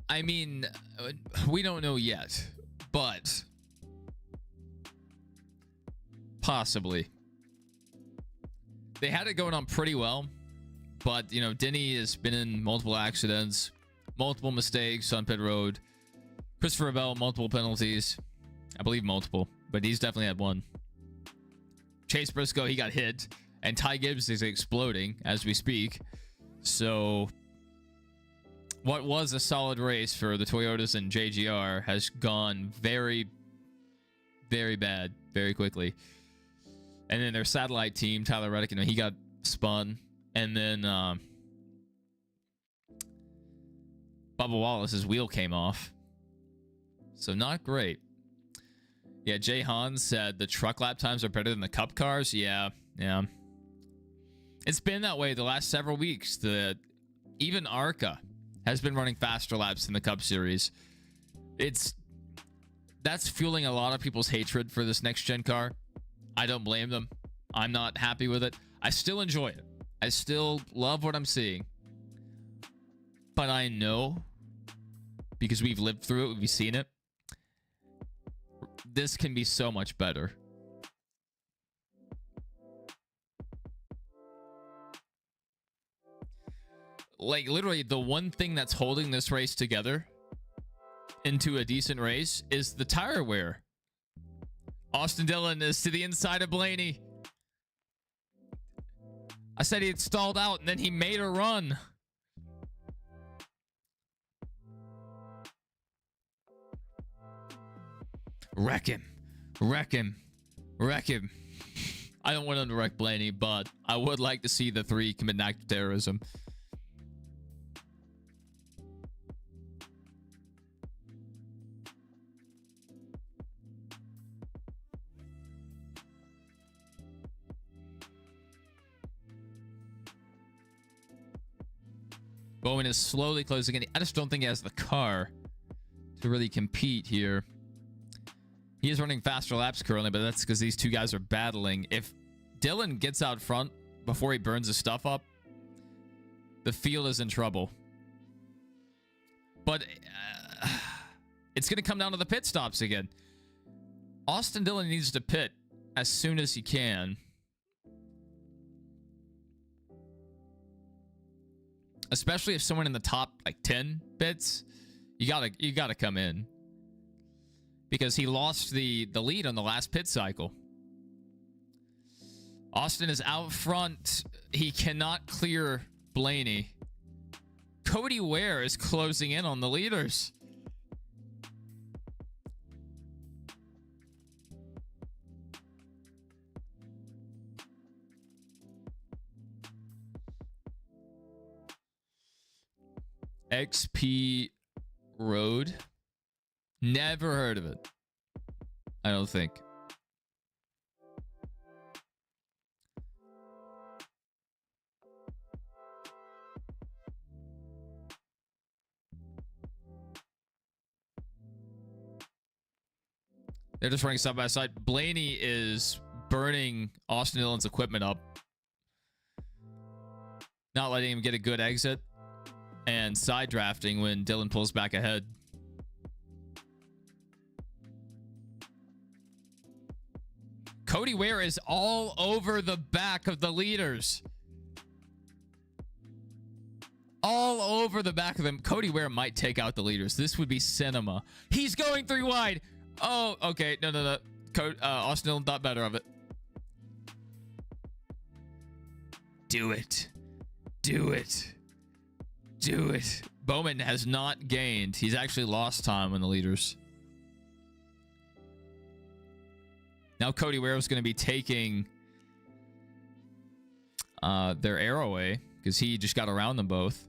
I mean, we don't know yet, but possibly. They had it going on pretty well, but, you know, Denny has been in multiple accidents, multiple mistakes on pit road. Christopher Bell, multiple penalties. I believe multiple, but he's definitely had one. Chase Briscoe, he got hit. And Ty Gibbs is exploding as we speak. So what was a solid race for the Toyotas and JGR has gone very, very bad very quickly. And then their satellite team, Tyler Reddick, you know, he got spun. And then Bubba Wallace's wheel came off. So not great. Yeah, Jay Hahn said the truck lap times are better than the cup cars. Yeah. It's been that way the last several weeks. Even ARCA has been running faster laps in the Cup Series. That's fueling a lot of people's hatred for this next gen car. I don't blame them. I'm not happy with it. I still enjoy it. I still love what I'm seeing. But I know, because we've lived through it, we've seen it, this can be so much better. Like, literally, the one thing that's holding this race together into a decent race is the tire wear. Austin Dillon is to the inside of Blaney. I said he had stalled out, and then he made a run. Wreck him. Wreck him. Wreck him. I don't want him to wreck Blaney, but I would like to see the 3 commit an act of terrorism. Bowman is slowly closing in. I just don't think he has the car to really compete here. He is running faster laps currently, but that's because these two guys are battling. If Dillon gets out front before he burns his stuff up, the field is in trouble. But it's going to come down to the pit stops again. Austin Dillon needs to pit as soon as he can. Especially if someone in the top like 10 pits, you gotta come in. Because he lost the lead on the last pit cycle. Austin is out front. He cannot clear Blaney. Cody Ware is closing in on the leaders. XP Road. Never heard of it. I don't think. They're just running side by side. Blaney is burning Austin Dillon's equipment up. Not letting him get a good exit. And side drafting when Dillon pulls back ahead. Cody Ware is all over the back of the leaders. All over the back of them. Cody Ware might take out the leaders. This would be cinema. He's going 3 wide. Oh, okay. No. Austin Dillon thought better of it. Do it. Do it. Do it. Bowman has not gained. He's actually lost time on the leaders. Now Cody Ware is going to be taking their air away because he just got around them both.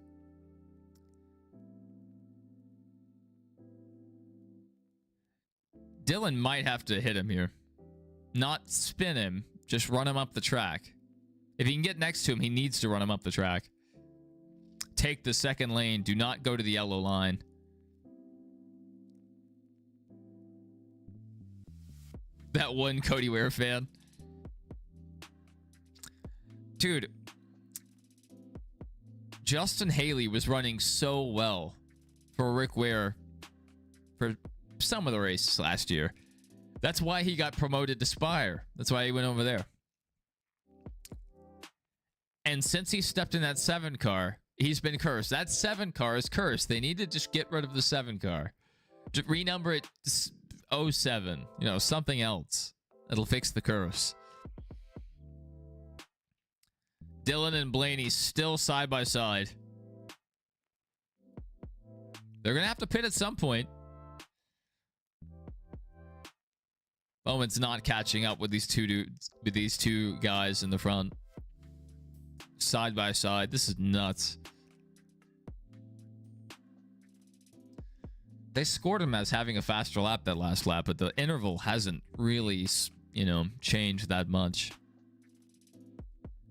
Dillon might have to hit him here. Not spin him, just run him up the track. If he can get next to him, he needs to run him up the track. Take the second lane. Do not go to the yellow line. That one Cody Ware fan. Dude. Justin Haley was running so well for Rick Ware for some of the races last year. That's why he got promoted to Spire. That's why he went over there. And since he stepped in that 7 car, he's been cursed. That 7 car is cursed. They need to just get rid of the 7 car. Just renumber it 07. You know, something else. It'll fix the curse. Dillon and Blaney still side by side. They're going to have to pit at some point. Bowman's not catching up with these two dudes, with these two guys in the front. Side by side. This is nuts. They scored him as having a faster lap that last lap, but the interval hasn't really, you know, changed that much.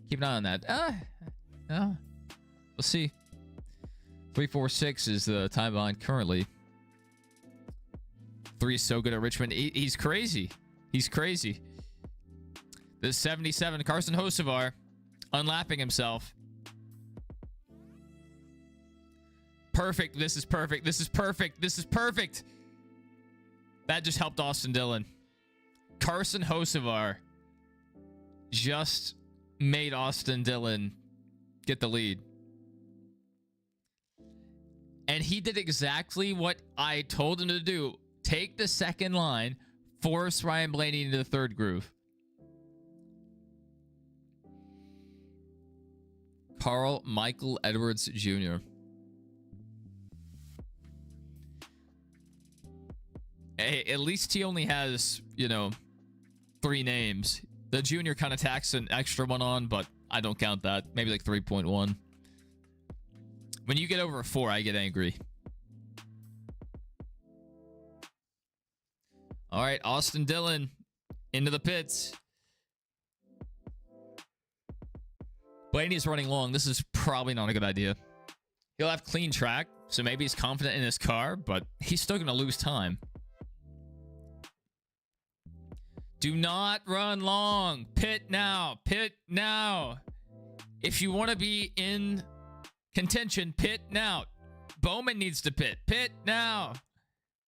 Keep an eye on that. We'll see. 3:46 is the time behind currently. 3 is so good at Richmond. He's crazy. He's crazy. The 77, Carson Hocevar, unlapping himself. Perfect. This is perfect. This is perfect. This is perfect. That just helped Austin Dillon. Carson Hocevar just made Austin Dillon get the lead. And he did exactly what I told him to do. Take the second line, force Ryan Blaney into the third groove. Carl Michael Edwards Jr. Hey, at least he only has, you know, 3 names. The junior kind of tacks an extra one on, but I don't count that. Maybe like 3.1. When you get over 4, I get angry. All right, Austin Dillon into the pits. Blaney's running long. This is probably not a good idea. He'll have clean track, so maybe he's confident in his car, but he's still going to lose time. Do not run long. Pit now. Pit now. If you want to be in contention, pit now. Bowman needs to pit. Pit now.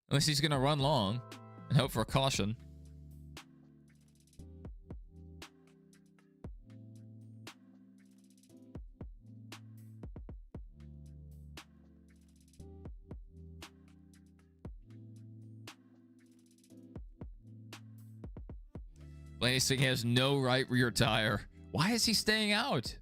Unless he's going to run long and hope for a caution. Blaney saying he has no right rear tire. Why is he staying out?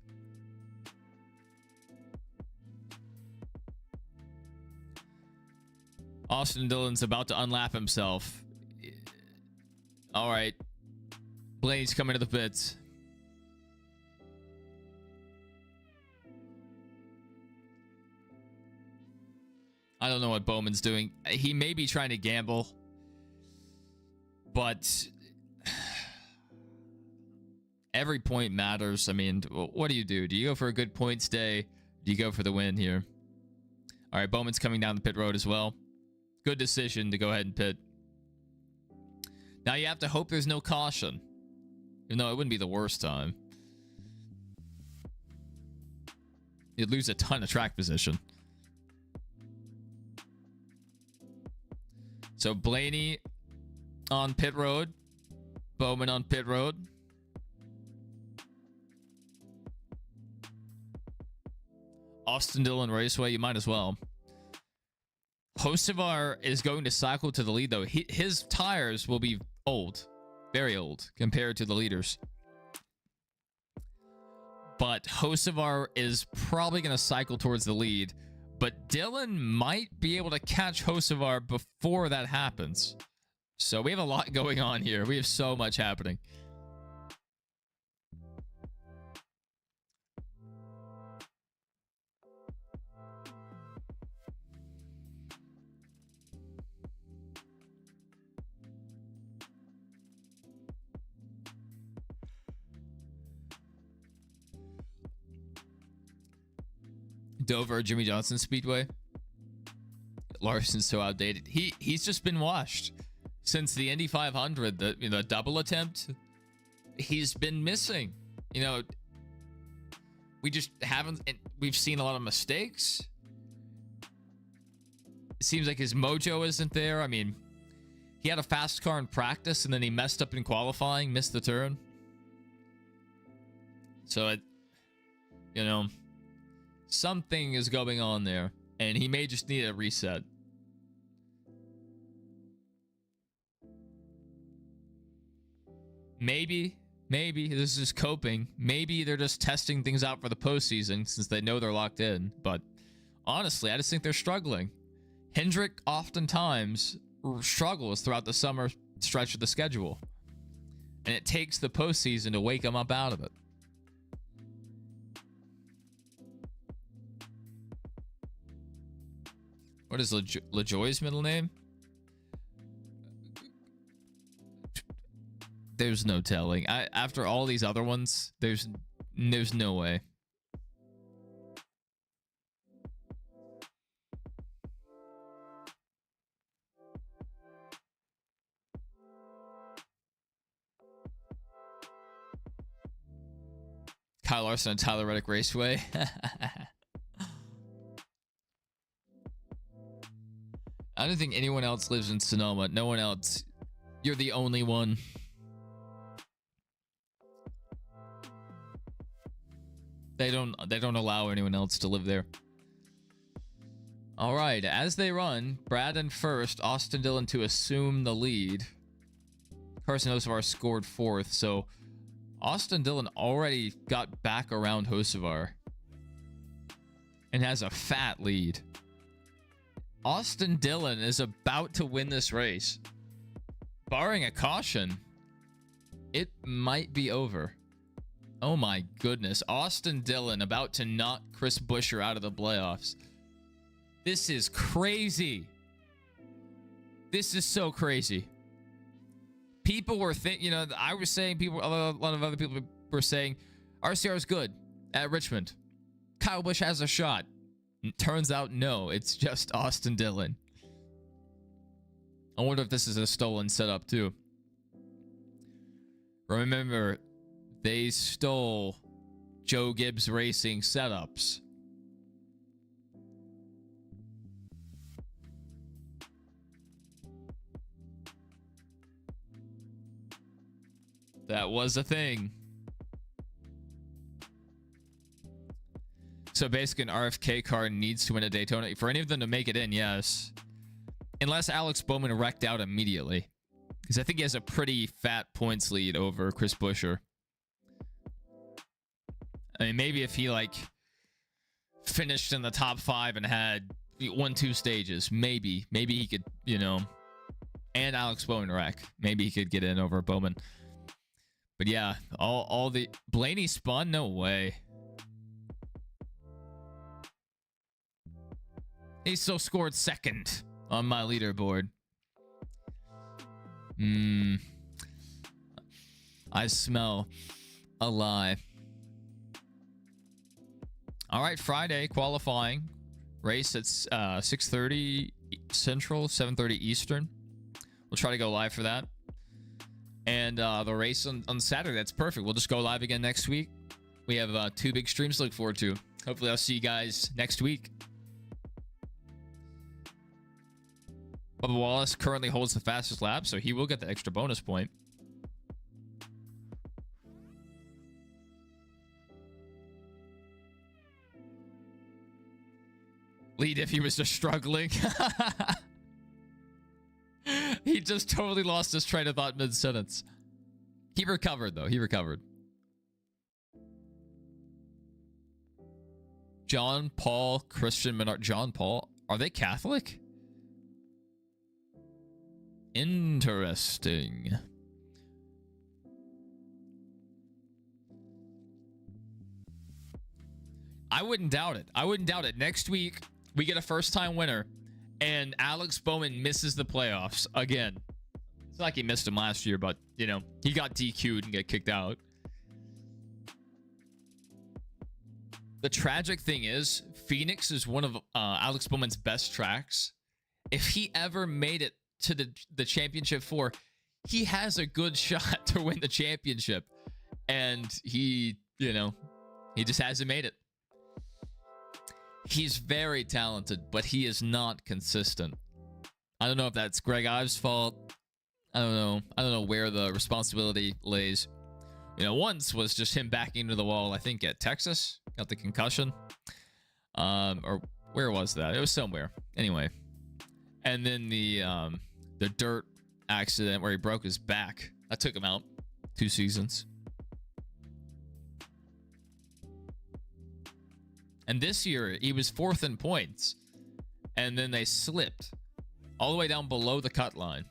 Austin Dillon's about to unlap himself. All right. Blaney's coming to the pits. I don't know what Bowman's doing. He may be trying to gamble, but every point matters. I mean, what do? Do you go for a good points day? Do you go for the win here? All right, Bowman's coming down the pit road as well. Good decision to go ahead and pit. Now you have to hope there's no caution. Even though it wouldn't be the worst time. You'd lose a ton of track position. So Blaney on pit road. Bowman on pit road. Austin Dillon Raceway, you might as well. Hocevar is going to cycle to the lead, though. His tires will be old, very old, compared to the leaders. But Hocevar is probably going to cycle towards the lead. But Dillon might be able to catch Hocevar before that happens. So we have a lot going on here. We have so much happening. Dover, Jimmy Johnson Speedway. Larson's so outdated. He's just been washed since the Indy 500. The double attempt. He's been missing. We just haven't. We've seen a lot of mistakes. It seems like his mojo isn't there. I mean, he had a fast car in practice and then he messed up in qualifying, missed the turn. So something is going on there, and he may just need a reset. Maybe this is coping. Maybe they're just testing things out for the postseason since they know they're locked in. But honestly, I just think they're struggling. Hendrick oftentimes struggles throughout the summer stretch of the schedule, and it takes the postseason to wake him up out of it. What is LaJoy's middle name? There's no telling. After all these other ones, there's no way. Kyle Larson and Tyler Reddick Raceway. I don't think anyone else lives in Sonoma. No one else. You're the only one. They don't allow anyone else to live there. All right, as they run, Brad in first, Austin Dillon to assume the lead. Carson Hocevar scored fourth, so Austin Dillon already got back around Hocevar and has a fat lead. Austin Dillon is about to win this race. Barring a caution, it might be over. Oh my goodness. Austin Dillon about to knock Chris Buescher out of the playoffs. This is crazy. This is so crazy. People were thinking, I was saying, a lot of other people were saying, RCR is good at Richmond. Kyle Busch has a shot. Turns out, no, it's just Austin Dillon. I wonder if this is a stolen setup, too. Remember, they stole Joe Gibbs Racing setups. That was a thing. So basically an RFK car needs to win a Daytona. For any of them to make it in, yes. Unless Alex Bowman wrecked out immediately. Because I think he has a pretty fat points lead over Chris Buescher. I mean, maybe if he, finished in the top 5 and had 1-2 stages, maybe he could, and Alex Bowman wreck. Maybe he could get in over Bowman. But yeah, all the... Blaney spun? No way. He still scored second on my leaderboard. I smell a lie. All right, Friday qualifying race at 6:30 Central, 7:30 Eastern. We'll try to go live for that. And the race on Saturday, that's perfect. We'll just go live again next week. We have 2 big streams to look forward to. Hopefully I'll see you guys next week. Bubba Wallace currently holds the fastest lap, so he will get the extra bonus point. delete if he was just struggling. He just totally lost his train of thought mid-sentence. He recovered, though. He recovered. John Paul, Christian Menard. John Paul, are they Catholic? Interesting. I wouldn't doubt it. I wouldn't doubt it. Next week, we get a first-time winner, and Alex Bowman misses the playoffs again. It's not like he missed him last year, but, you know, he got DQ'd and get kicked out. The tragic thing is, Phoenix is one of Alex Bowman's best tracks. If he ever made it to the championship 4, he has a good shot to win the championship. And he, you know, he just hasn't made it. He's very talented, but he is not consistent. I don't know if that's Greg Ives' fault. I don't know. I don't know where the responsibility lays. You know, once was just him backing into the wall, I think at Texas. Got the concussion. Or where was that? It was somewhere. Anyway. And then the dirt accident where he broke his back. That took him out 2 seasons. And this year, he was 4th in points. And then they slipped all the way down below the cut line.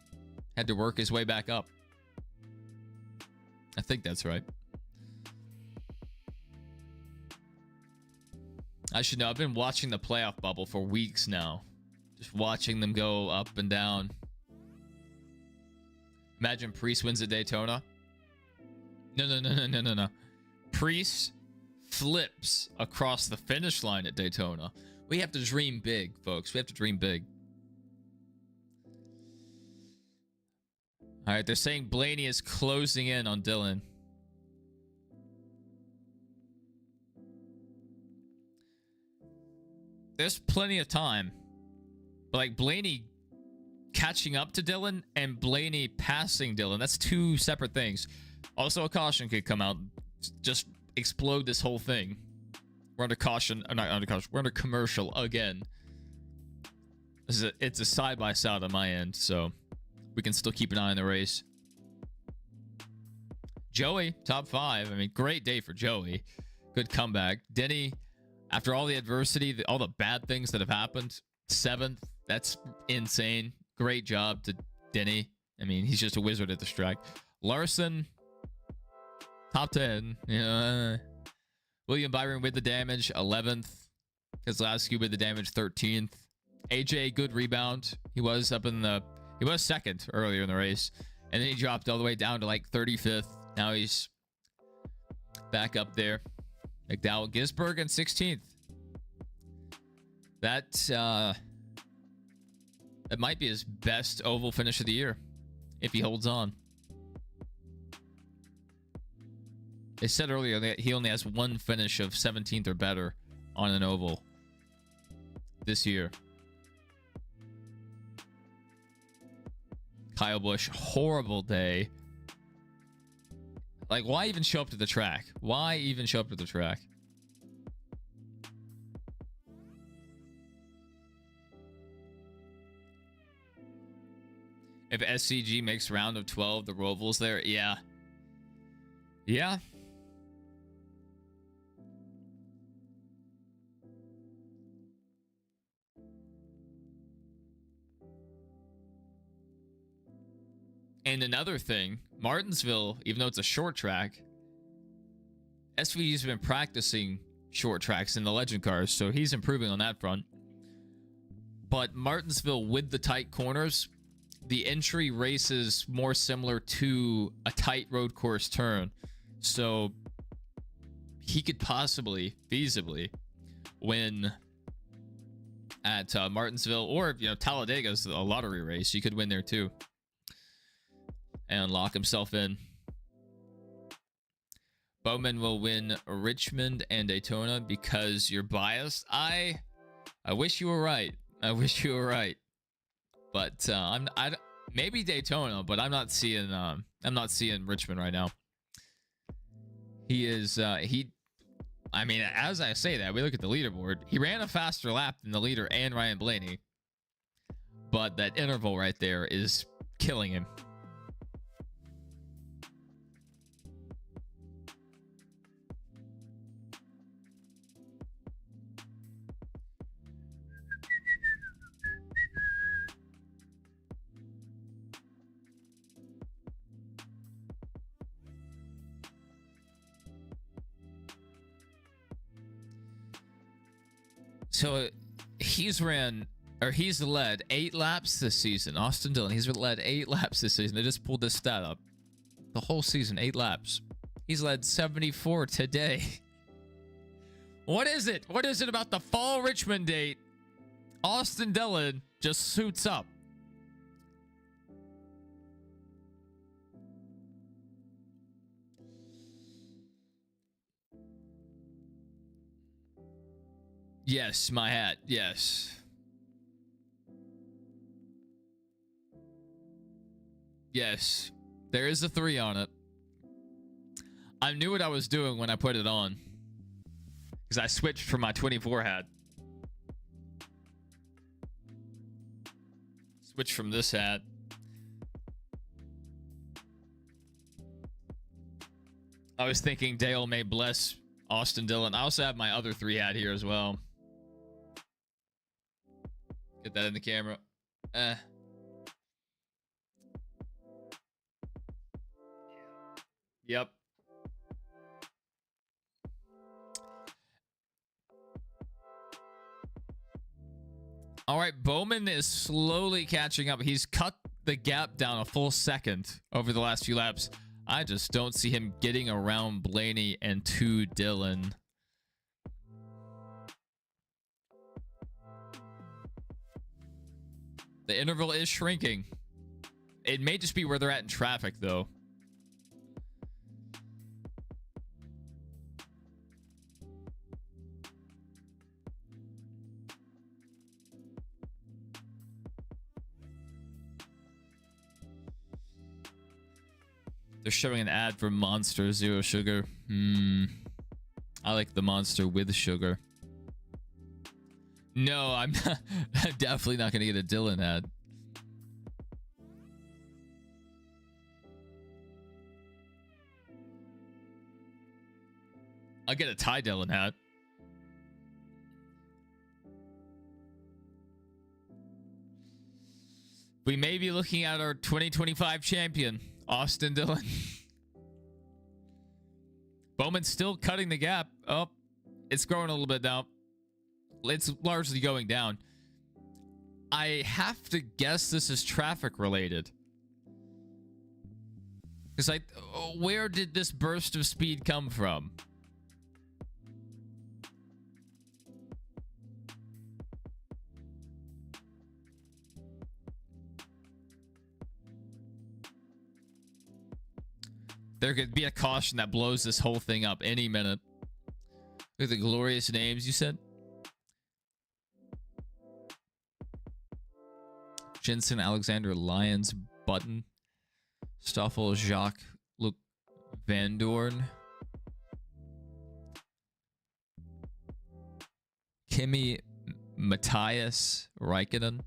Had to work his way back up. I think that's right. I should know. I've been watching the playoff bubble for weeks now. Just watching them go up and down. Imagine Priest wins at Daytona. No. Priest flips across the finish line at Daytona. We have to dream big, folks. We have to dream big. All right, they're saying Blaney is closing in on Dylan. There's plenty of time. But like Blaney catching up to Dylan and Blaney passing Dylan, that's 2 separate things. Also, a caution could come out, just explode this whole thing. We're under caution, not under caution. We're under commercial again. It's a side-by-side on my end, so we can still keep an eye on the race. Joey, top 5. I mean, great day for Joey. Good comeback. Denny, after all the adversity, all the bad things that have happened, 7th. That's insane. Great job to Denny. I mean, he's just a wizard at this track. Larson, top 10. Yeah. William Byron with the damage, 11th. Kozlowski with the damage, 13th. AJ, good rebound. He was up in the... He was 2nd earlier in the race. And then he dropped all the way down to like 35th. Now he's back up there. McDowell, Gisbergen, 16th. That might be his best oval finish of the year. If he holds on. They said earlier that he only has 1 finish of 17th or better on an oval this year. Kyle Busch, horrible day. Like, why even show up to the track? Why even show up to the track? If SCG makes round of 12, the Roval's there. Yeah. Yeah. And another thing, Martinsville, even though it's a short track, SVG's been practicing short tracks in the legend cars, so he's improving on that front. But Martinsville, with the tight corners, the entry races more similar to a tight road course turn. So he could possibly, feasibly, win at Martinsville, or, you know, Talladega's a lottery race. He could win there too and lock himself in. Bowman will win Richmond and Daytona because you're biased. I wish you were right. I wish you were right. But maybe Daytona, but I'm not seeing Richmond right now. He is I mean, as I say that, we look at the leaderboard. He ran a faster lap than the leader and Ryan Blaney. But that interval right there is killing him. So he's led 8 laps this season. Austin Dillon, he's led 8 laps this season. They just pulled this stat up. The whole season, 8 laps. He's led 74 today. What is it? What is it about the fall Richmond date? Austin Dillon just suits up. Yes, my hat. Yes. Yes. There is a 3 on it. I knew what I was doing when I put it on. Because I switched from my 24 hat. Switched from this hat. I was thinking Dale may bless Austin Dillon. I also have my other 3 hat here as well. Get that in the camera. Yep. All right, Bowman is slowly catching up. He's cut the gap down a full second over the last few laps. I just don't see him getting around Blaney and to Dillon. The interval is shrinking. It may just be where they're at in traffic, though. They're showing an ad for Monster Zero Sugar. I like the Monster with sugar. No, I'm not. I'm definitely not going to get a Dillon ad. I'll get a Ty Dillon hat. We may be looking at our 2025 champion, Austin Dillon. Bowman's still cutting the gap. Oh, it's growing a little bit now. It's largely going down. I have to guess this is traffic related. Because where did this burst of speed come from? There could be a caution that blows this whole thing up any minute. Look at the glorious names you said. Jensen, Alexander, Lyons, Button, Stoffel, Jacques, Luke, Van Dorn, Kimi, Matthias, Raikkonen.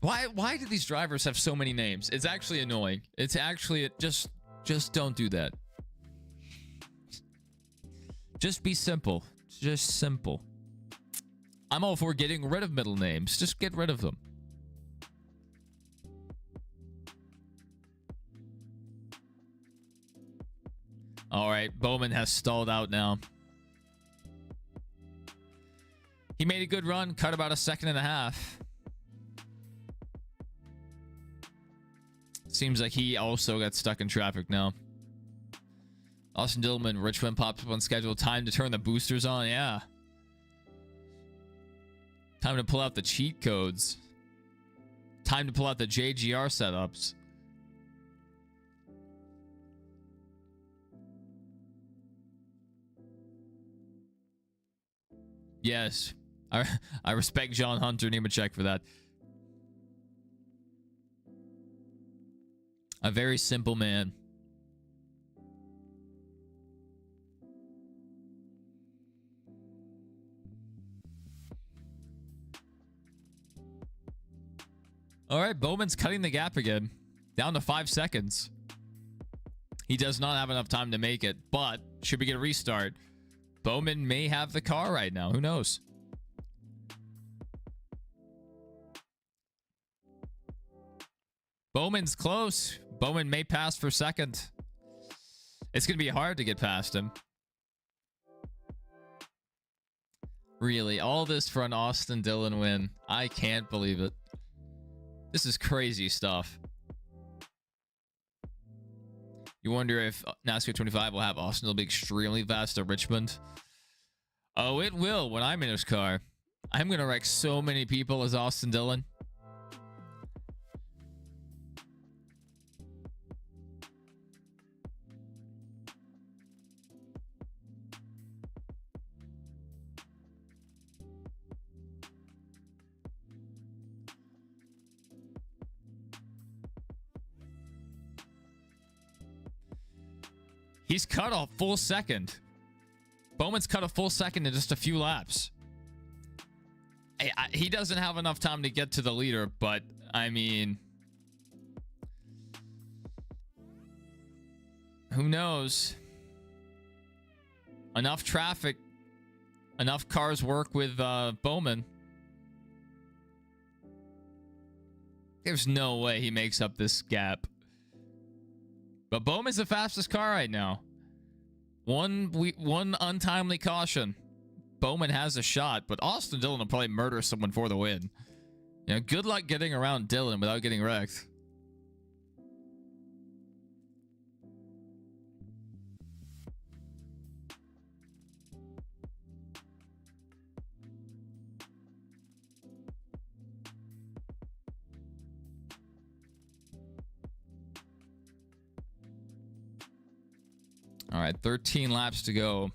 Why do these drivers have so many names? It's actually annoying. It's actually just don't do that. Just be simple. Just simple. I'm all for getting rid of middle names. Just get rid of them. All right, Bowman has stalled out now. He made a good run, cut about 1.5 seconds. Seems like he also got stuck in traffic now. Austin Dillman, Richmond pops up on schedule. Time to turn the boosters on. Yeah. Time to pull out the cheat codes. Time to pull out the JGR setups. Yes. I respect John Hunter Nemechek for that. A very simple man. All right, Bowman's cutting the gap again. Down to 5 seconds. He does not have enough time to make it, but should we get a restart, Bowman may have the car right now. Who knows? Bowman's close. Bowman may pass for second. It's going to be hard to get past him. Really, all this for an Austin Dillon win. I can't believe it. This is crazy stuff. You wonder if NASCAR 25 will have Austin Dillon be extremely fast at Richmond. Oh, it will when I'm in his car. I'm going to wreck so many people as Austin Dillon. He's cut a full second. Bowman's cut a full second in just a few laps. He doesn't have enough time to get to the leader, but I mean, who knows? Enough traffic, enough cars work with Bowman. There's no way he makes up this gap. But Bowman's the fastest car right now. One untimely caution. Bowman has a shot, but Austin Dillon will probably murder someone for the win. You know, good luck getting around Dillon without getting wrecked. All right, 13 laps to go.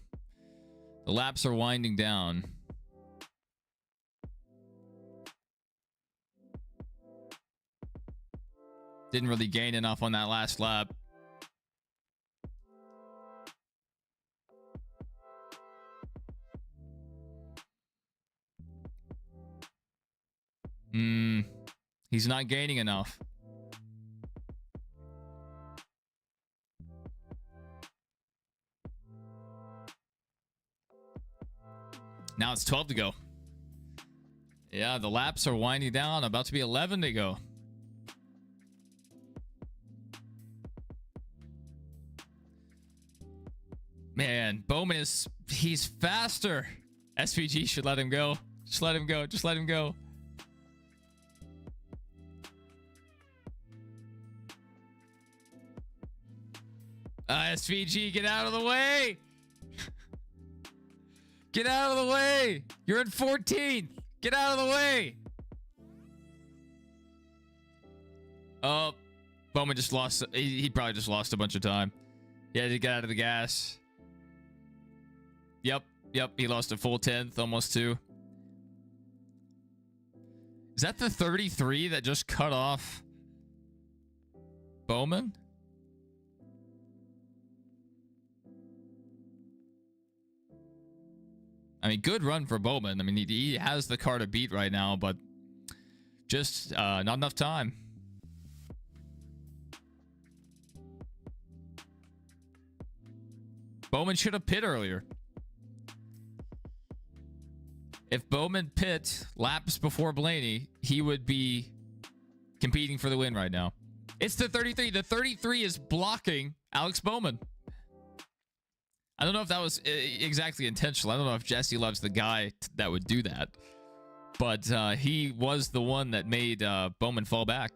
The laps are winding down. Didn't really gain enough on that last lap. He's not gaining enough. Now it's 12 to go. Yeah, the laps are winding down. About to be 11 to go. Man, Bowman he's faster. SVG should let him go. Just let him go. Just let him go. SVG, get out of the way. Get out of the way. You're in 14th. Get out of the way. Oh, Bowman just lost. He probably just lost a bunch of time. He had to get out of the gas. Yep. He lost a full 10th, almost 2. Is that the 33 that just cut off Bowman? I mean, good run for Bowman. I mean, he has the car to beat right now, but just not enough time. Bowman should have pit earlier. If Bowman pit laps before Blaney, he would be competing for the win right now. It's the 33. The 33 is blocking Alex Bowman. I don't know if that was exactly intentional. I don't know if Jesse Love's the guy that would do that. But he was the one that made Bowman fall back.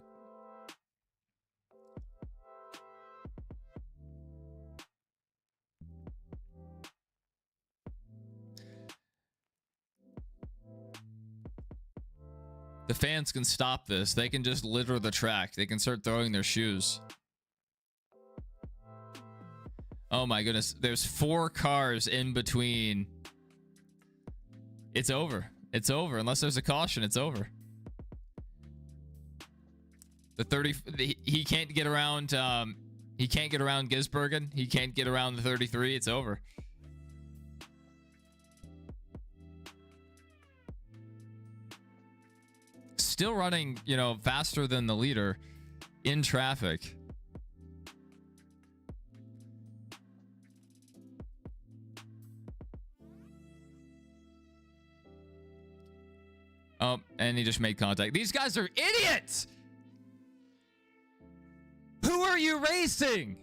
The fans can stop this. They can just litter the track. They can start throwing their shoes. Oh my goodness. There's 4 cars in between. It's over. It's over. Unless there's a caution, it's over. The 30, he can't get around, he can't get around Gisbergen. He can't get around the 33. It's over. still running, you know, faster than the leader in traffic. Oh, and he just made contact. These guys are idiots! Who are you racing?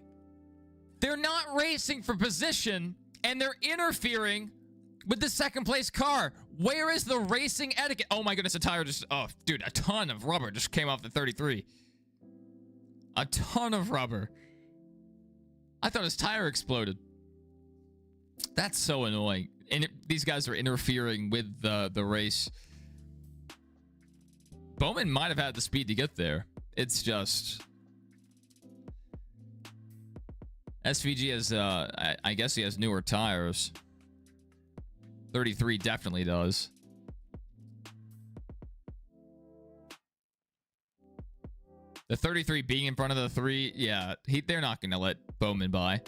They're not racing for position, and they're interfering with the second place car. Where is the racing etiquette? Oh my goodness, a tire just... Oh, dude, a ton of rubber just came off the 33. A ton of rubber. I thought his tire exploded. That's so annoying. And these guys are interfering with the race. Bowman might have had the speed to get there. It's just... SVG has, I guess he has newer tires. 33 definitely does. The 33 being in front of the 3, yeah, they're not going to let Bowman by.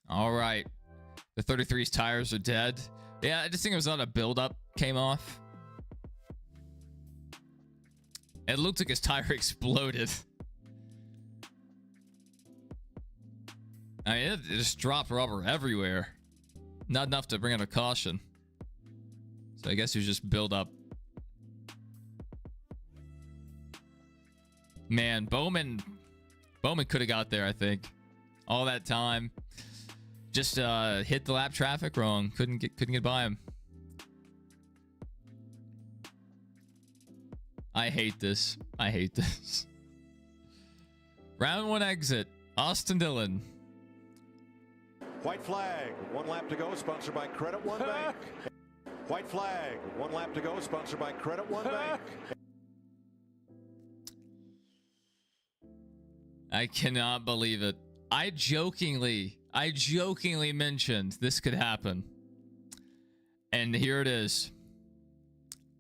All right. The 33's tires are dead. Yeah, I just think it was on a buildup came off. It looked like his tire exploded. I mean, it just dropped rubber everywhere. Not enough to bring out a caution. So I guess he was just build up. Man, Bowman could have got there, I think. All that time. Just hit the lap traffic wrong. Couldn't get by him. I hate this. I hate this. Round 1 exit. Austin Dillon. White flag. 1 lap to go. Sponsored by Credit One Bank. White flag. 1 lap to go. Sponsored by Credit One Bank. I cannot believe it. I jokingly mentioned this could happen. And here it is.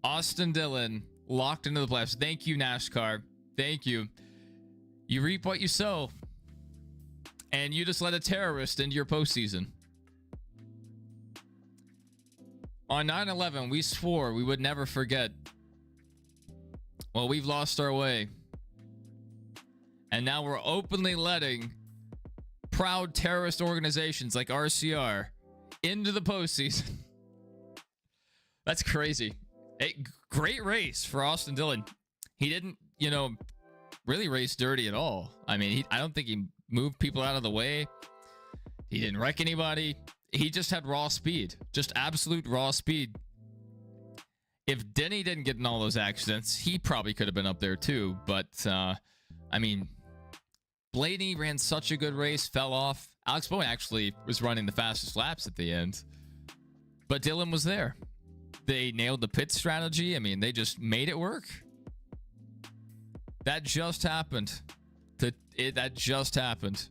Austin Dillon locked into the playoffs. Thank you, NASCAR. Thank you. You reap what you sow. And you just let a terrorist into your postseason. On 9/11, we swore we would never forget. Well, we've lost our way. And now we're openly letting proud terrorist organizations like RCR into the postseason. That's crazy. A great race for Austin Dillon. He didn't, you know, really race dirty at all. I mean, I don't think he moved people out of the way. He didn't wreck anybody. He just had raw speed. Just absolute raw speed. If Denny didn't get in all those accidents, he probably could have been up there too. But, I mean... Blaney ran such a good race, fell off. Alex Bowman actually was running the fastest laps at the end. But Dillon was there. They nailed the pit strategy. I mean, they just made it work. That just happened. That just happened.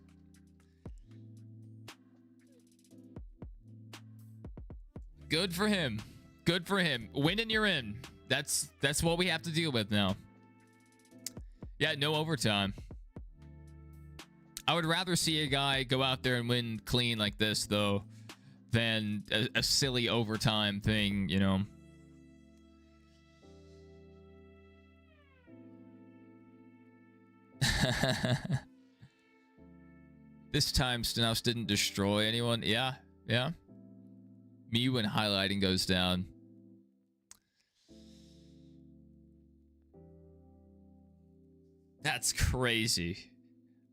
Good for him. Good for him. Win and you're in. That's what we have to deal with now. Yeah, no overtime. I would rather see a guy go out there and win clean like this, though, than a silly overtime thing, you know. This time, Stenhouse didn't destroy anyone. Yeah, yeah. Me when highlighting goes down. That's crazy.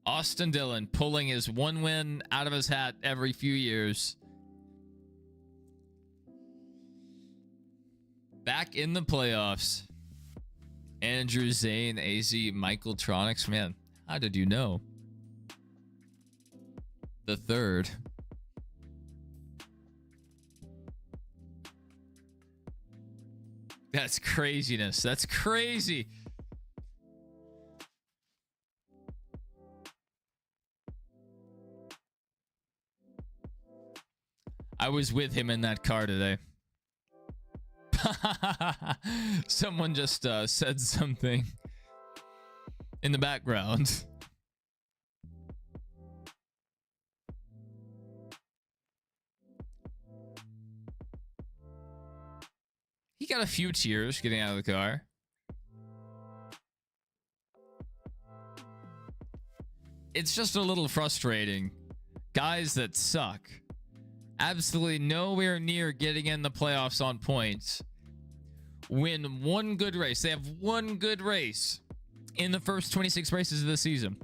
Austin Dillon pulling his 1 win out of his hat every few years. Back in the playoffs. Andrew Zane, AZ, Michael Tronics. Man, how did you know? The third. That's craziness. That's crazy. I was with him in that car today. Someone just said something in the background. He got a few tears getting out of the car. It's just a little frustrating. Guys that suck. Absolutely nowhere near getting in the playoffs on points. Win one good race. They have one good race in the first 26 races of the season.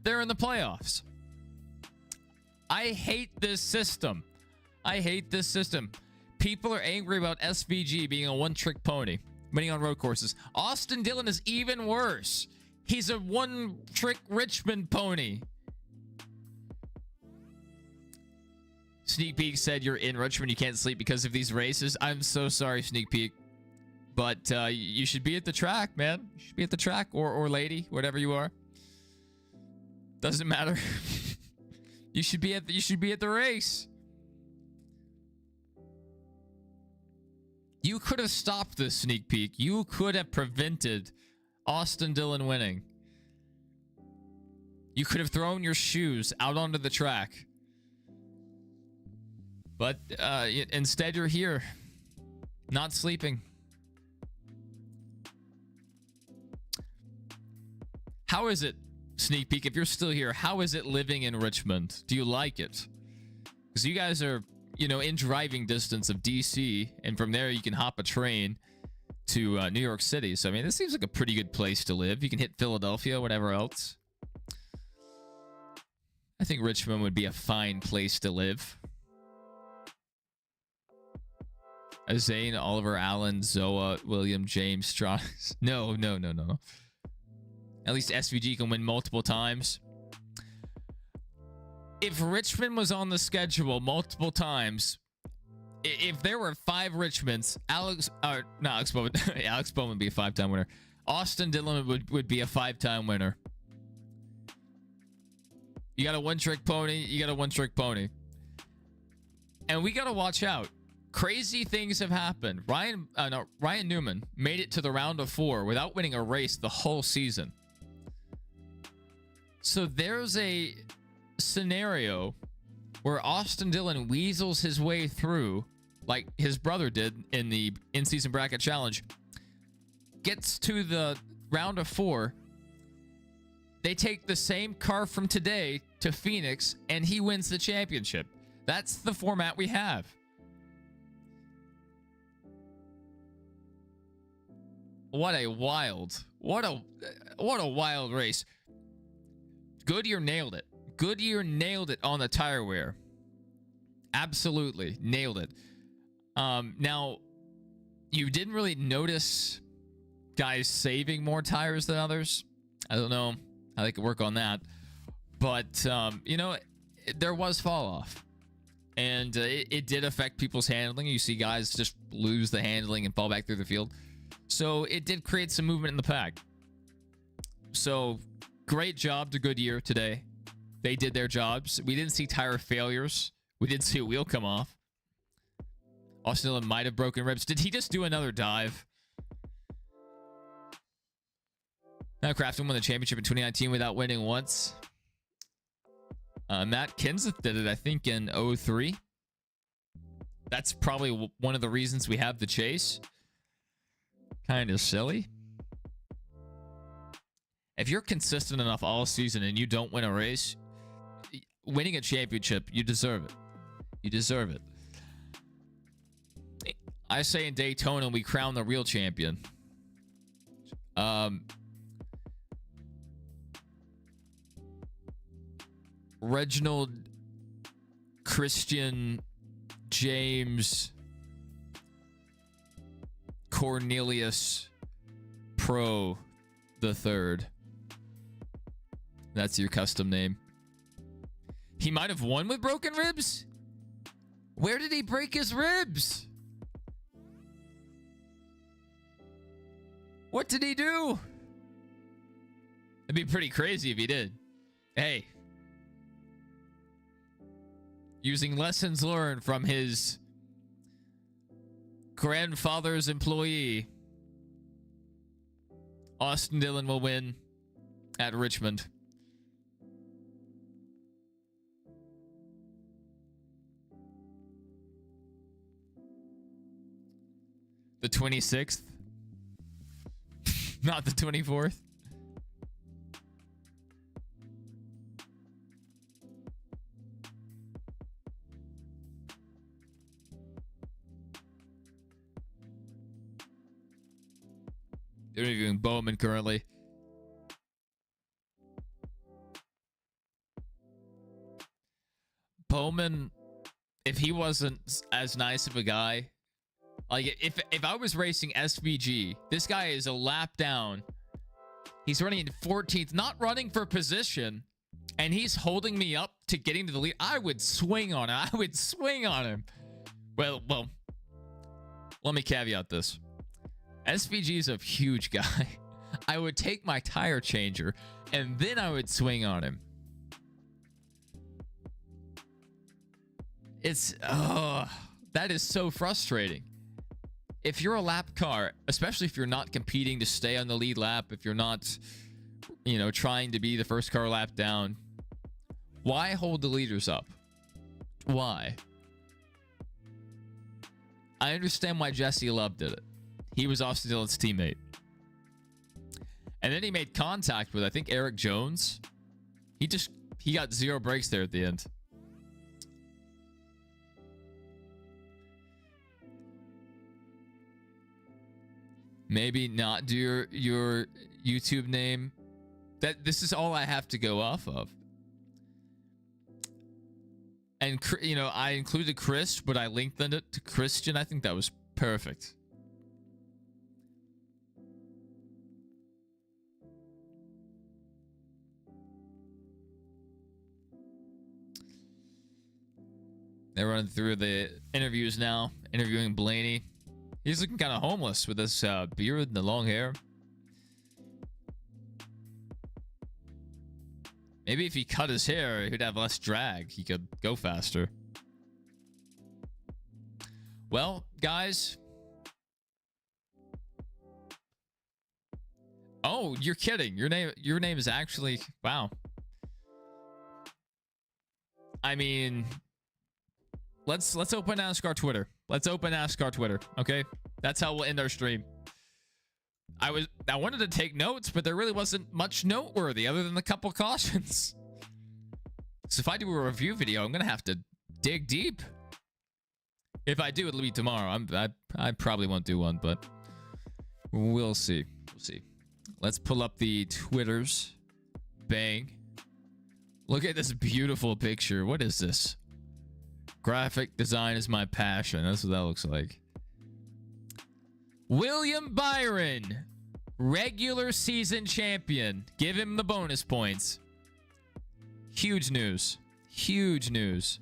They're in the playoffs. I hate this system. I hate this system. People are angry about SVG being a one-trick pony, winning on road courses. Austin Dillon is even worse. He's a one-trick Richmond pony. Sneak Peek said you're in Richmond. You can't sleep because of these races. I'm so sorry, Sneak Peek. But you should be at the track, man. You should be at the track or lady, whatever you are. Doesn't matter. You should be at the race. You could have stopped this, Sneak Peek. You could have prevented Austin Dillon winning. You could have thrown your shoes out onto the track. But instead, you're here, not sleeping. How is it, Sneak Peek, if you're still here, how is it living in Richmond? Do you like it? Because you guys are, in driving distance of DC, and from there you can hop a train to New York City. So, I mean, this seems like a pretty good place to live. You can hit Philadelphia, whatever else. I think Richmond would be a fine place to live. Zane, Oliver, Allen, Zoa, William, James, Strauss. No. At least SVG can win multiple times. If Richmond was on the schedule multiple times, if there were 5 Richmonds, Alex Bowman, Alex Bowman would be a 5-time winner. Austin Dillon would be a 5-time winner. You got a one-trick pony. And we got to watch out. Crazy things have happened. Ryan Newman made it to the round of 4 without winning a race the whole season. So there's a scenario where Austin Dillon weasels his way through, like his brother did in the in-season bracket challenge, gets to the round of 4. They take the same car from today to Phoenix, and he wins the championship. That's the format we have. What a wild race. Goodyear nailed it. Goodyear nailed it on the tire wear. Absolutely nailed it. Now, you didn't really notice guys saving more tires than others. I don't know how they could work on that. But, there was fall off. And it did affect people's handling. You see guys just lose the handling and fall back through the field. So it did create some movement in the pack. So great job to Goodyear today. They did their jobs. We didn't see tire failures. We didn't see a wheel come off. Austin Dillon might have broken ribs. Did he just do another dive? Now Crafton won the championship in 2019 without winning once. Matt Kenseth did it, I think, in 03. That's probably one of the reasons we have the chase. Kind of silly. If you're consistent enough all season and you don't win a race, winning a championship, you deserve it. You deserve it. I say in Daytona, we crown the real champion. Reginald Christian James Cornelius Pro the Third. That's your custom name. He might have won with broken ribs. Where did he break his ribs? What did he do? It'd be pretty crazy if he did. Hey. Using lessons learned from his grandfather's employee. Austin Dillon will win at Richmond. The 26th? Not the 24th? They're interviewing Bowman currently. Bowman, if he wasn't as nice of a guy, like if I was racing SVG, this guy is a lap down. He's running in 14th, not running for position, and he's holding me up to getting to the lead. I would swing on him. I would swing on him. Well, let me caveat this. SVG is a huge guy. I would take my tire changer and then I would swing on him. It's that is so frustrating. If you're a lap car, especially if you're not competing to stay on the lead lap, if you're not, trying to be the first car lap down, why hold the leaders up? Why? I understand why Jesse Love did it. He was Austin Dillon's teammate. And then he made contact with, I think, Eric Jones. He got zero brakes there at the end. Maybe not do your YouTube name. This is all I have to go off of. And I included Chris, but I lengthened it to Christian. I think that was perfect. They're running through the interviews now, interviewing Blaney. He's looking kind of homeless with this beard and the long hair. Maybe if he cut his hair, he'd have less drag. He could go faster. Well, guys. Oh, you're kidding. Your name is actually... Wow. I mean... Let's open NASCAR Twitter. Let's open NASCAR Twitter, okay? That's how we'll end our stream. I wanted to take notes, but there really wasn't much noteworthy other than a couple cautions. So if I do a review video, I'm gonna have to dig deep. If I do, it'll be tomorrow. I probably won't do one, but we'll see. We'll see. Let's pull up the Twitters. Bang. Look at this beautiful picture. What is this? Graphic design is my passion. That's what that looks like. William Byron, regular season champion. Give him the bonus points. Huge news. Huge news.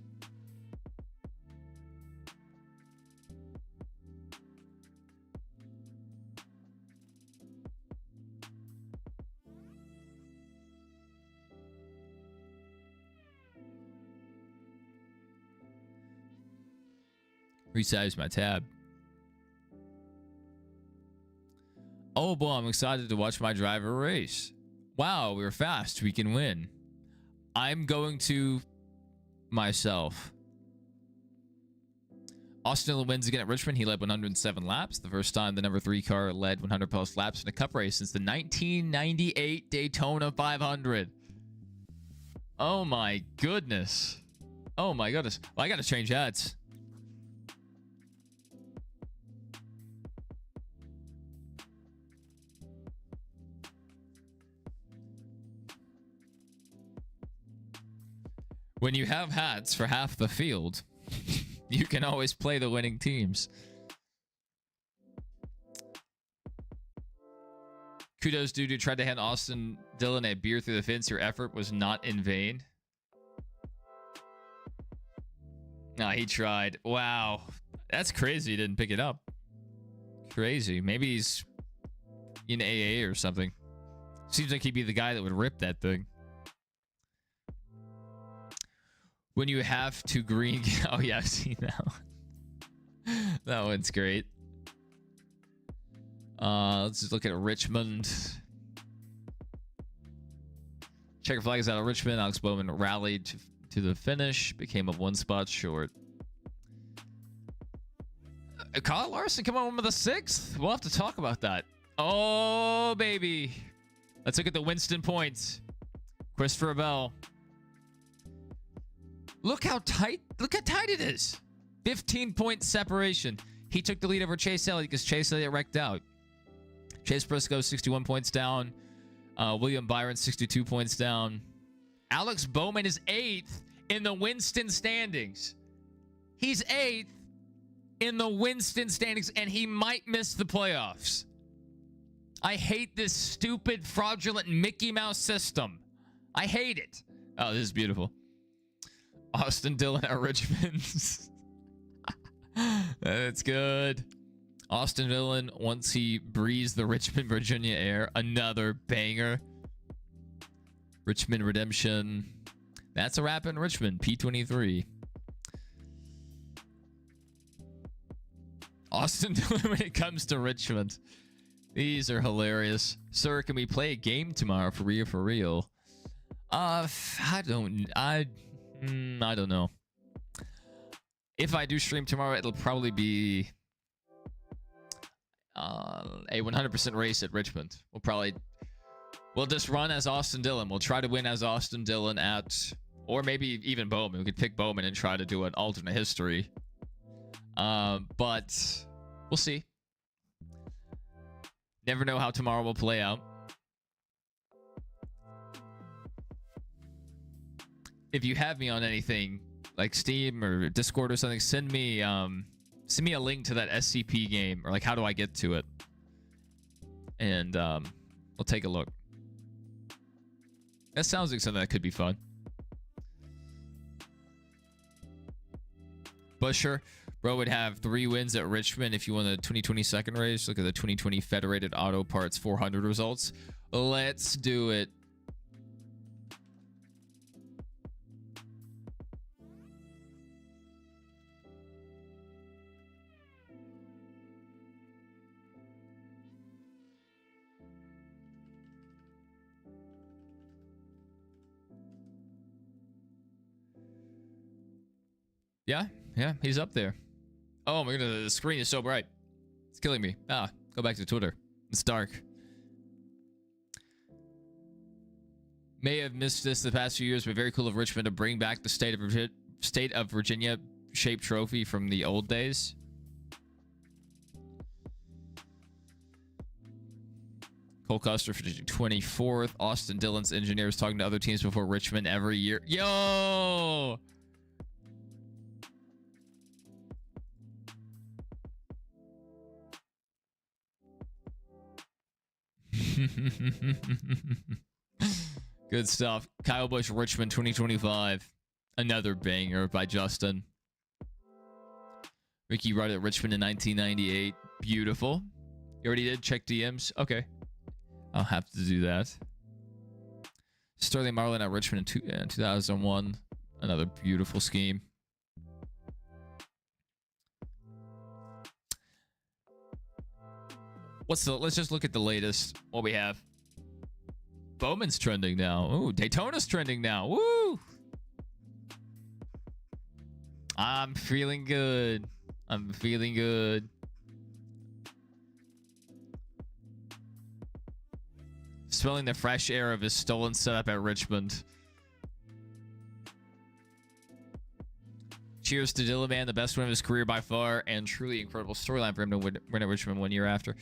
Resize my tab. Oh boy, I'm excited to watch my driver race. Wow, we're fast. We can win. I'm going to myself. Austin Dillon wins again at Richmond. He led 107 laps. The first time the number 3 car led 100 plus laps in a cup race since the 1998 Daytona 500. Oh my goodness. Oh my goodness. Well, I got to change hats. When you have hats for half the field, you can always play the winning teams. Kudos, dude, who tried to hand Austin Dillon a beer through the fence. Your effort was not in vain. No, he tried. Wow. That's crazy he didn't pick it up. Crazy. Maybe he's in AA or something. Seems like he'd be the guy that would rip that thing. When you have to green... Oh, yeah, I've seen that one. That one's great. Let's just look at Richmond. Checker flag is out of Richmond. Alex Bowman rallied to the finish, became a 1 spot short. Kyle Larson come on with a 6th. We'll have to talk about that. Oh, baby. Let's look at the Winston points. Christopher Bell. Look how tight it is. 15-point separation. He took the lead over Chase Elliott because Chase Elliott wrecked out. Chase Briscoe, 61 points down. William Byron, 62 points down. Alex Bowman is 8th in the Winston standings. He's 8th in the Winston standings, and he might miss the playoffs. I hate this stupid, fraudulent Mickey Mouse system. I hate it. Oh, this is beautiful. Austin Dillon at Richmond. That's good. Austin Dillon, once he breathes the Richmond, Virginia air, another banger. Richmond Redemption. That's a wrap in Richmond, P23. Austin Dillon when it comes to Richmond. These are hilarious. Sir, can we play a game tomorrow for real, for real? I don't know. If I do stream tomorrow, it'll probably be a 100% race at Richmond. We'll just run as Austin Dillon. We'll try to win as Austin Dillon or maybe even Bowman. We could pick Bowman and try to do an alternate history. But we'll see. Never know how tomorrow will play out. If you have me on anything like Steam or Discord or something, send me a link to that SCP game, or like how do I get to it, and we'll take a look. That sounds like something that could be fun. Busher, bro, would have 3 wins at Richmond if you won the 2020 second race. Look at the 2020 Federated Auto Parts 400 results. Let's do it. Yeah, he's up there. Oh my goodness, the screen is so bright. It's killing me. Go back to Twitter. It's dark. May have missed this the past few years, but very cool of Richmond to bring back the state of Virginia shaped trophy from the old days. Cole Custer for 24th. Austin Dillon's engineers talking to other teams before Richmond every year. Yo! Good stuff. Kyle Busch, Richmond 2025. Another banger by Justin. Ricky Rudd at Richmond in 1998. Beautiful. You already did check DMs? Okay. I'll have to do that. Sterling Marlin at Richmond in 2001. Another beautiful scheme. Let's just look at the latest. What we have. Bowman's trending now. Ooh, Daytona's trending now. Woo! I'm feeling good. I'm feeling good. Smelling the fresh air of his stolen setup at Richmond. Cheers to Dillaman, the best win of his career by far, and truly incredible storyline for him to win at Richmond 1 year after.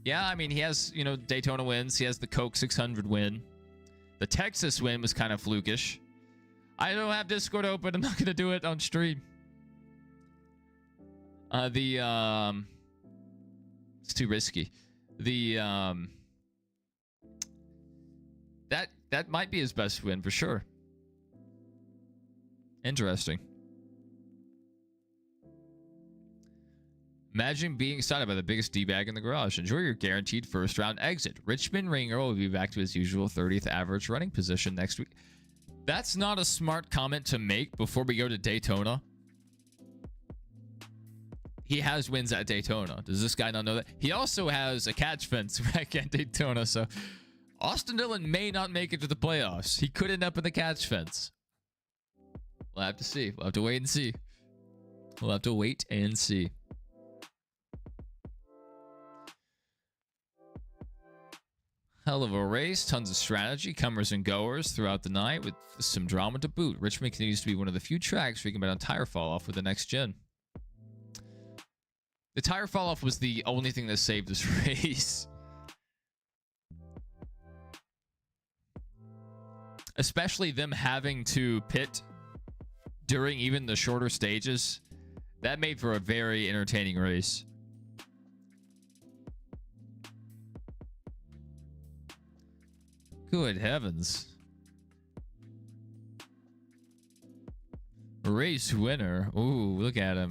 Yeah, I mean, he has, Daytona wins. He has the Coke 600 win. The Texas win was kind of flukish. I don't have Discord open. I'm not going to do it on stream. It's too risky. That might be his best win for sure. Interesting. Imagine being excited by the biggest D-bag in the garage. Enjoy your guaranteed first round exit. Richmond Ringer will be back to his usual 30th average running position next week. That's not a smart comment to make before we go to Daytona. he has wins at Daytona. Does this guy not know that? He also has a catch fence back at Daytona. So Austin Dillon may not make it to the playoffs. He could end up in the catch fence. We'll have to see. We'll have to wait and see. We'll have to wait and see. Hell of a race, tons of strategy, comers and goers throughout the night with some drama to boot. Richmond continues to be one of the few tracks where you can bet on tire fall off with the next gen. The tire fall off was the only thing that saved this race. Especially them having to pit during even the shorter stages. That made for a very entertaining race. Good heavens. Race winner. Ooh, look at him.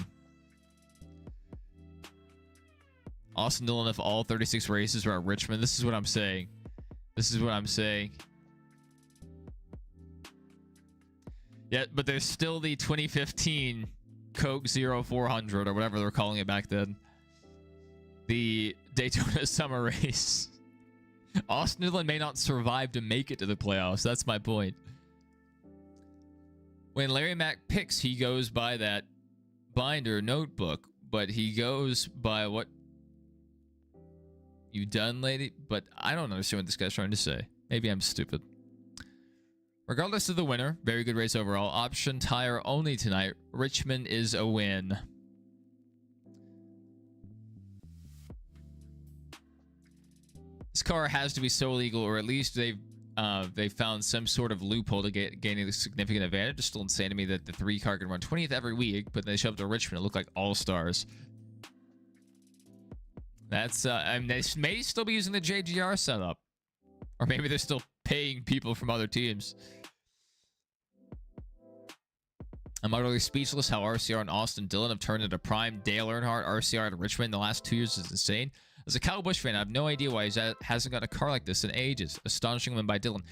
Austin Dillon, if all 36 races were at Richmond. This is what I'm saying. This is what I'm saying. Yeah, but there's still the 2015 Coke 0400 or whatever they were calling it back then. The Daytona Summer Race. Austin Dillon may not survive to make it to the playoffs. That's my point. When Larry Mack picks, he goes by that binder notebook, but he goes by what you done, lady. But I don't understand what this guy's trying to say. Maybe I'm stupid. Regardless of the winner, very good race overall. Option tire only tonight. Richmond is a win. This car has to be so illegal, or at least they've found some sort of loophole to gain a significant advantage. It's still insane to me that the 3-car can run 20th every week, but they show up to Richmond. It look like all-stars. That's I mean, they may still be using the JGR setup, or maybe they're still paying people from other teams. I'm utterly speechless how RCR and Austin Dillon have turned into prime Dale Earnhardt RCR at Richmond in the last 2 years is insane. As a Kyle Busch fan, I have no idea why he hasn't got a car like this in ages. Astonishing win by Dillon.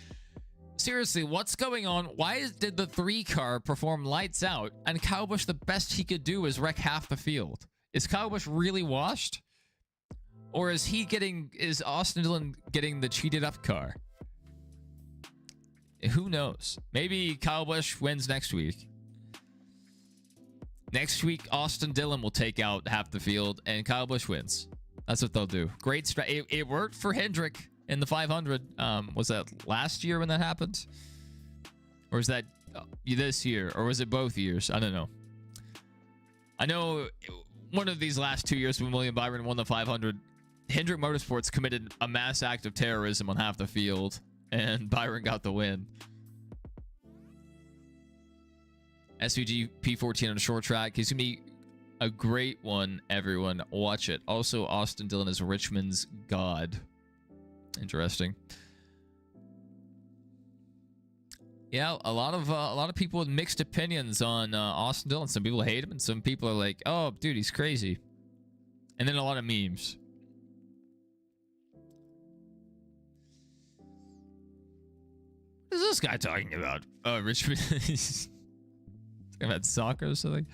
Seriously, what's going on? Why did the 3-car perform lights out and Kyle Busch, the best he could do is wreck half the field? Is Kyle Busch really washed? Or is Austin Dillon getting the cheated up car? Who knows? Maybe Kyle Busch wins next week. Next week, Austin Dillon will take out half the field and Kyle Busch wins. That's what they'll do. Great strat. It worked for Hendrick in the 500. Was that last year when that happened? Or is that this year? Or was it both years? I don't know. I know one of these last 2 years when William Byron won the 500, Hendrick Motorsports committed a mass act of terrorism on half the field, and Byron got the win. SVG P14 on a short track. He's going to be a great one, everyone. Watch it. Also, Austin Dillon is Richmond's god. Interesting. Yeah, a lot of people with mixed opinions on Austin Dillon. Some people hate him, and some people are like, "Oh, dude, he's crazy." And then a lot of memes. What is this guy talking about? Oh, Richmond. He's talking about soccer or something.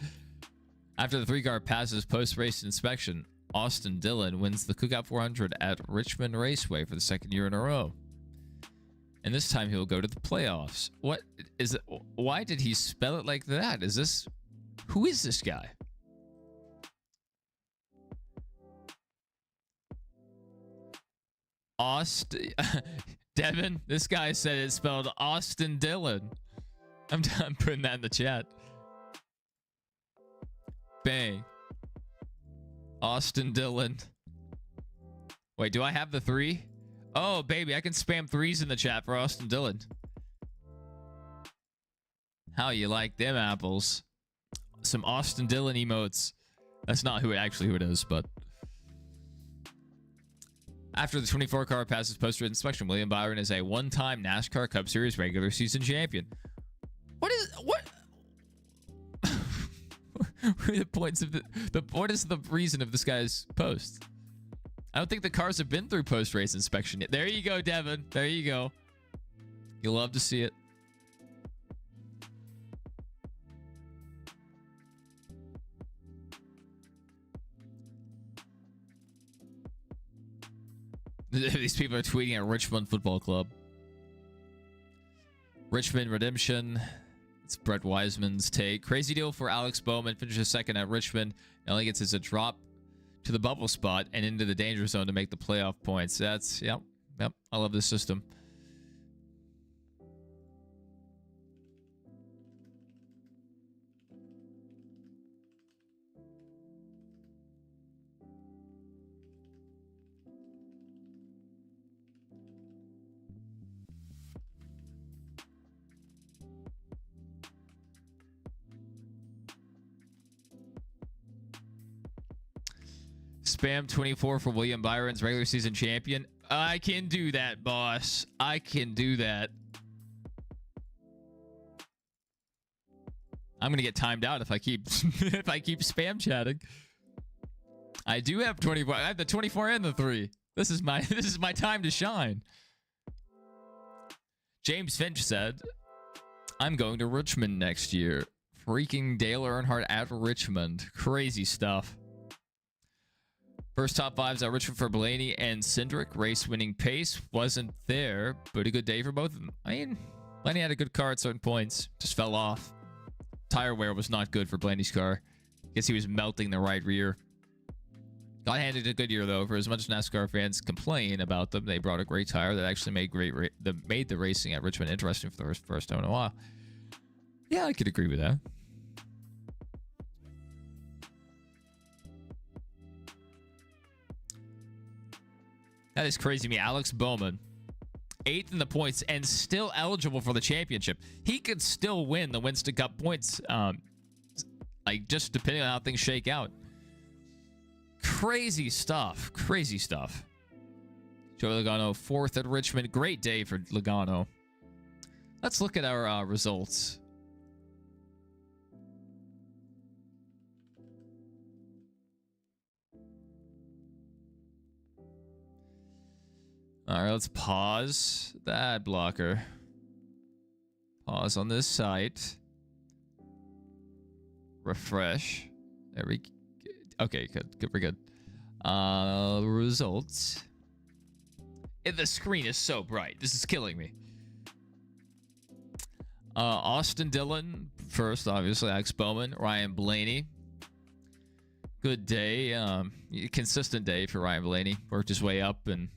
After the 3-car passes post-race inspection, Austin Dillon wins the Cookout 400 at Richmond Raceway for the 2nd year in a row. And this time he'll go to the playoffs. What is it? Why did he spell it like that? Who is this guy? Devin, this guy said it's spelled Austin Dillon. I'm putting that in the chat. Bang. Austin Dillon. Wait, do I have the 3? Oh, baby, I can spam 3s in the chat for Austin Dillon. How you like them apples? Some Austin Dillon emotes. That's not who it is, but... After the 24-car passes post-race inspection, William Byron is a one-time NASCAR Cup Series regular season champion. What? What are the points of what is the reason of this guy's post? I don't think the cars have been through post-race inspection yet. There you go, Devin. There you go. You'll love to see it. These people are tweeting at Richmond Football Club. Richmond Redemption. It's Brett Wiseman's take. Crazy deal for Alex Bowman. Finishes second at Richmond. Only gets us a drop to the bubble spot and into the danger zone to make the playoff points. That's, yep. I love this system. Spam 24 for William Byron's regular season champion. I can do that, boss. I can do that. I'm gonna get timed out if I keep if I keep spam chatting. I do have 24. I have the 24 and the 3. This is my time to shine. James Finch said, "I'm going to Richmond next year." Freaking Dale Earnhardt at Richmond. Crazy stuff. First top fives at Richmond for Blaney and Cindric. Race winning pace wasn't there, but a good day for both of them. I mean, Blaney had a good car at certain points, just fell off. Tire wear was not good for Blaney's car. Guess he was melting the right rear. Got handed a good year though. For as much as NASCAR fans complain about them, they brought a great tire that actually made made the racing at Richmond interesting for the first time in a while. Yeah, I could agree with that. That is crazy to me. Alex Bowman, 8th in the points and still eligible for the championship. He could still win the Winston Cup points, like just depending on how things shake out. Crazy stuff. Crazy stuff. Joey Logano, 4th at Richmond. Great day for Logano. Let's look at our results. All right, let's pause the ad blocker. Pause on this site. Refresh. There we go. Okay, good. We're good. Results. The screen is so bright. This is killing me. Austin Dillon first, obviously. Alex Bowman. Ryan Blaney. Good day. Consistent day for Ryan Blaney. Worked his way up and...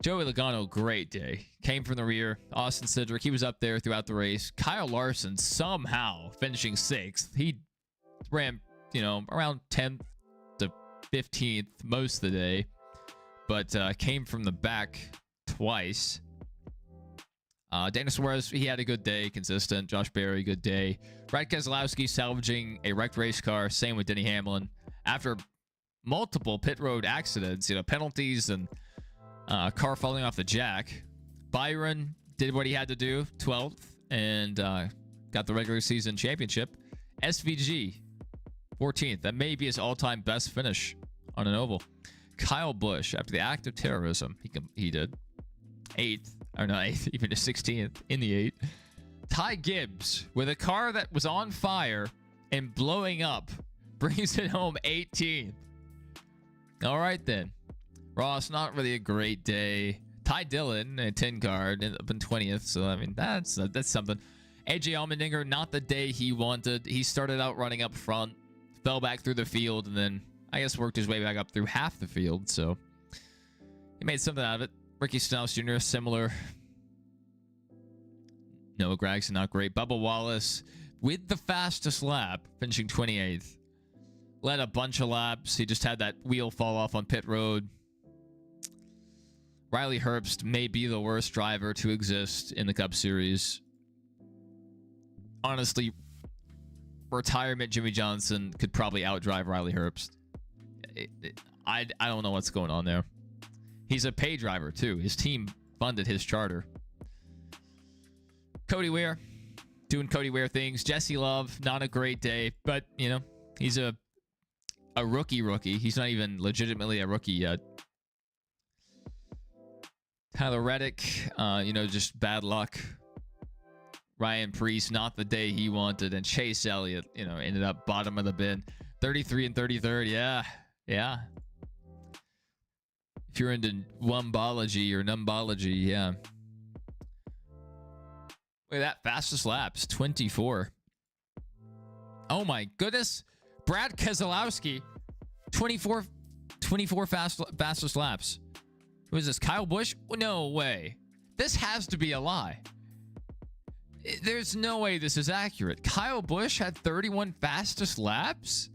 Joey Logano, great day. Came from the rear. Austin Cindric, he was up there throughout the race. Kyle Larson, somehow finishing 6th. He ran, around 10th to 15th most of the day, but came from the back twice. Dana Suarez, he had a good day, consistent. Josh Berry, good day. Brad Keselowski salvaging a wrecked race car. Same with Denny Hamlin. After multiple pit road accidents, penalties and car falling off the jack. Byron did what he had to do, 12th, and got the regular season championship. SVG, 14th. That may be his all-time best finish on an oval. Kyle Busch, after the act of terrorism, he did 8th, or not 8th, even to 16th in the 8. Ty Gibbs, with a car that was on fire and blowing up, brings it home 18th. All right then. Ross, not really a great day. Ty Dillon, a 10 card, ended up in 20th. So, I mean, that's something. AJ Allmendinger, not the day he wanted. He started out running up front, fell back through the field, and then, I guess, worked his way back up through half the field. So, he made something out of it. Ricky Stenhouse Jr., similar. Noah Gragson, not great. Bubba Wallace, with the fastest lap, finishing 28th. Led a bunch of laps. He just had that wheel fall off on pit road. Riley Herbst may be the worst driver to exist in the Cup Series. Honestly, retirement Jimmy Johnson could probably outdrive Riley Herbst. I don't know what's going on there. He's a pay driver, too. His team funded his charter. Cody Ware, doing Cody Ware things. Jesse Love, not a great day, but, he's a rookie. He's not even legitimately a rookie yet. Tyler Reddick, just bad luck. Ryan Preece, not the day he wanted. And Chase Elliott, ended up bottom of the bin. 33 and 33rd. Yeah. If you're into wombology or numbology, yeah. Look at that. Fastest laps, 24. Oh my goodness. Brad Keselowski, 24 fastest laps. Who is this? Kyle Busch? No way. This has to be a lie. There's no way this is accurate. Kyle Busch had 31 fastest laps?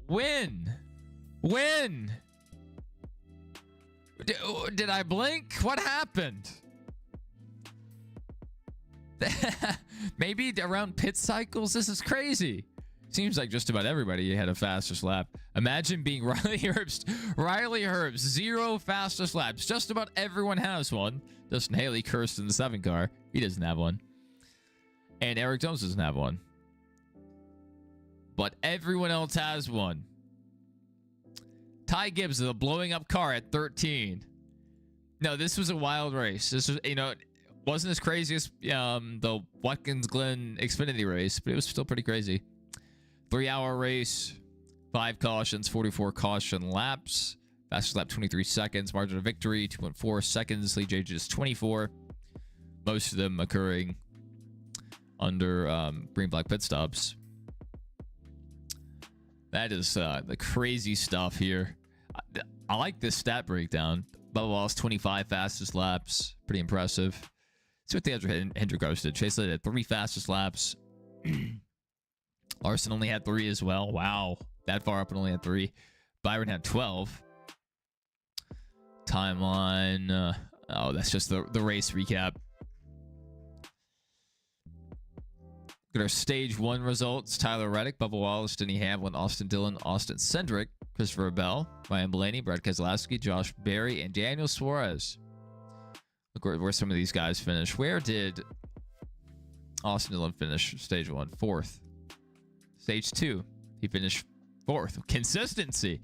When? Did I blink? What happened? Maybe around pit cycles? This is crazy. Seems like just about everybody had a fastest lap. Imagine being Riley Herbst. Riley Herbst, 0 fastest laps. Just about everyone has one. Justin Haley cursed in the 7 car. He doesn't have one. And Eric Jones doesn't have one. But everyone else has one. Ty Gibbs is a blowing up car at 13. No, this was a wild race. This was, wasn't as crazy as the Watkins Glen Xfinity race, but it was still pretty crazy. 3-hour race, 5 cautions, 44 caution laps. Fastest lap 23 seconds. Margin of victory 2.4 seconds. Lead age is 24. Most of them occurring under green flag pit stops. That is the crazy stuff here. I like this stat breakdown. Bubba Wallace 25 fastest laps. Pretty impressive. Let's see what the other Hendrick cars did. Chase Elliott had 3 fastest laps. Larson only had 3 as well. Wow. That far up and only had 3. Byron had 12. Timeline. Oh, that's just the race recap. Look at our stage 1 results. Tyler Reddick, Bubba Wallace, Denny Hamlin, Austin Dillon, Austin Cindric, Christopher Bell, Ryan Blaney, Brad Keselowski, Josh Berry, and Daniel Suarez. Look where some of these guys finished. Where did Austin Dillon finish stage 1? 4th. Stage 2, he finished 4th. Consistency.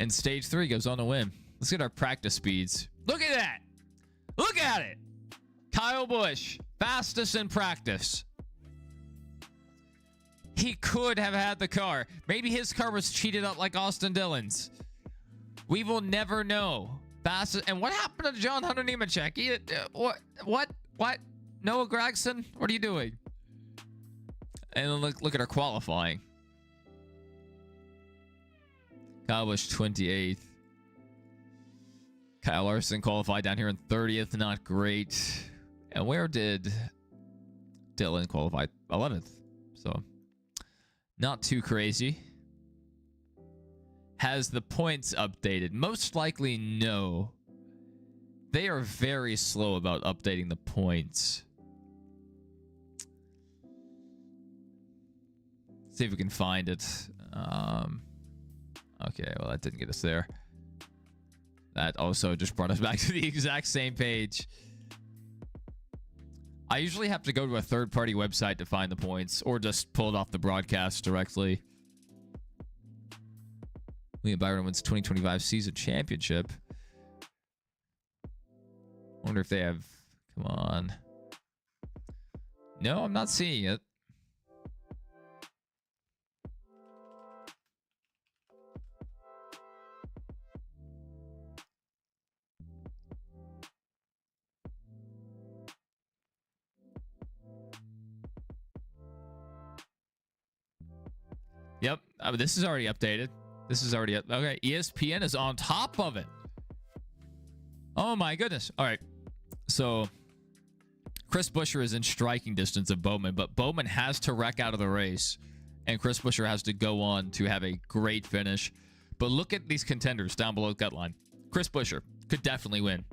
And stage 3 goes on to win. Let's get our practice speeds. Look at that. Look at it. Kyle Busch, fastest in practice. He could have had the car. Maybe his car was cheated up like Austin Dillon's. We will never know. Fastest. And what happened to John Hunter Nemechek? What? Noah Gragson? What are you doing? And look at our qualifying. Kyle Busch 28th. Kyle Larson qualified down here in 30th. Not great. And where did Dillon qualify? 11th. So not too crazy. Has the points updated? Most likely no. They are very slow about updating the points. See if we can find it. Okay, well, that didn't get us there. That also just brought us back to the exact same page. I usually have to go to a third-party website to find the points, or just pull it off the broadcast directly. William Byron wins 2025 season championship. Wonder if they have... Come on. No, I'm not seeing it. Yep, this is already updated. This is already up. Okay, ESPN is on top of it. Oh my goodness. All right, so Chris Buescher is in striking distance of Bowman, but Bowman has to wreck out of the race, and Chris Buescher has to go on to have a great finish. But look at these contenders down below the cut line. Chris Buescher could definitely win.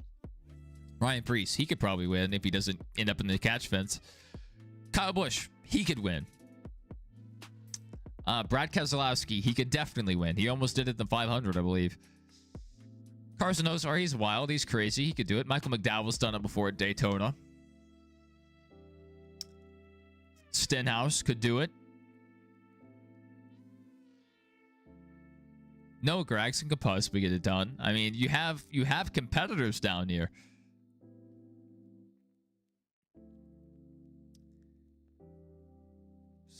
Ryan Preece, he could probably win if he doesn't end up in the catch fence. Kyle Busch, he could win. Brad Keselowski, he could definitely win. He almost did it in the 500, I believe. Carson Osar, he's wild. He's crazy. He could do it. Michael McDowell's done it before at Daytona. Stenhouse could do it. Noah Gragson could possibly get it done. I mean, you have competitors down here.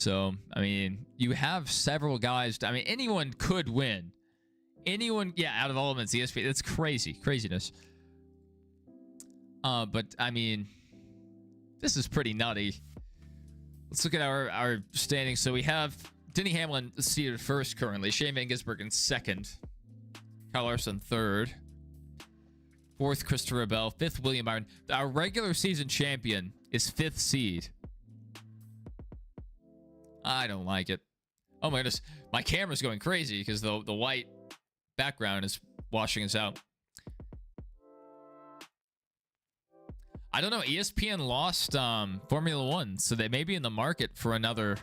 So, I mean, you have several guys. I mean, anyone could win. anyone, yeah, out of all of them, it's ESPN. That's craziness. But I mean, this is pretty nutty. Let's look at our standings. So we have Denny Hamlin seated first currently, Shane Van Gisbergen in second, Kyle Larson third, fourth Christopher Bell, fifth William Byron. Our regular season champion is fifth seed. I don't like it. Oh my goodness, my camera's going crazy because the white background is washing us out. I don't know. ESPN lost Formula One, so they may be in the market for another.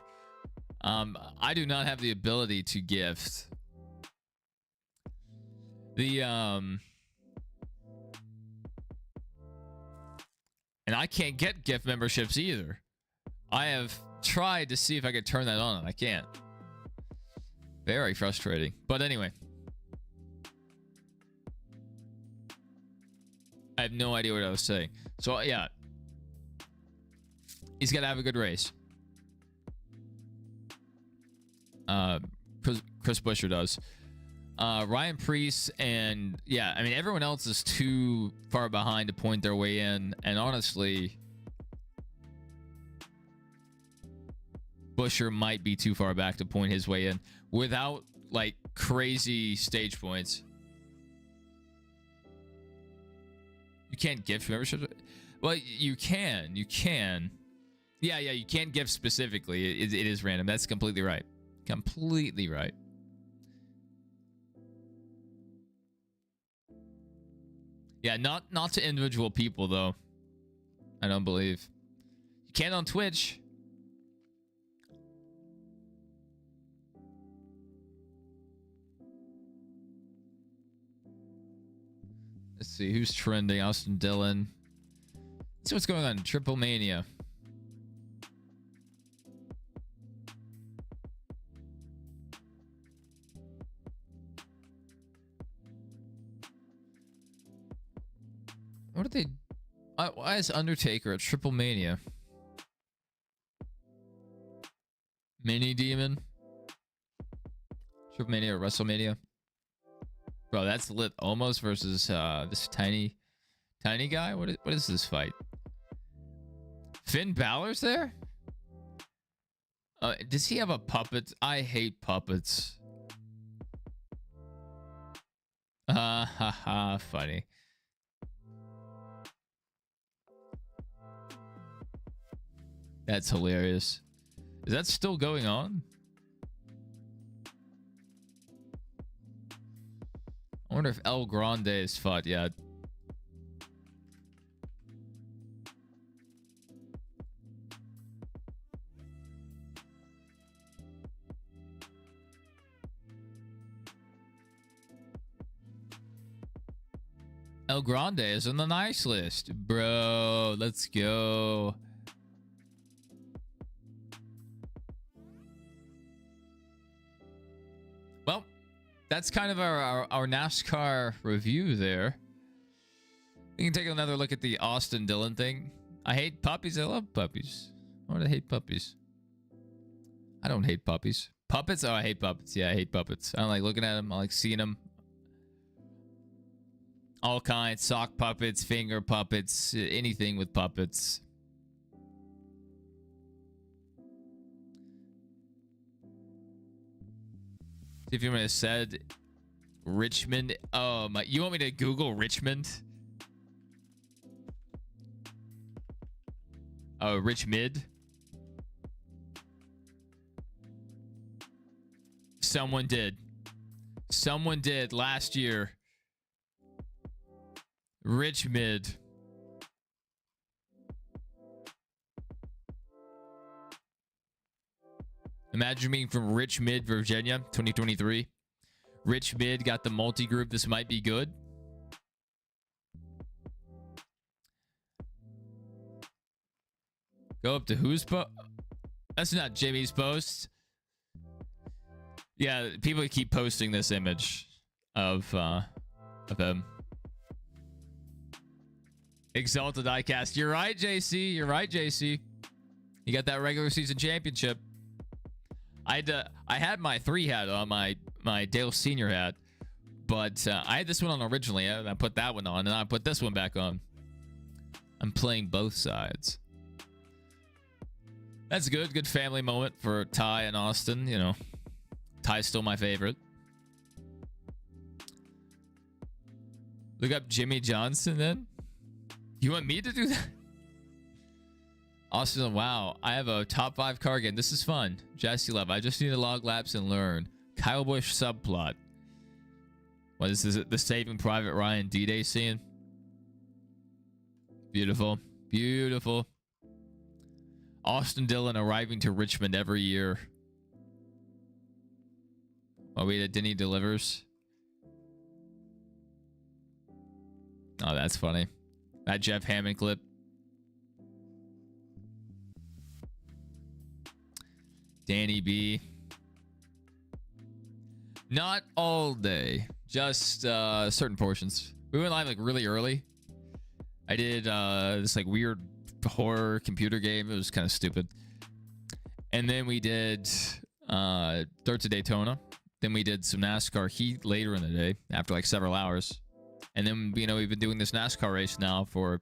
I do not have the ability to gift. And I can't get gift memberships either. I have tried to see if I could turn that on, and I can't. Very frustrating. But anyway. I have no idea what I was saying. So, yeah. He's got to have a good race. Chris Buescher does. Ryan Preece and, yeah, I mean, everyone else is too far behind to point their way in. And honestly, Buescher might be too far back to point his way in without, like, crazy stage points. You can't gift memberships. Well, you can. Yeah, you can't gift specifically. It is random. That's completely right. Completely right. Yeah, not to individual people though. I don't believe. You can on Twitch. Let's see who's trending. Austin Dillon. Let's see what's going on. Triple Mania. What are they? Why is Undertaker at Triple Mania? Mini Demon. Triple Mania or WrestleMania. Bro, that's lit almost versus this tiny guy. What is this fight? Finn Balor's there? Does he have a puppet? I hate puppets. Funny. That's hilarious. Is that still going on? I wonder if El Grande is fought yet. El Grande is on the nice list. Bro, let's go. Well, that's kind of our NASCAR review there. We can take another look at the Austin Dillon thing. I hate puppies. I love puppies. Why do I hate puppies? I don't hate puppies. Puppets? Oh, I hate puppets. Yeah, I hate puppets. I don't like looking at them. I like seeing them. All kinds. Sock puppets, finger puppets, anything with puppets. See if you want to said Richmond. Oh my! You want me to Google Richmond? Oh, Richmond. Someone did. Someone did last year. Richmond. Imagine being from Richmond, Virginia, 2023. Richmond got the multi-group. This might be good. Go up to whose post? That's not Jimmy's post. Yeah, people keep posting this image of him. Exalted Diecast. You're right, JC. You're right, JC. You got that regular season championship. I had my 3 hat on, my Dale Senior hat, But I had this one on originally, and I put that one on, and I put this one back on. I'm playing both sides. That's good. Good family moment for Ty and Austin. You know, Ty's still my favorite. Look up Jimmy Johnson then. You want me to do that? Austin, wow. I have a top 5 car game. This is fun. Jesse Love. I just need to log laps and learn. Kyle Busch subplot. What is this? The Saving Private Ryan D-Day scene? Beautiful. Beautiful. Austin Dillon arriving to Richmond every year. Oh, wait, Denny delivers. Oh, that's funny. That Jeff Hammond clip. Danny B. Not all day. Just certain portions. We went live like really early. I did this like weird horror computer game. It was kind of stupid. And then we did Dirt to Daytona. Then we did some NASCAR Heat later in the day after like several hours. And then, you know, we've been doing this NASCAR race now for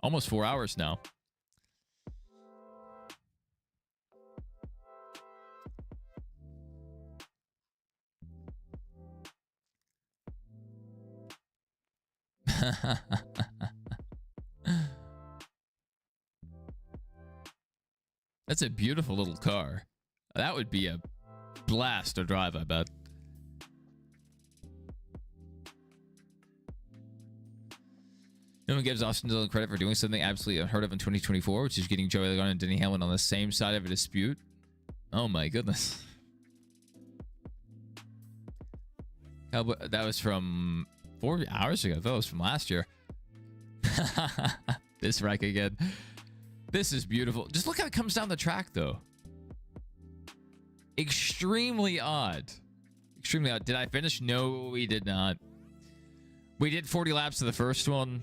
almost 4 hours now. That's a beautiful little car. That would be a blast to drive, I bet. No one gives Austin Dillon credit for doing something absolutely unheard of in 2024, which is getting Joey Logano and Denny Hamlin on the same side of a dispute. Oh my goodness. That was from 4 hours ago. I thought it was from last year. This wreck again. This is beautiful. Just look how it comes down the track, though. Extremely odd. Extremely odd. Did I finish? No, we did not. We did 40 laps of the first one,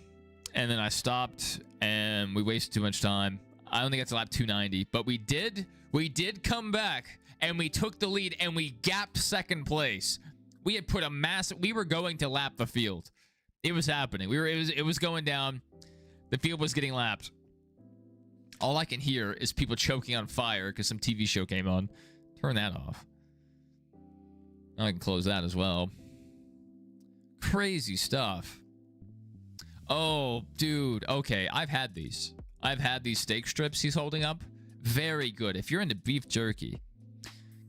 and then I stopped, and we wasted too much time. I only got to lap 290, but we did come back, and we took the lead, and we gapped second place. We had put a massive... We were going to lap the field. It was happening. It was going down. The field was getting lapped. All I can hear is people choking on fire because some TV show came on. Turn that off. Now I can close that as well. Crazy stuff. Oh, dude. Okay, I've had these. I've had these steak strips he's holding up. Very good. If you're into beef jerky,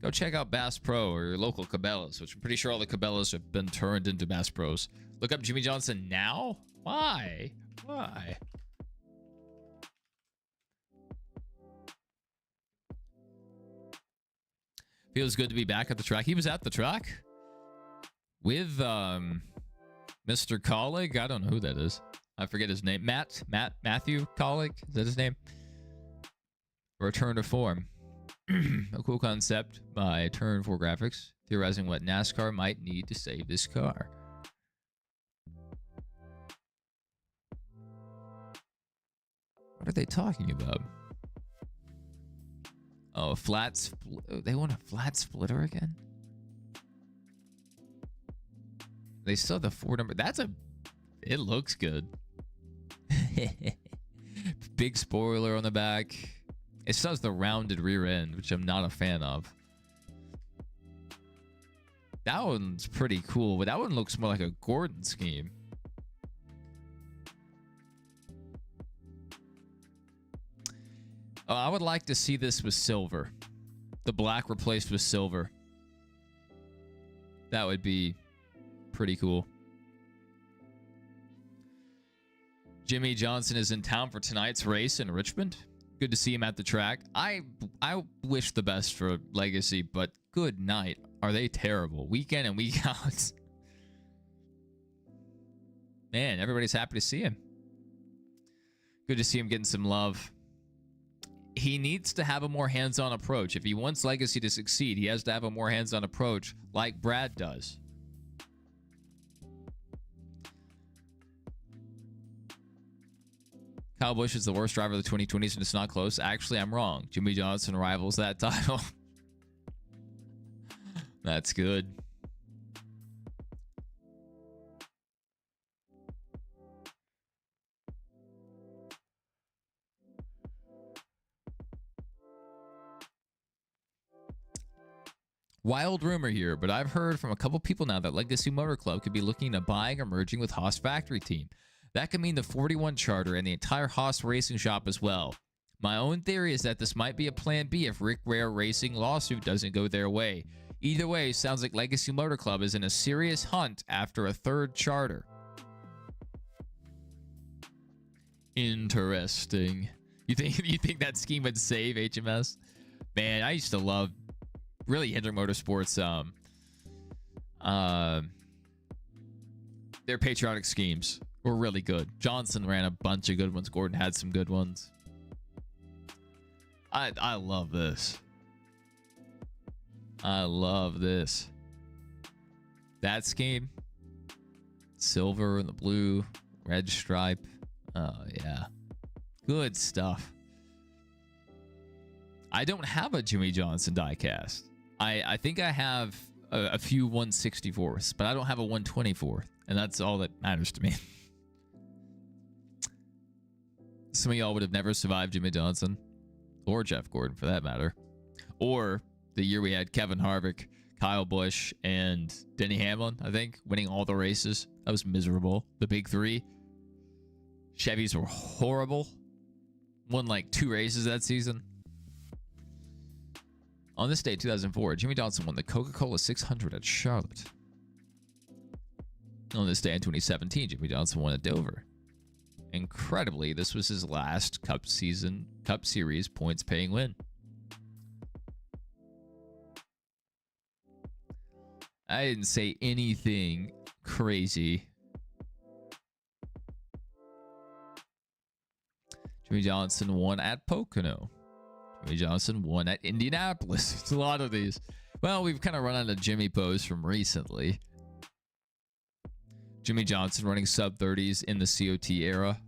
go check out Bass Pro or your local Cabela's, which I'm pretty sure all the Cabela's have been turned into Bass Pros. Look up Jimmy Johnson now? Why? Why? Feels good to be back at the track. He was at the track with Mr. Colleague. I don't know who that is. I forget his name. Matthew Colleague. Is that his name? Return to form. A cool concept by Turn 4 Graphics, theorizing what NASCAR might need to save this car. What are they talking about? Oh, they want a flat splitter again? They still have the 4 number. It looks good. Big spoiler on the back. It still has the rounded rear end, which I'm not a fan of. That one's pretty cool, but that one looks more like a Gordon scheme. I would like to see this with silver. The black replaced with silver. That would be pretty cool. Jimmy Johnson is in town for tonight's race in Richmond. Good to see him at the track. I wish the best for Legacy, but good night. Are they terrible? Week in and week out. Man, everybody's happy to see him. Good to see him getting some love. He needs to have a more hands-on approach. If he wants Legacy to succeed, he has to have a more hands-on approach like Brad does. Kyle Busch is the worst driver of the 2020s and it's not close. Actually, I'm wrong. Jimmy Johnson rivals that title. That's good. Wild rumor here, but I've heard from a couple people now that Legacy Motor Club could be looking at buying or merging with Haas Factory Team. That could mean the 41 charter and the entire Haas racing shop as well. My own theory is that this might be a plan B if Rick Ware Racing lawsuit doesn't go their way. Either way, sounds like Legacy Motor Club is in a serious hunt after a third charter. Interesting. You think that scheme would save HMS? Man, I used to love really Hendrick Motorsports their patriotic schemes were really good. Johnson ran a bunch of good ones. Gordon had some good ones. I love this. I love this. That scheme. Silver and the blue. Red stripe. Oh, yeah. Good stuff. I don't have a Jimmy Johnson diecast. I think I have a few 164s, but I don't have a 124th. And that's all that matters to me. Some of y'all would have never survived Jimmy Johnson. Or Jeff Gordon, for that matter. Or the year we had Kevin Harvick, Kyle Busch, and Denny Hamlin, I think, winning all the races. That was miserable. The big three. Chevys were horrible. Won like 2 races that season. On this day, 2004, Jimmy Johnson won the Coca-Cola 600 at Charlotte. On this day in 2017, Jimmy Johnson won at Dover. Incredibly, this was his last Cup Series points-paying win. I didn't say anything crazy. Jimmy Johnson won at Pocono. Jimmy Johnson won at Indianapolis. It's a lot of these. Well, we've kind of run out of Jimmy Poes from recently. Jimmy Johnson running sub-30s in the COT era.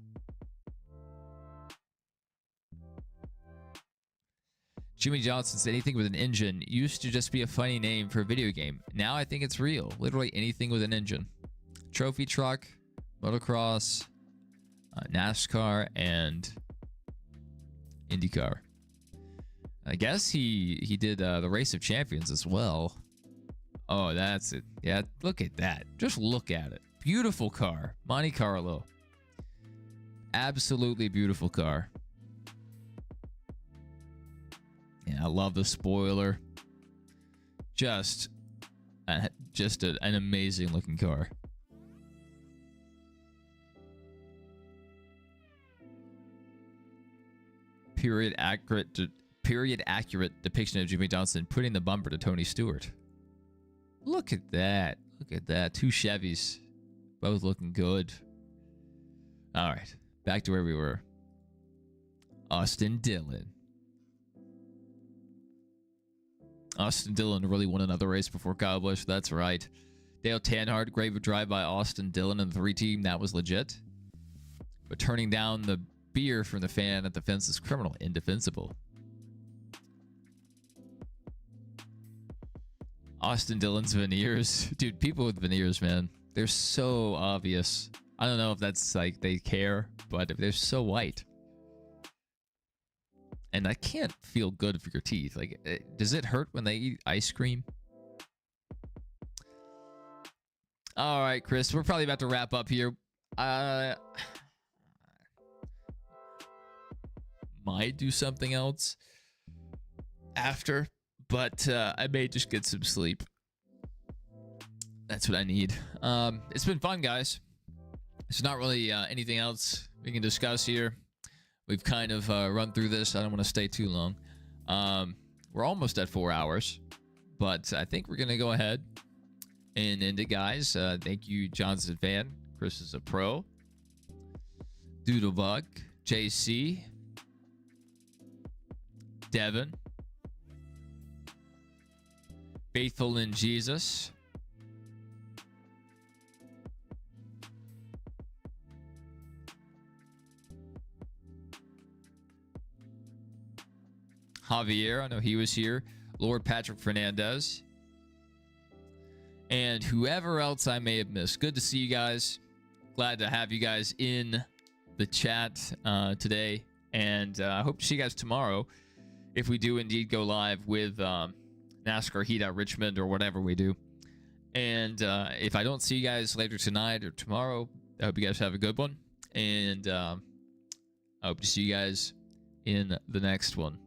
Jimmy Johnson's anything with an engine used to just be a funny name for a video game. Now I think it's real. Literally anything with an engine. Trophy truck, motocross, NASCAR, and IndyCar. I guess he did the Race of Champions as well. Oh, that's it. Yeah, look at that. Just look at it. Beautiful car. Monte Carlo. Absolutely beautiful car. Yeah, I love the spoiler. Just an amazing looking car. Period accurate depiction of Jimmy Johnson putting the bumper to Tony Stewart. Look at that. Look at that. 2 Chevys. Both looking good. All right. Back to where we were. Austin Dillon. Austin Dillon really won another race before Kyle Busch. That's right. Dale Earnhardt, great drive by Austin Dillon and the 3 team. That was legit. But turning down the beer from the fan at the fence is criminal. Indefensible. Austin Dillon's veneers. Dude, people with veneers, man. They're so obvious. I don't know if that's like they care, but they're so white. And that can't feel good for your teeth. Like, does it hurt when they eat ice cream? All right, Chris, we're probably about to wrap up here. Might do something else after, but I may just get some sleep. That's what I need. It's been fun, guys. There's not really anything else we can discuss here. We've kind of run through this. I don't want to stay too long. We're almost at 4 hours, but I think we're going to go ahead and end it, guys. Thank you, Johnson Fan. Chris is a pro. Doodlebug. JC. Devin. Faithful in Jesus. Javier, I know he was here. Lord Patrick Fernandez. And whoever else I may have missed. Good to see you guys. Glad to have you guys in the chat today. And I hope to see you guys tomorrow if we do indeed go live with NASCAR heat at Richmond or whatever we do. And if I don't see you guys later tonight or tomorrow, I hope you guys have a good one. And I hope to see you guys in the next one.